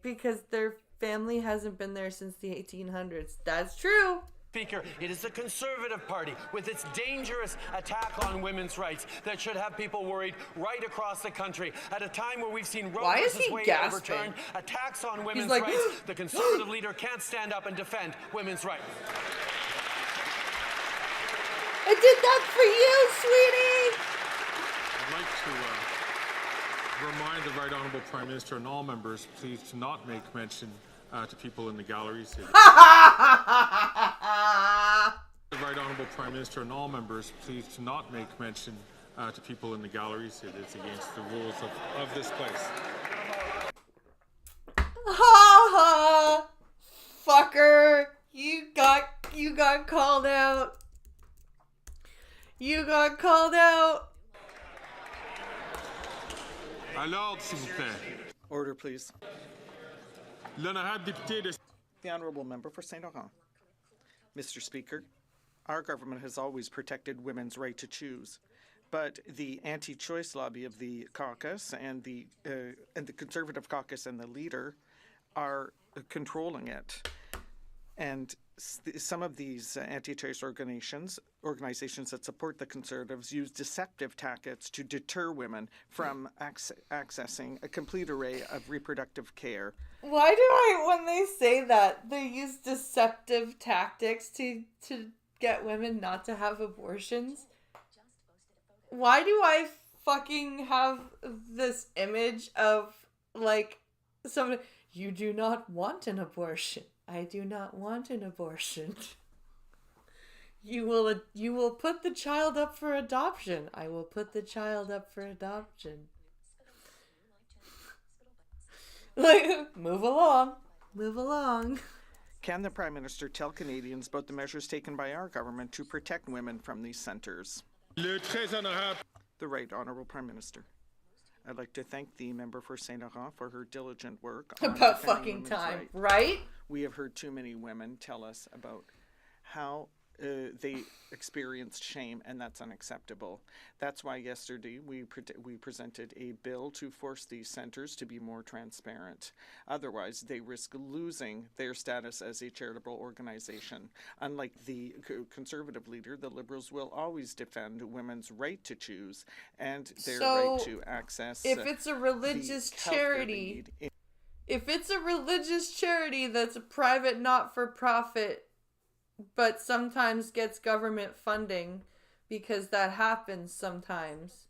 because their family hasn't been there since the 1800s. That's true. Speaker, it is the Conservative Party with its dangerous attack on women's rights that should have people worried right across the country. At a time where we've seen Roe versus Wade overturned, attacks on women's rights, the Conservative leader can't stand up and defend women's rights. I did that for you, sweetie! I'd like to remind the Right Honourable Prime Minister and all members, please, to not make mention to people in the galleries. The Right Honourable Prime Minister and all members, please, to not make mention to people in the galleries. It is against the rules of this place. Ha ha! Fucker! You got called out. You got called out. Alors, s'il vous plaît. Order, please. L'honorable député de... The Honourable Member for St. Laurent. Mr. Speaker, our government has always protected women's right to choose, but the anti-choice lobby of the caucus and the Conservative caucus and the leader are controlling it. And some of these anti-choice organizations that support the Conservatives use deceptive tactics to deter women from accessing a complete array of reproductive care. Why do when they say that, they use deceptive tactics to get women not to have abortions? Why do I fucking have this image of, like, somebody, you do not want an abortion. I do not want an abortion. You will put the child up for adoption. I will put the child up for adoption. Like, move along. Move along. Can the Prime Minister tell Canadians about the measures taken by our government to protect women from these centres? The Right Honourable Prime Minister. I'd like to thank the member for St. Laurent for her diligent work. About fucking time, right? We have heard too many women tell us about how they experienced shame, and that's unacceptable. That's why yesterday we presented a bill to force these centers to be more transparent. Otherwise, they risk losing their status as a charitable organization. Unlike the Conservative leader, the Liberals will always defend women's right to choose and their right to access. If it's a religious charity, if it's a religious charity that's a private not-for-profit, but sometimes gets government funding, because that happens sometimes,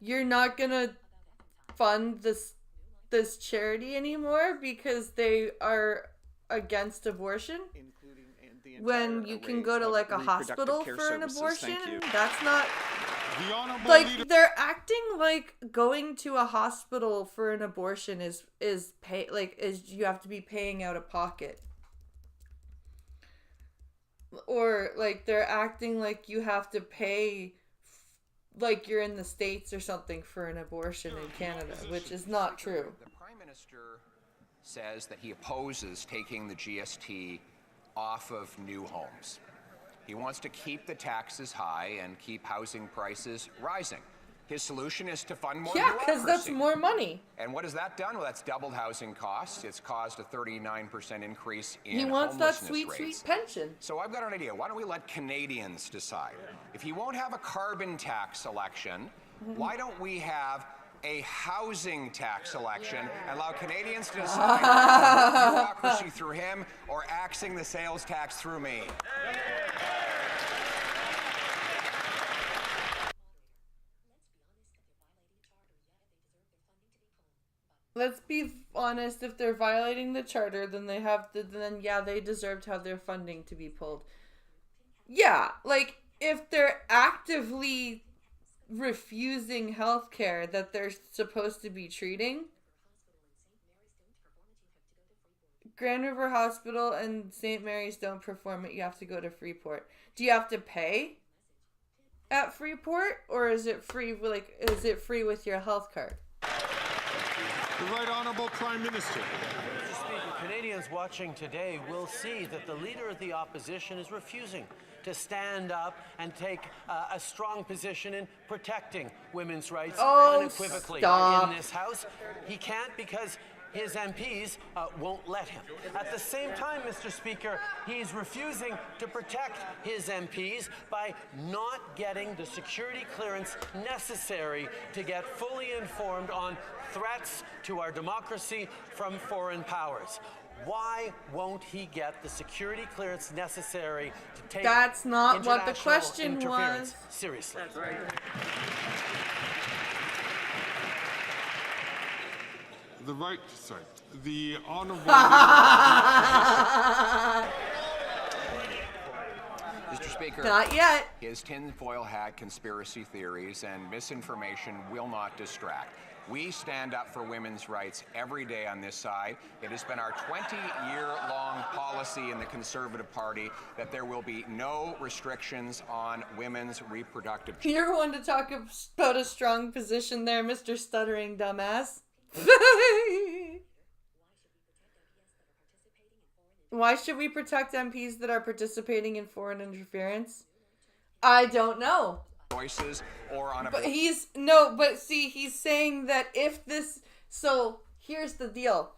you're not gonna fund this charity anymore because they are against abortion, when you can go to like a hospital for an abortion. That's not like, they're acting like going to a hospital for an abortion is you have to be paying out of pocket. Or, like, they're acting like you have to pay, like you're in the States or something for an abortion in Canada, which is not true. The Prime Minister says that he opposes taking the GST off of new homes. He wants to keep the taxes high and keep housing prices rising. His solution is to fund more bureaucracy. Yeah, because that's more money. And what has that done? Well, that's doubled housing costs. It's caused a 39% increase in He wants that homelessness sweet, rates. sweet pension. So I've got an idea. Why don't we let Canadians decide? If he won't have a carbon tax election, why don't we have a housing tax election and allow Canadians to decide bureaucracy through him or axing the sales tax through me? Let's be honest, if they're violating the charter, then they deserve to have their funding to be pulled. Yeah, like, if they're actively refusing healthcare that they're supposed to be treating, Grand River Hospital and St. Mary's don't perform it, you have to go to Freeport. Do you have to pay at Freeport, or is it free, is it free with your health card? The Right Honourable Prime Minister. Mr. Speaker, Canadians watching today will see that the Leader of the Opposition is refusing to stand up and take a strong position in protecting women's rights unequivocally in this House. He can't because his MPs won't let him. At the same time, Mr. Speaker, he's refusing to protect his MPs by not getting the security clearance necessary to get fully informed on threats to our democracy from foreign powers. Why won't he get the security clearance necessary to take That's not what the international question interference was. seriously? That's right. The Honourable Mr. Speaker, not yet. His tinfoil hat conspiracy theories and misinformation will not distract. We stand up for women's rights every day on this side. It has been our 20-year-long policy in the Conservative Party that there will be no restrictions on women's reproductive. You're one to talk about a strong position there, Mr. Stuttering Dumbass. Why should we protect MPs that are participating in foreign interference? I don't know. Choices or on a... But he's saying that if this... So, here's the deal.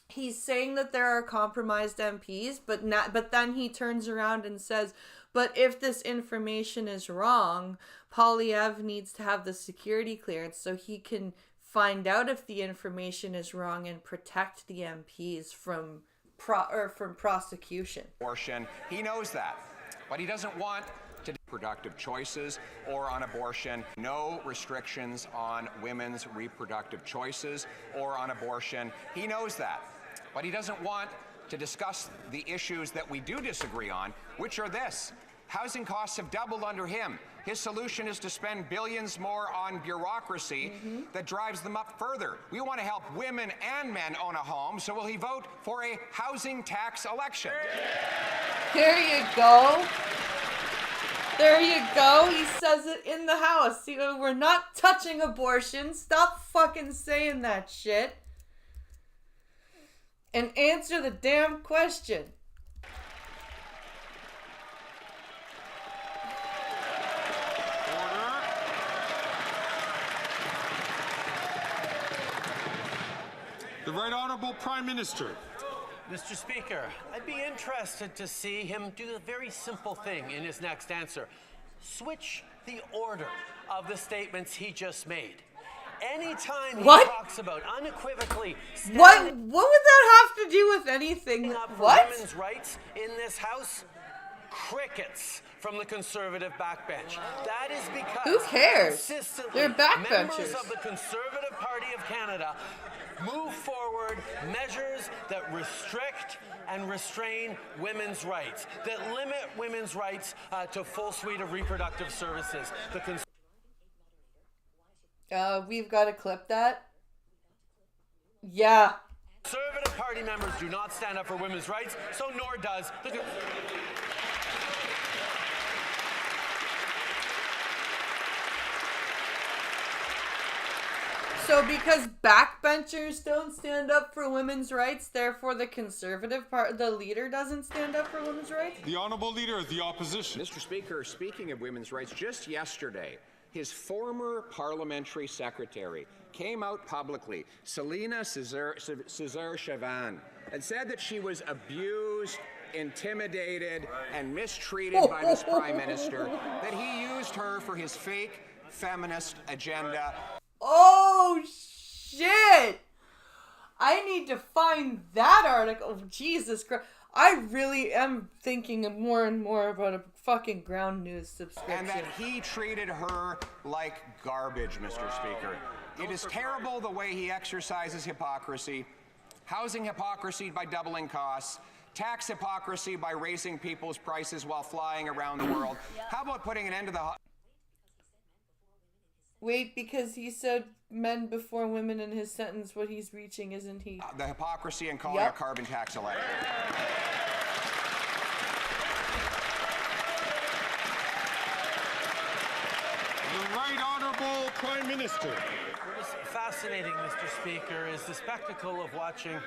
He's saying that there are compromised MPs, but then he turns around and says, but if this information is wrong, Poilievre needs to have the security clearance so he can find out if the information is wrong and protect the MPs from prosecution. Abortion. He knows that, but he doesn't want to productive choices or on abortion. No restrictions on women's reproductive choices or on abortion. He knows that, but he doesn't want to discuss the issues that we do disagree on, which are this. Housing costs have doubled under him. His solution is to spend billions more on bureaucracy that drives them up further. We want to help women and men own a home, so will he vote for a housing tax election? There you go. There you go. He says it in the House. We're not touching abortion. Stop fucking saying that shit. And answer the damn question. The Right Honourable Prime Minister. Mr. Speaker, I'd be interested to see him do a very simple thing in his next answer. Switch the order of the statements he just made. Anytime he talks about unequivocally what would that have to do with anything? Up for What? women's rights in this House, crickets from the Conservative backbench. That is because Who cares? consistently They're backbenchers. members of the Conservative Party of Canada move forward measures that restrict and restrain women's rights, that limit women's rights to full suite of reproductive services. We've got to clip that. Yeah. Conservative Party members do not stand up for women's rights, so nor does the... So because backbenchers don't stand up for women's rights, therefore the Conservative part, the leader doesn't stand up for women's rights? The Honourable Leader of the Opposition. Mr. Speaker, speaking of women's rights, just yesterday, his former parliamentary secretary came out publicly, Selina Cesar-Chavan, and said that she was abused, intimidated, and mistreated by this Prime Minister, that he used her for his fake feminist agenda. Oh, shit! I need to find that article. Oh, Jesus Christ. I really am thinking more and more about a fucking Ground News subscription. And that he treated her like garbage, Mr. Speaker. It is terrible the way he exercises hypocrisy, housing hypocrisy by doubling costs, tax hypocrisy by raising people's prices while flying around the world. How about putting an end to the... Wait, because he said men before women in his sentence, what he's reaching, isn't he? The hypocrisy and calling a carbon tax elected. The Right Honourable Prime Minister. What is fascinating, Mr. Speaker, is the spectacle of watching...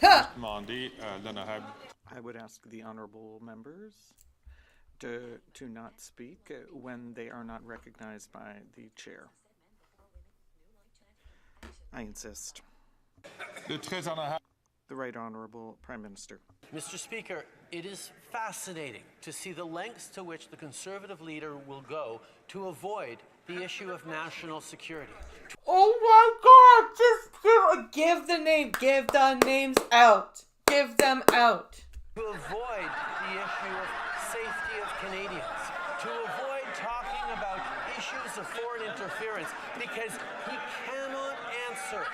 Ha! I would ask the honourable members to not speak when they are not recognized by the chair. I insist. The Right Honourable Prime Minister. Mr. Speaker, it is fascinating to see the lengths to which the Conservative leader will go to avoid the issue of national security. Oh my God! Just give the names out. Give them out. To avoid the issue of safety of Canadians. To avoid talking about issues of foreign interference, because he cannot answer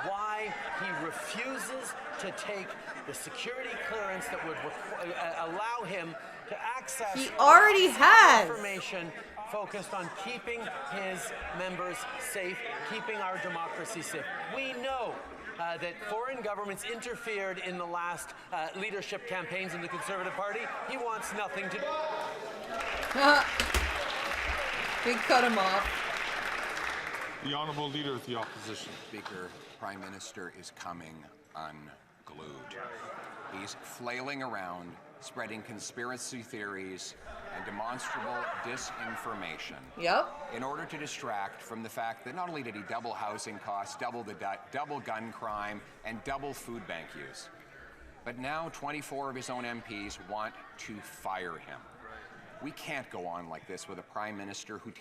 why he refuses to take the security clearance that would allow him to access He already has information focused on keeping his members safe, keeping our democracy safe. We know that foreign governments interfered in the last leadership campaigns in the Conservative Party. He wants nothing to do. We cut him off. The Honourable Leader of the Opposition. Speaker, Prime Minister is coming unglued. He's flailing around, spreading conspiracy theories and demonstrable disinformation. Yep. In order to distract from the fact that not only did he double housing costs, double gun crime, and double food bank use, but now 24 of his own MPs want to fire him. We can't go on like this with a Prime Minister who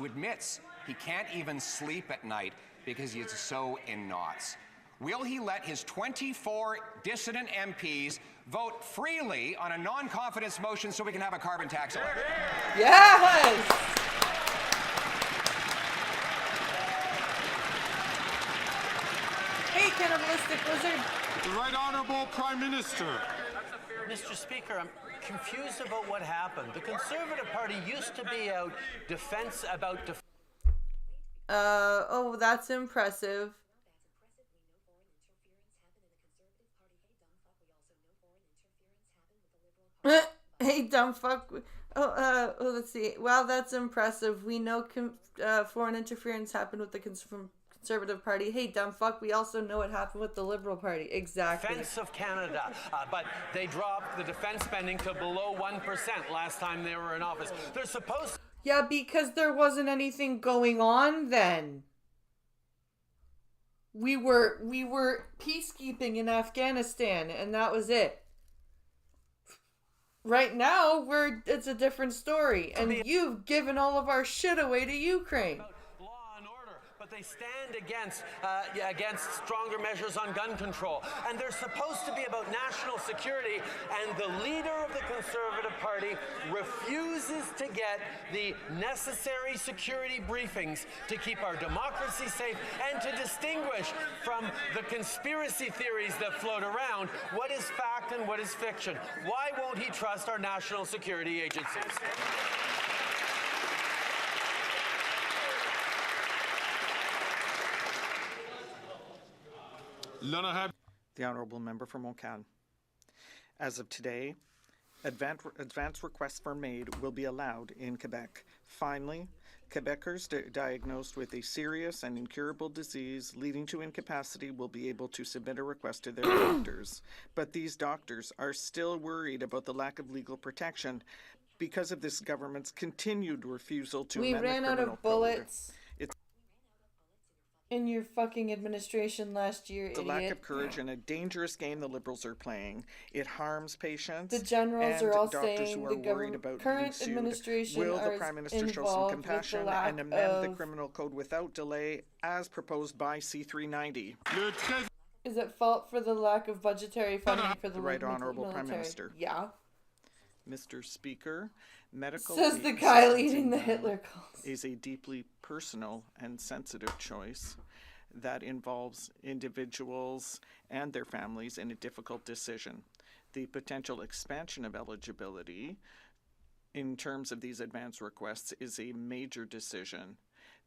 admits he can't even sleep at night because he is so in knots. Will he let his 24 dissident MPs vote freely on a non-confidence motion so we can have a carbon tax elected? Yes! Hey, cannibalistic lizard. The Right Honourable Prime Minister. Mr. Speaker, I'm confused about what happened. The Conservative Party used to be out Oh, that's impressive. Hey, dumb fuck. Let's see. Well, that's impressive. We know foreign interference happened with the Conservative Party. Hey, dumb fuck. We also know it happened with the Liberal Party. Exactly. Defense of Canada, but they dropped the defense spending to below 1% last time they were in office. They're supposed. Yeah, because there wasn't anything going on then. We were peacekeeping in Afghanistan, and that was it. Right now, it's a different story, and you've given all of our shit away to Ukraine. But they stand against stronger measures on gun control. And they're supposed to be about national security, and the leader of the Conservative Party refuses to get the necessary security briefings to keep our democracy safe and to distinguish from the conspiracy theories that float around what is fact and what is fiction. Why won't he trust our national security agencies? The Honourable Member from Whacky. As of today, advance requests for aid will be allowed in Quebec. Finally, Quebecers diagnosed with a serious and incurable disease leading to incapacity will be able to submit a request to their doctors. But these doctors are still worried about the lack of legal protection because of this government's continued refusal to amend the criminal code. We ran out of bullets. In your fucking administration last year, idiot. The lack of courage in a dangerous game the Liberals are playing. It harms patients. The generals and are all doctors saying who are the worried about current being administration sued. Will the are Prime Minister show some compassion and amend the criminal code without delay, as proposed by C390? Is it fault for the lack of budgetary funding for the Right Honourable military? Prime Minister. Yeah. Mr. Speaker, medical says the guy leading the Hitler calls is a deeply personal and sensitive choice that involves individuals and their families in a difficult decision. The potential expansion of eligibility in terms of these advance requests is a major decision.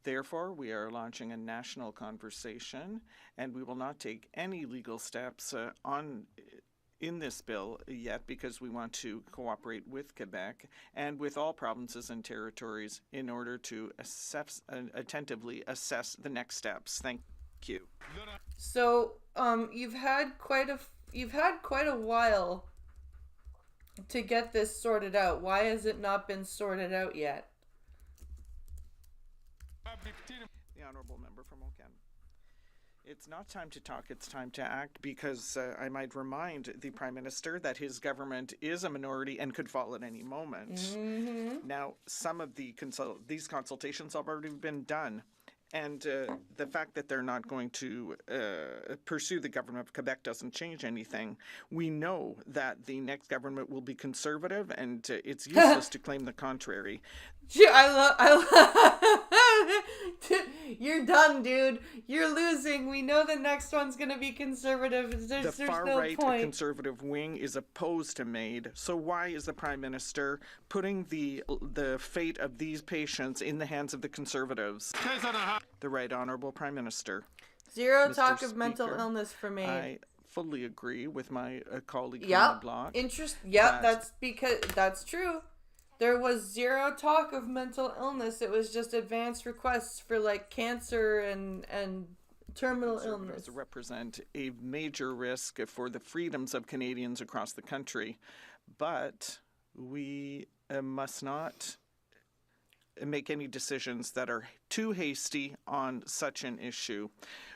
Therefore, we are launching a national conversation, and we will not take any legal steps in this bill yet because we want to cooperate with Quebec and with all provinces and territories in order to attentively assess the next steps. Thank you. So, you've had quite a while to get this sorted out. Why has it not been sorted out yet? The Honourable Member from Whacky. It's not time to talk, it's time to act, because I might remind the Prime Minister that his government is a minority and could fall at any moment. Mm-hmm. Now, some of these consultations have already been done, and the fact that they're not going to pursue the government of Quebec doesn't change anything. We know that the next government will be conservative, and it's useless to claim the contrary. You're done, dude. You're losing. We know the next one's gonna be conservative. The far-right conservative wing is opposed to MAID. So why is the Prime Minister putting the fate of these patients in the hands of the Conservatives? The Right Honourable Prime Minister. Zero talk of mental illness for me. I fully agree with my colleague from the bloc. That's true. There was zero talk of mental illness. It was just advanced requests for like cancer and terminal illness. Represent a major risk for the freedoms of Canadians across the country, but we must not make any decisions that are too hasty on such an issue.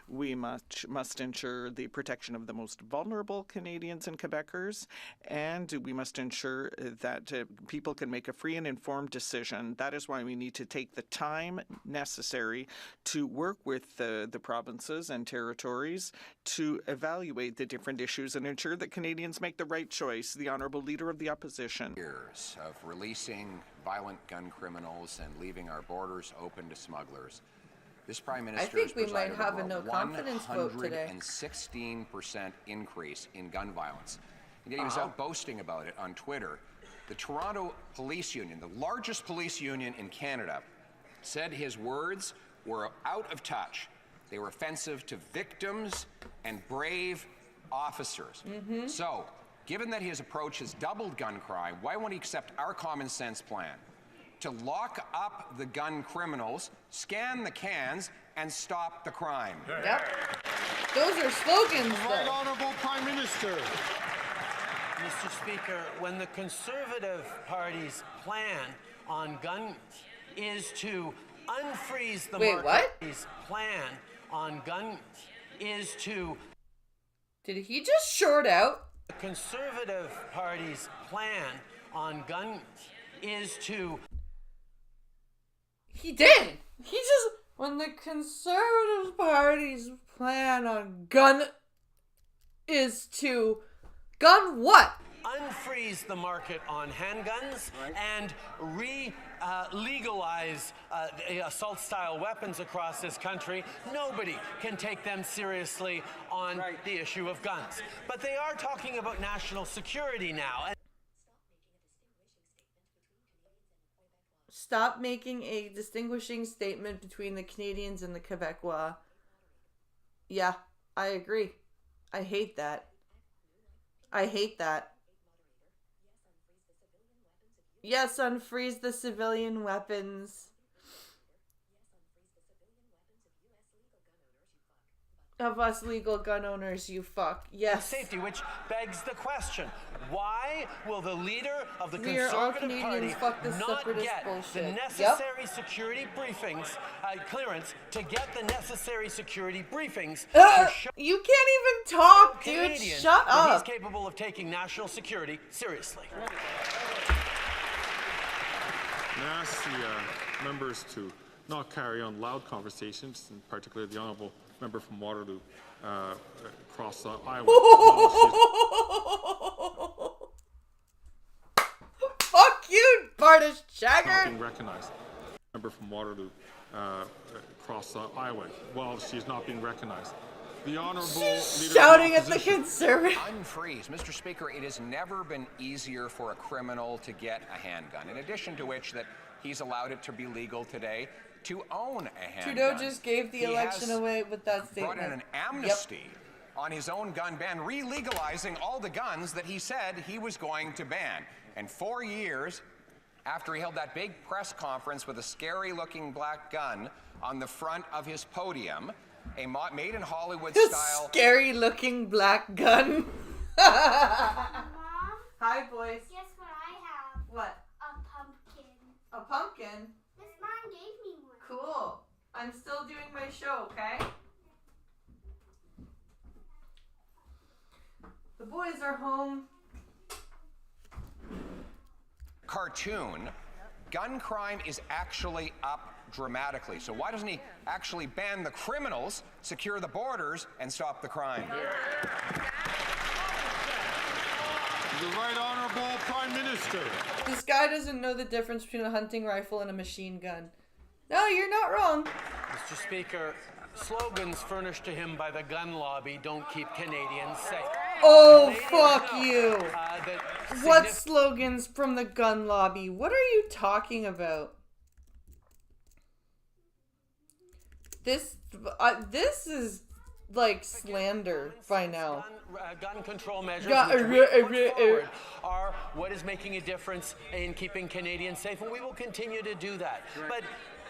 We must ensure the protection of the most vulnerable Canadians and Quebecers, and we must ensure that people can make a free and informed decision. That is why we need to take the time necessary to work with the provinces and territories to evaluate the different issues and ensure that Canadians make the right choice. The Honourable Leader of the Opposition. Years of releasing violent gun criminals and leaving our borders open to smugglers. This Prime Minister I think we might have a no confidence vote today. 116% increase in gun violence. And yet he was out boasting about it on Twitter. The Toronto Police Union, the largest police union in Canada, said his words were out of touch. They were offensive to victims and brave officers. Mm-hmm. So, given that his approach has doubled gun crime, why won't he accept our common sense plan? To lock up the gun criminals, scan the cans, and stop the crime. Yep. Those are slogans, Right Honourable Prime Minister. Mr. Speaker, when the Conservative Party's plan on guns is to unfreeze the market, plan on guns is to... Did he just short out? The Conservative Party's plan on guns is to... He did! He just... When the Conservative Party's plan on gun is to... Gun what? Unfreeze the market on handguns and legalize assault-style weapons across this country. Nobody can take them seriously on the issue of guns. But they are talking about national security now. Stop making a distinguishing statement between the Canadians and the Quebecois. Yeah, I agree. I hate that. I hate that. Yes, unfreeze the civilian weapons of us legal gun owners, you fuck. Yes. Safety, which begs the question, why will the leader of the We are all Conservative Canadians, Party fuck this not separatist get bullshit. the necessary security briefings, clearance to get the necessary security briefings to show you can't even talk, dude. Canadians Shut that up. he's capable of taking national security seriously. And I ask the members to not carry on loud conversations, and particularly the honourable member from Waterloo across Iowa. Fuck you, Bardish Jagger! Not being recognized. Member from Waterloo across Iowa. Well, she's not being recognized. The honourable leader shouting of at the Conservative. Unfreeze. Mr. Speaker, it has never been easier for a criminal to get a handgun. In addition to which, that he's allowed it to be legal today to own a handgun. Trudeau just gave the He election has away with that statement. brought in an amnesty on his own gun ban, re-legalizing all the guns that he said he was going to ban. And 4 years after he held that big press conference with a scary-looking black gun on the front of his podium, a made in Hollywood style scary-looking black gun. Mom? Hi, boys. Guess what I have? What? A pumpkin. A pumpkin? This mom gave me one. Cool. I'm still doing my show, okay? The boys are home. Cartoon, gun crime is actually up dramatically. So why doesn't he actually ban the criminals, secure the borders, and stop the crime? The Right Honourable Prime Minister. This guy doesn't know the difference between a hunting rifle and a machine gun. No, you're not wrong. Mr. Speaker, slogans furnished to him by the gun lobby don't keep Canadians safe. Oh, fuck you. What slogans from the gun lobby? What are you talking about? This is like slander by now. Gun control measures which we put forward are what is making a difference in keeping Canadians safe, and we will continue to do that. But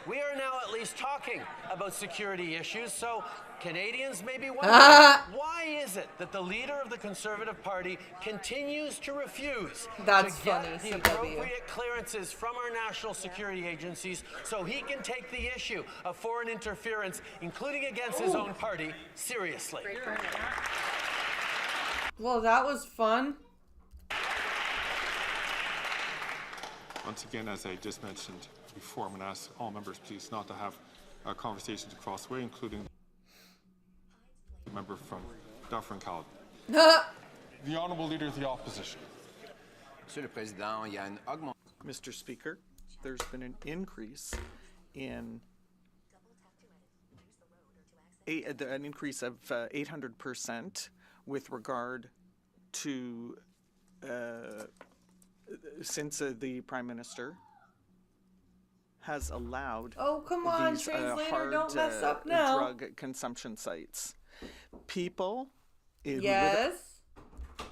we are now at least talking about security issues, so Canadians may be wondering, why is it that the leader of the Conservative Party continues to refuse to get the appropriate clearances from our national security agencies so he can take the issue of foreign interference, including against his own party, seriously? Well, that was fun. Once again, as I just mentioned before, I'm going to ask all members, please, not to have conversations across the way, including the member from Dufferin Caledon. The Honourable Leader of the Opposition. Mr. Speaker, there's been an increase in an increase of 800% with regard to since the Prime Minister has allowed these hard don't mess up now. drug consumption sites. People Yes? Do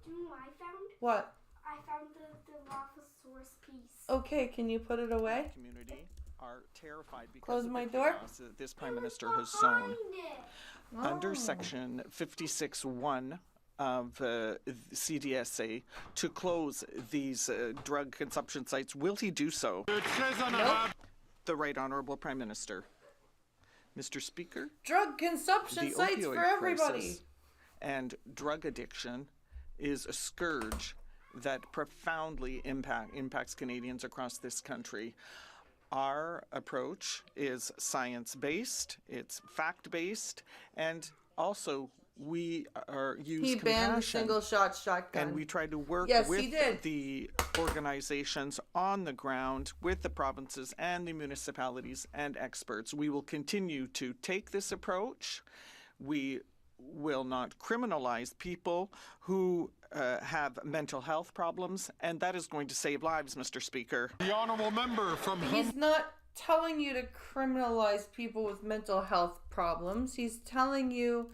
you know what I found? What? I found the Lophosaurus piece. Okay, can you put it away? Community are terrified because Close of my the door. chaos that this Prime Minister has sown. Oh. Under Section 56(1) of CDSA to close these drug consumption sites. Will he do so? It says on the The Right Honourable Prime Minister. Mr. Speaker, drug consumption the sites opioid for everybody. crisis and drug addiction is a scourge that profoundly impacts Canadians across this country. Our approach is science-based, it's fact-based, and also we use He banned the compassion. single-shot shotgun. And we try to work Yes, with he did. the organizations on the ground, with the provinces and the municipalities and experts. We will continue to take this approach. We will not criminalize people who have mental health problems, and that is going to save lives, Mr. Speaker. The honourable member from... He's not telling you to criminalize people with mental health problems. He's telling you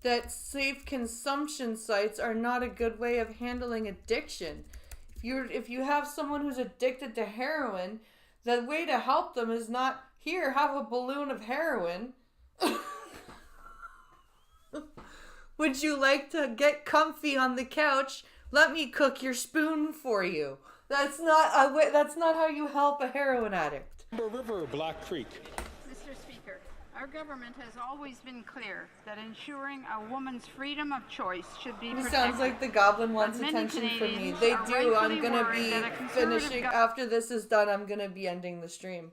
that safe consumption sites are not a good way of handling addiction. If you have someone who's addicted to heroin, the way to help them is not, here, have a balloon of heroin. Would you like to get comfy on the couch? Let me cook your spoon for you. That's not how you help a heroin addict. River, Black Creek. Mr. Speaker, our government has always been clear that ensuring a woman's freedom of choice should be He protected. sounds like the goblin wants But many attention from me. Canadians They are do. I'm rightfully gonna worried be that a conservative finishing after this is done. I'm gonna be ending the stream.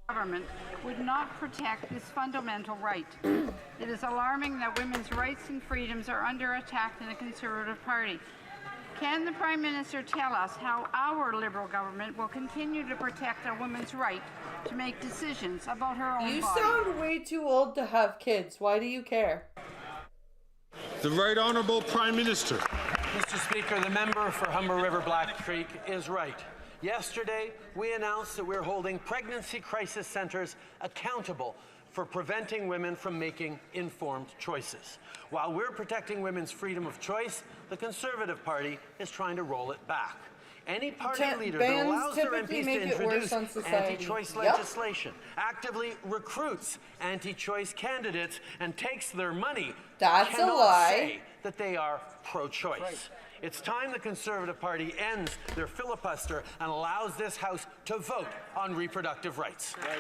Government would not protect this fundamental right. It is alarming that women's rights and freedoms are under attack in the Conservative Party. Can the Prime Minister tell us how our Liberal government will continue to protect a woman's right to make decisions about her own You body? sound way too old to have kids. Why do you care? The Right Honourable Prime Minister. Mr. Speaker, the member for Humber River Black Creek is right. Yesterday, we announced that we're holding pregnancy crisis centers accountable for preventing women from making informed choices. While we're protecting women's freedom of choice, the Conservative Party is trying to roll it back. Any party leader that allows their MPs to introduce anti-choice legislation, actively recruits anti-choice candidates, and takes their money That's a cannot lie. say that they are pro-choice. Right. It's time the Conservative Party ends their filibuster and allows this House to vote on reproductive rights. Right.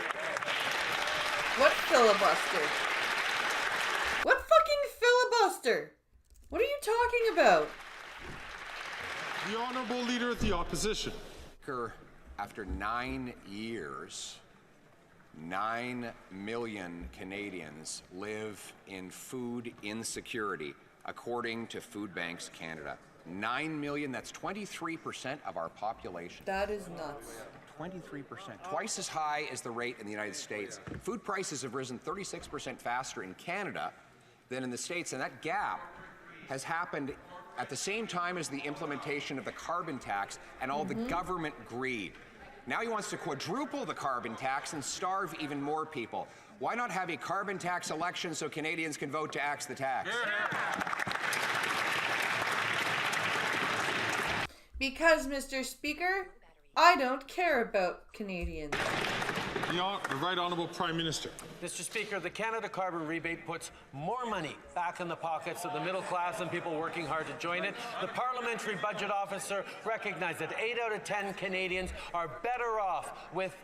What filibuster? What fucking filibuster? What are you talking about? The Honourable Leader of the Opposition. After 9 years, 9 million Canadians live in food insecurity, according to Food Banks Canada. 9 million, that's 23% of our population. That is nuts. 23%, twice as high as the rate in the United States. Food prices have risen 36% faster in Canada than in the States, and that gap has happened at the same time as the implementation of the carbon tax and all the government greed. Now he wants to quadruple the carbon tax and starve even more people. Why not have a carbon tax election so Canadians can vote to axe the tax? Because, Mr. Speaker, I don't care about Canadians. The Right Honourable Prime Minister. Mr. Speaker, the Canada Carbon Rebate puts more money back in the pockets of the middle class and people working hard to join it. The Parliamentary Budget Officer recognized that 8 out of 10 Canadians are better off with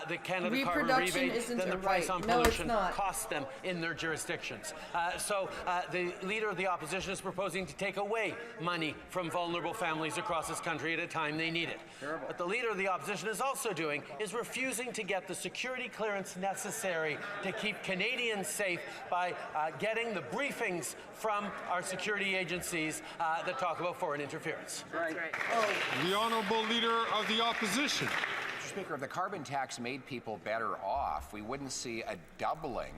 the Canada Carbon Rebate than the price on pollution costs them in their jurisdictions. So the Leader of the Opposition is proposing to take away money from vulnerable families across this country at a time they need it. What the Leader of the Opposition is also doing is refusing to get the security clearance necessary to keep Canadians safe by getting the briefings from our security agencies that talk about foreign interference. Right. The Honourable Leader of the Opposition. Mr. Speaker, if the carbon tax made people better off, we wouldn't see a doubling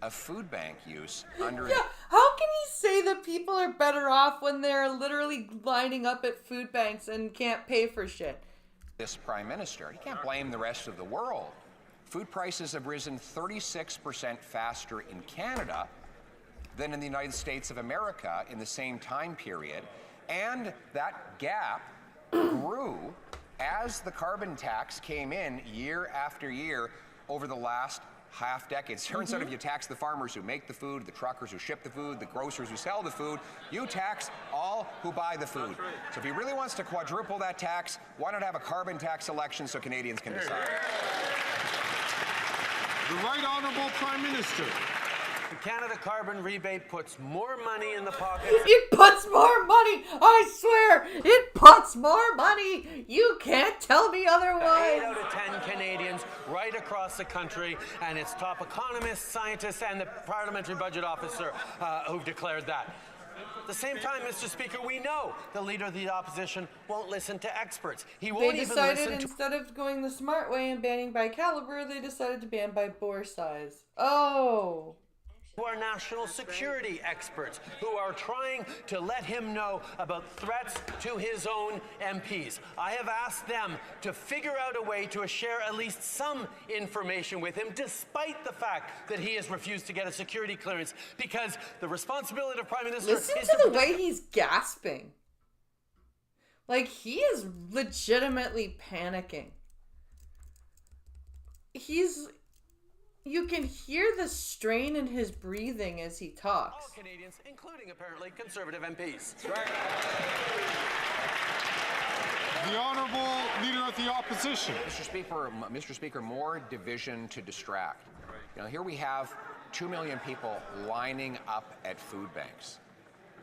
of food bank use under... Yeah, how can he say that people are better off when they're literally lining up at food banks and can't pay for shit? This Prime Minister, he can't blame the rest of the world. Food prices have risen 36% faster in Canada than in the United States of America in the same time period. And that gap grew as the carbon tax came in year after year over the last half decade. Turns out if you tax the farmers who make the food, the truckers who ship the food, the grocers who sell the food, you tax all who buy the food. So if he really wants to quadruple that tax, why not have a carbon tax election so Canadians can decide? The Right Honourable Prime Minister. The Canada carbon rebate puts more money in the pockets. It puts more money! I swear! It puts more money! You can't tell me otherwise! 8 out of 10 Canadians right across the country, and it's top economists, scientists, and the parliamentary budget officer who've declared that. At the same time, Mr. Speaker, we know the Leader of the Opposition won't listen to experts. He won't They even decided listen to... instead of going the smart way and banning by caliber, they decided to ban by bore size. Oh! to our national security experts who are trying to let him know about threats to his own MPs. I have asked them to figure out a way to share at least some information with him, despite the fact that he has refused to get a security clearance, because the responsibility of Prime Minister Listen is to the way he's gasping. Like, he is legitimately panicking. You can hear the strain in his breathing as he talks. All Canadians, including apparently Conservative MPs. That's right. The Honourable Leader of the Opposition. Mr. Speaker, more division to distract. You know, here we have 2 million people lining up at food banks.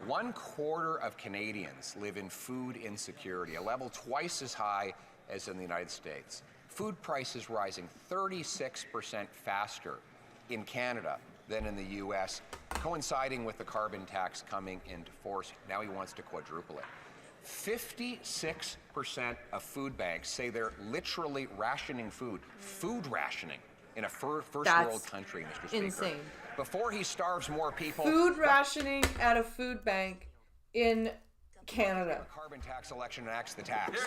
1/4 of Canadians live in food insecurity, a level twice as high as in the United States. Food prices rising 36% faster in Canada than in the U.S., coinciding with the carbon tax coming into force. Now he wants to quadruple it. 56% of food banks say they're literally rationing food rationing in a first world country, Mr. Speaker. Insane. Before he starves more people. Food rationing at a food bank in Canada. The carbon tax election enacts the tax.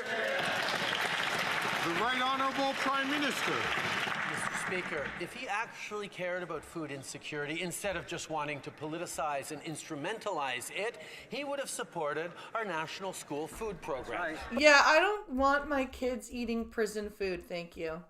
The Right Honourable Prime Minister. Mr. Speaker, if he actually cared about food insecurity, instead of just wanting to politicize and instrumentalize it, he would have supported our national school food program. Right. Yeah, I don't want my kids eating prison food, thank you.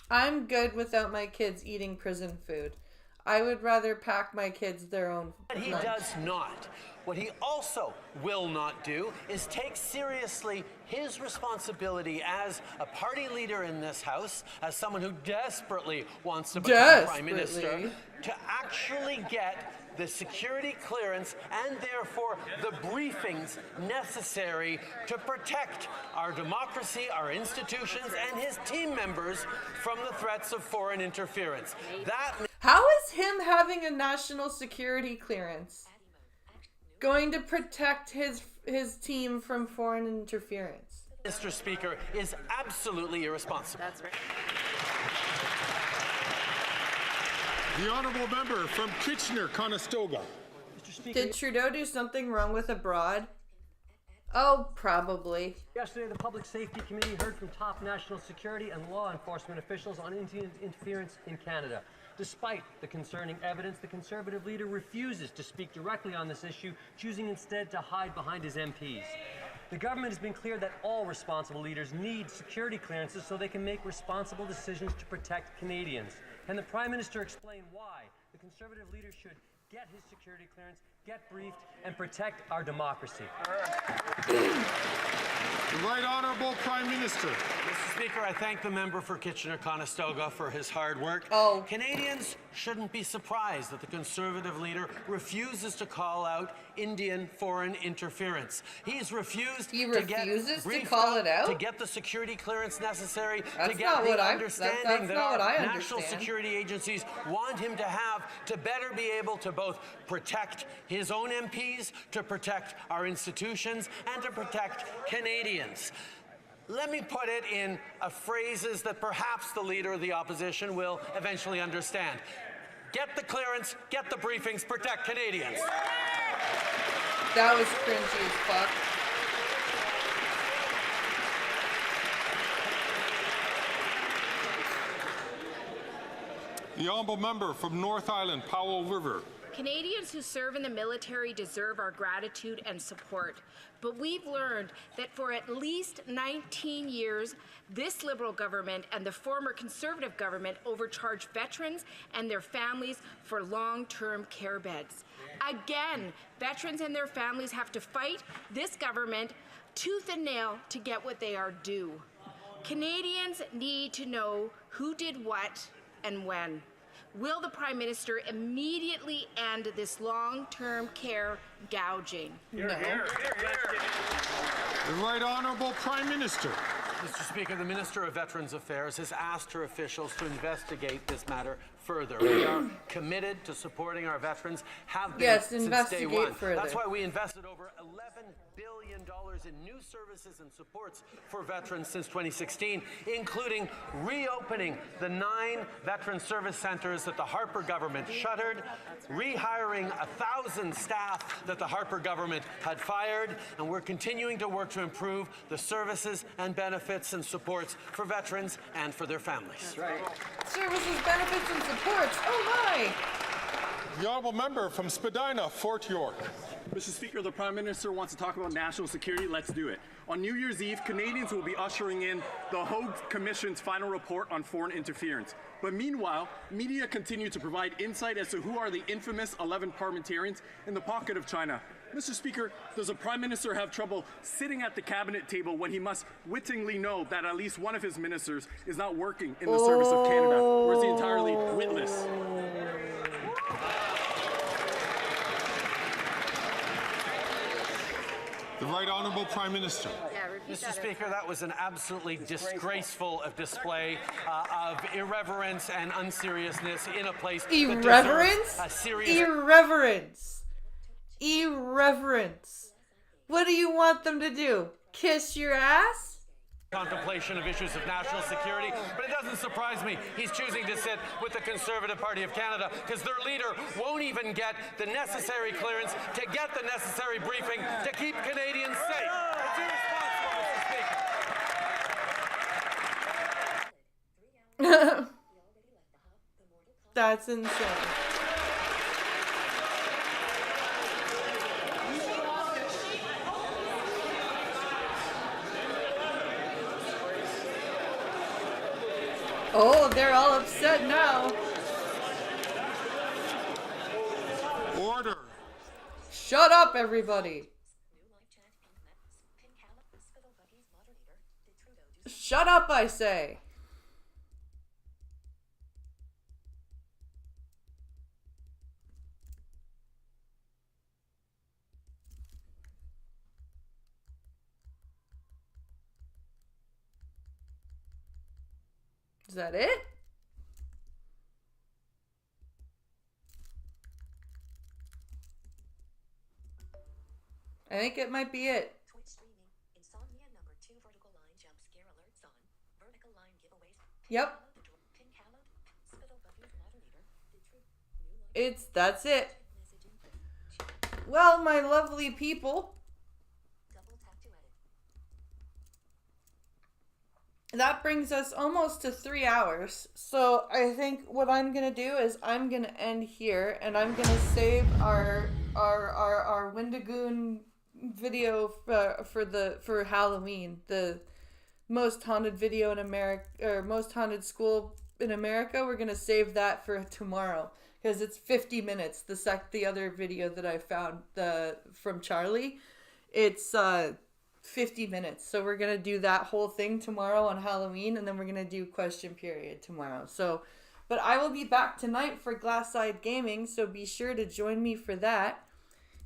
I'm good without my kids eating prison food. I would rather pack my kids their own But he lunch. does not. What he also will not do is take seriously his responsibility as a party leader in this House, as someone who desperately wants to become Prime Minister, to actually get the security clearance and therefore the briefings necessary to protect our democracy, our institutions, and his team members from the threats of foreign interference. How is him having a national security clearance going to protect his team from foreign interference? Mr. Speaker, is absolutely irresponsible. That's right. The Honourable Member from Kitchener-Conestoga. Did Trudeau do something wrong with abroad? Oh, probably. Yesterday, the Public Safety Committee heard from top national security and law enforcement officials on Indian interference in Canada. Despite the concerning evidence, the Conservative leader refuses to speak directly on this issue, choosing instead to hide behind his MPs. The government has been clear that all responsible leaders need security clearances so they can make responsible decisions to protect Canadians. And the Prime Minister explained why the Conservative leader should get his security clearance, get briefed, and protect our democracy. The Right Honourable Prime Minister. Mr. Speaker, I thank the member for Kitchener-Conestoga for his hard work. Canadians shouldn't be surprised that the Conservative leader refuses to call out Indian foreign interference. He's refused to call it out, to get the security clearance necessary, to get the understanding that our national security agencies want him to have to better be able to both protect his own MPs, to protect our institutions, and to protect Canadians. Let me put it in phrases that perhaps the Leader of the Opposition will eventually understand. Get the clearance, get the briefings, protect Canadians. That was cringy as fuck. The Honourable Member from North Island, Powell River. Canadians who serve in the military deserve our gratitude and support. But we've learned that for at least 19 years, this Liberal government and the former Conservative government overcharged veterans and their families for long-term care beds. Again, veterans and their families have to fight this government tooth and nail to get what they are due. Canadians need to know Who did what and when? Will the Prime Minister immediately end this long-term care gouging? The Right Honourable Prime Minister. Mr. Speaker, the Minister of Veterans Affairs has asked her officials to investigate this matter further. We are committed to supporting our veterans, have been since day one. That's why we invested over $11 billion in new services and supports for veterans since 2016, including reopening the 9 veteran service centers that the Harper government shuttered, rehiring 1,000 staff that the Harper government had fired, and we're continuing to work to improve the services and benefits and supports for veterans and for their families. Right. Services, benefits, and supports. Oh my! The Honourable Member from Spadina, Fort York. Mr. Speaker, the Prime Minister wants to talk about national security. Let's do it. On New Year's Eve, Canadians will be ushering in the Hogue Commission's final report on foreign interference. But meanwhile, media continue to provide insight as to who are the infamous 11 parliamentarians in the pocket of China. Mr. Speaker, does the Prime Minister have trouble sitting at the cabinet table when he must wittingly know that at least one of his ministers is not working in the service of Canada, or is he entirely witless? The Right Honourable Prime Minister. Mr. Speaker, that was an absolutely disgraceful display of irreverence and unseriousness in a place that deserves a serious... Irreverence. What do you want them to do? Kiss your ass? Contemplation of issues of national security, but it doesn't surprise me he's choosing to sit with the Conservative Party of Canada because their leader won't even get the necessary clearance to get the necessary briefing to keep Canadians safe. It's irresponsible, Mr. Speaker. That's insane. Oh, they're all upset now. Order. Shut up, everybody. Shut up, I say. Is that it? I think it might be it. Yep. That's it. Well, my lovely people, that brings us almost to 3 hours. So I think what I'm gonna do is I'm gonna end here, and I'm gonna save our Wendigoon video for Halloween, the most haunted video in America, or most haunted school in America. We're gonna save that for tomorrow because it's 50 minutes. The other video that I found from Charlie, it's 50 minutes. So we're going to do that whole thing tomorrow on Halloween, and then we're going to do question period tomorrow. So, but I will be back tonight for Glass-Eyed Gaming, so be sure to join me for that.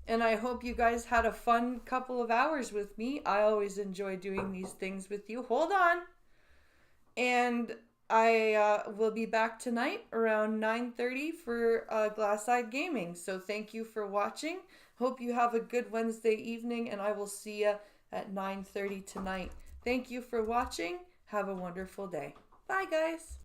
And I hope you guys had a fun couple of hours with me. I always enjoy doing these things with you. Hold on. And I will be back tonight around 9:30 for Glass-Eyed Gaming. So thank you for watching. Hope you have a good Wednesday evening, and I will see you at 9:30 tonight. Thank you for watching. Have a wonderful day. Bye, guys.